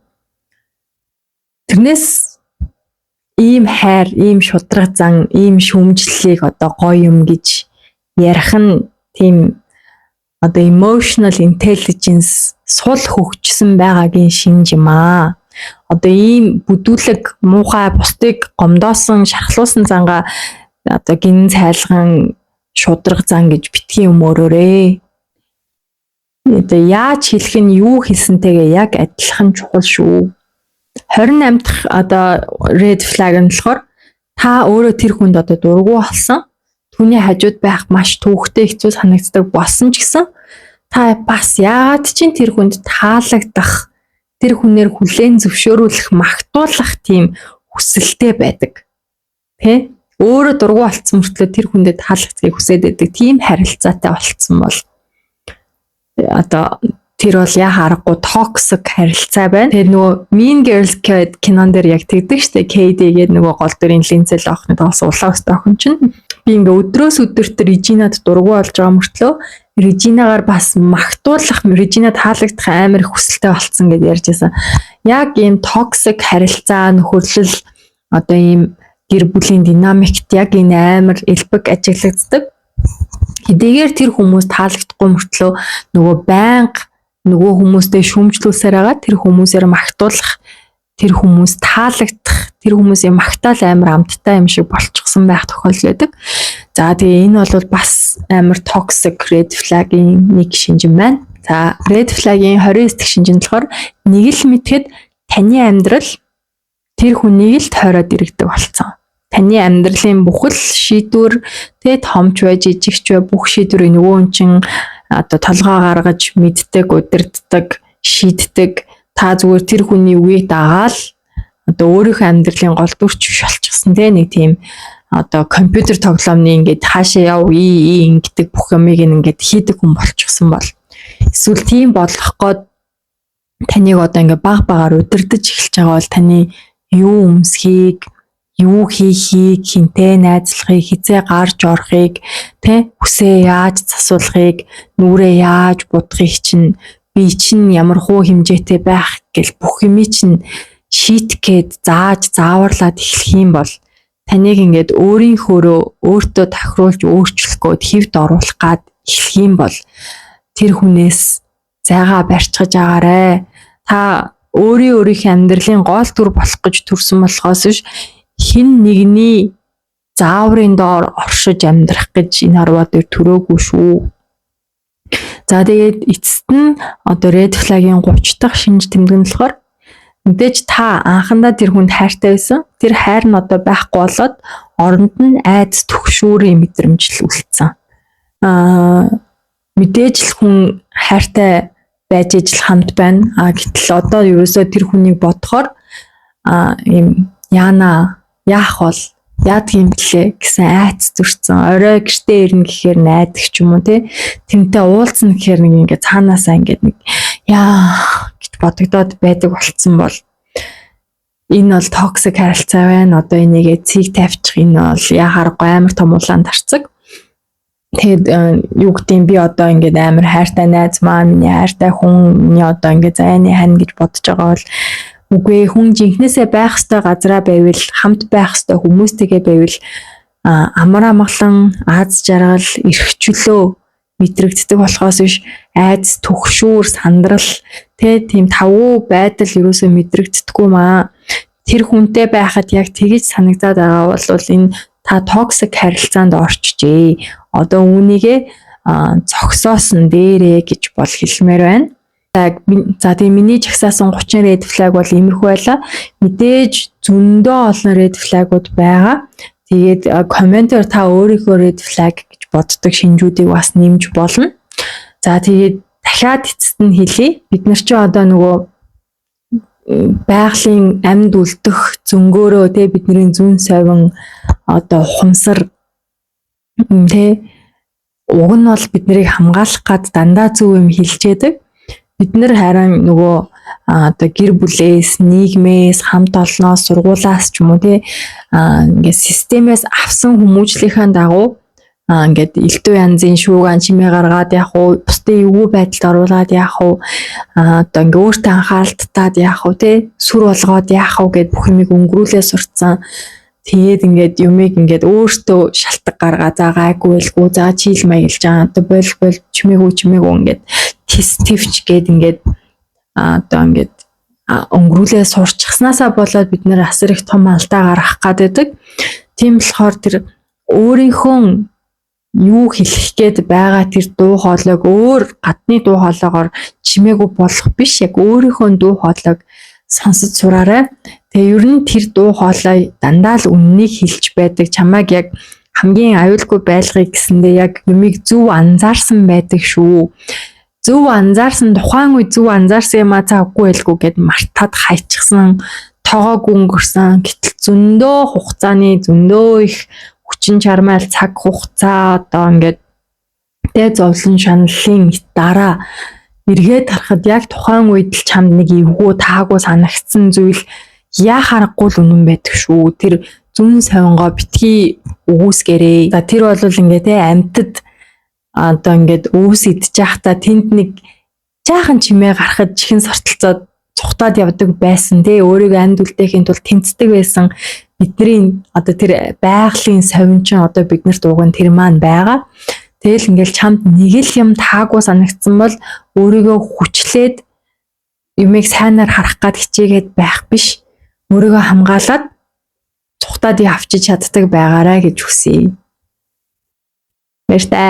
Тэрнээс ийм хайр, ийм шудраг зан, ийм шүмжлэлийг одоо гоё юм гэж ярих нь тийм одоо emotional intelligence сул хөгжсөн байгаагийн шинж юм аа. Одоо ийм бүдүүлэг муухай бусдыг гомдоосон шархлуулсан зангаа одоо гин цайлган шудраг зан гэж битгий өмөөрөөрэй. Одоо яаж хэлэх нь юу хэлсэнтэйгээ яг адилхан чухал шүү. 28 дахь одоо red flag нь болохоор та өөрөө тэр хүнд одоо дургу болсон. Түүний хажууд байх маш түүхтэй хэцүү санагддаг болсон ч гэсэн та бас яагаад ч тэр хүнд таалагдах, тэр хүнээр хүлээн зөвшөөрүүлэх, магтуулах тийм хүсэлтэй байдаг. Тэ? Өөрөө дургу болцсон мөртлөө тэр хүндэд таалагдахыг хүсээд байдаг. Тийм харилцаатай болцсон бол одоо тэр бол яа харахгүй toxic харилцаа байна. Тэгээд нөгөө Mean Girls кинон дээр яг тэгдэг штэ. KD гэдэг нөгөө гол дүрийн линзэл охин тоос улаан өстэй охин чинь би ингээ өдрөөс өдөрт Режинад дургу болж байгаа мөртлөө Режинагаар бас магтуулах, Режина таалагдах амар их хүсэлтэй болцсон гэдээ ярьж байсан. Яг ийм toxic харилцаа нөхөрлөл одоо ийм гэр бүлийн динамикт яг энэ амар элбэг ажиглагддаг. Хэдийгээр тэр хүмүүс таалагдахгүй мөртлөө нөгөө байнга нөгөө хүмүүстэй шүүмжлүүлсээр байгаа, тэр хүмүүсээр магтуулах, тэр хүмүүс таалагдах, тэр хүмүүсийн магтаал амар амттай юм шиг болчихсон байх тохиолдол байдаг. За тэгээ энэ бол бас амар toxic red flag-ийн нэг шинжин байна. За red flag-ийн 29 дахь шинж нь болохоор нэг л мэтгэд таны амьдрал тэр хүнийг л тойроод иргэдэг болцсон. Таны амьдралын бүхэл шийдвэр тэ томч бай, жижигч бай бүх шийдвэрийг нөгөө хүн чинь одоо толгой гаргаж мэддэг, удирддаг, шийддэг. Та зүгээр тэр хүний үгийг дагаал одоо өөрийнхөө амьдралын гол дүрч биш болчихсон те нэг тийм одоо компьютер тоглоомны ингээд хаашаа яв ингэдэг бүх юмыг ингээд хийдэг хүн болчихсон бол эсвэл тийм болох гээд таныг одоо ингээд баг багаар удирдах эхэлж байгаа бол таны юу өмсхийг, юу хийхийг, хинтээ найзлахыг, хизээ гарч орохыг, тэ хүсээ яаж засуулахыг, нүрээ яаж будахыг чинь би чинь ямар хуу хэмжээтэй байх гэл бүх юм чинь шийтгэхэд зааж зааварлаад эхлэх юм бол таныг ингээд өөрийнхөөрөө өөртөө тохируулж өөрчлөх гээд хэвд оруулах гад эхлэх юм бол тэр хүнээс зайгаа барьцгаж агаарэ. Та өөрийнхөө амьдралын гол дүр болох гэж төрсөн болохоос биш хэн нэгний зааврын доор оршиж амьдрах гэж энэ арва дээр төрөөгүй шүү. За тэгээд эцэст нь одоо red flag-ийн 30 дахь шинж тэмдэг нь болохоор мэдээж та анхандаа тэр хүнд хайртай байсан. Тэр хайр нь одоо байхгүй болоод оронд нь айц төгшүүрийн мэдрэмж л үлдсэн. Мэдээж л хүн хайртай байж ижил хамт байна. Гэтэл одоо ерөөсөө тэр хүнийг бодохоор ийм яана яах бол яадаг юм блэ гэсэн айц зүрцэн орой гэртээ ирнэ гэхээр найдаг ч юм уу те тэмтэй уулзна гэхээр нэг ингээ цаанаасаа ингээ нэг яа гэж бодогдоод байдаг болцсон бол энэ бол токсик харилцаа байна. Одоо энийгээ цэг тавьчих энэ бол яхааргүй амар том улаан тарцаг. Тэгэд юу гэдэг би одоо ингээд амар хайртай найз маань, миний хайртай хүн, миний одоо ингээд зайны хань гэж бодож байгаа бол үгүй хүн жинхнээсээ байх ёстой газараа байвал хамт байх ёстой хүмүүстэйгээ байвал амар амгалан аз жаргал эрхчлөө мэдрэгддэг болохоос биш айц төгшүүр сандрал тийм тавуу байдал ерөөсөө мэдрэгддэггүй маа. Тэр хүнтэй байхад яг тэгэж санагдаад байгаа бол энэ та токсик харилцаанд орчжээ. Одоо үүнийгээ зогсоосон дээрээ гэж бол хэлмээр байна. За тийм миний жагсаасан 30 red flag бол иймэрхүү байлаа. Мэдээж зөндөө олон red flag-ууд байгаа. Тэгээд комментээр та өөрийнхөө red flag гэж боддог шинжүүдийг бас нэмж болно. За тэгээд дахиад эцэст нь хэлье. Бид нар чи одоо нөгөө байгалийн амьд үлдэх зөнгөөрөө те бидний зүүн совин одоо ухамсар те уг нь бол биднийг хамгаалах гад дандаа зөв юм хэлж яадаг. Бид нар харин нөгөө одоо гэр бүлээс, нийгмээс, хамт олноос, сургуулаас ч юм уу те ингээд системээс авсан хүмүүжлийнхаа дагуу ингээд элдв янзын шуугаан чимээ гаргаад яах вэ? Бусдын эвгүй байдалд оруулаад яах вэ? Одоо ингээд өөртөө анхаарал татаад яах вэ те? Сүр болгоод яах вэ гэд бүх юмыг өнгөрүүлээ сурцсан. Тэгээд ингээд юмыг ингээд өөртөө шалтгаан гаргаа за гайгүй байлгүй за чийл маялж байгаа одоо бол чимээгүй ингээд твч гээд ингээд одоо ингээд өнгөрүүлээ сурчснаасаа болоод бид нэр асар их том алдаа гаргах гэдэг. Тийм болохоор тэр өөрийнхөө юу хэлэх гээд байгаа тэр дуу хоолойг өөр гадны дуу хоолойгоор чимээгүй болох биш. Яг өөрийнхөө дуу хоолойг сонсож сураарай. Тэгээ ер нь тэр дуу хоолой дандаа л үннийг хэлж байдаг. Чамайг яг хамгийн аюулгүй байлгыг гэсэндээ яг юмыг зөв анзаарсан байдаг шүү. Зөв анзаарсан тухайн үе зөв анзаарсан юм цааггүй байлгүй гэд мартаад хайчихсан, тоогоогүй өнгөрсөн. Гэтэл зөндөө хугацааны зөндөө их хүчин чармайл цаг хугацаа одоо ингээд тэ зовлон шаналлын дараа эргээд харахад яг тухайн үед л чамд нэг эвгүй таагүй санагдсан зүйл яа харахгүй л үнэн байдаг шүү. Тэр зүн совингоо битгий өгөөсгэрээ. За тэр бол ингээд тэ амьтад одоо ингээд өвс идчих байхдаа тэнд нэг жаахан чимээ гарахад чихэн сортолцоод цухтаад явдаг байсан тий. Өөрийгөө амьд үлдээхийн тулд тэмцдэг байсан бидний одоо тэр байгалийн совинчин одоо биднэрт уган тэр маань байгаа. Тэгэл ингээл чамд нэг л юм таагүй санагдсан бол өөрийгөө хүчлээд юмыг сайнаар харах гад хичээгээд байх биш. Өөрийгөө хамгаалаад цухтаад авчиж чаддаг байгаарай гэж хүсье. Баяртай.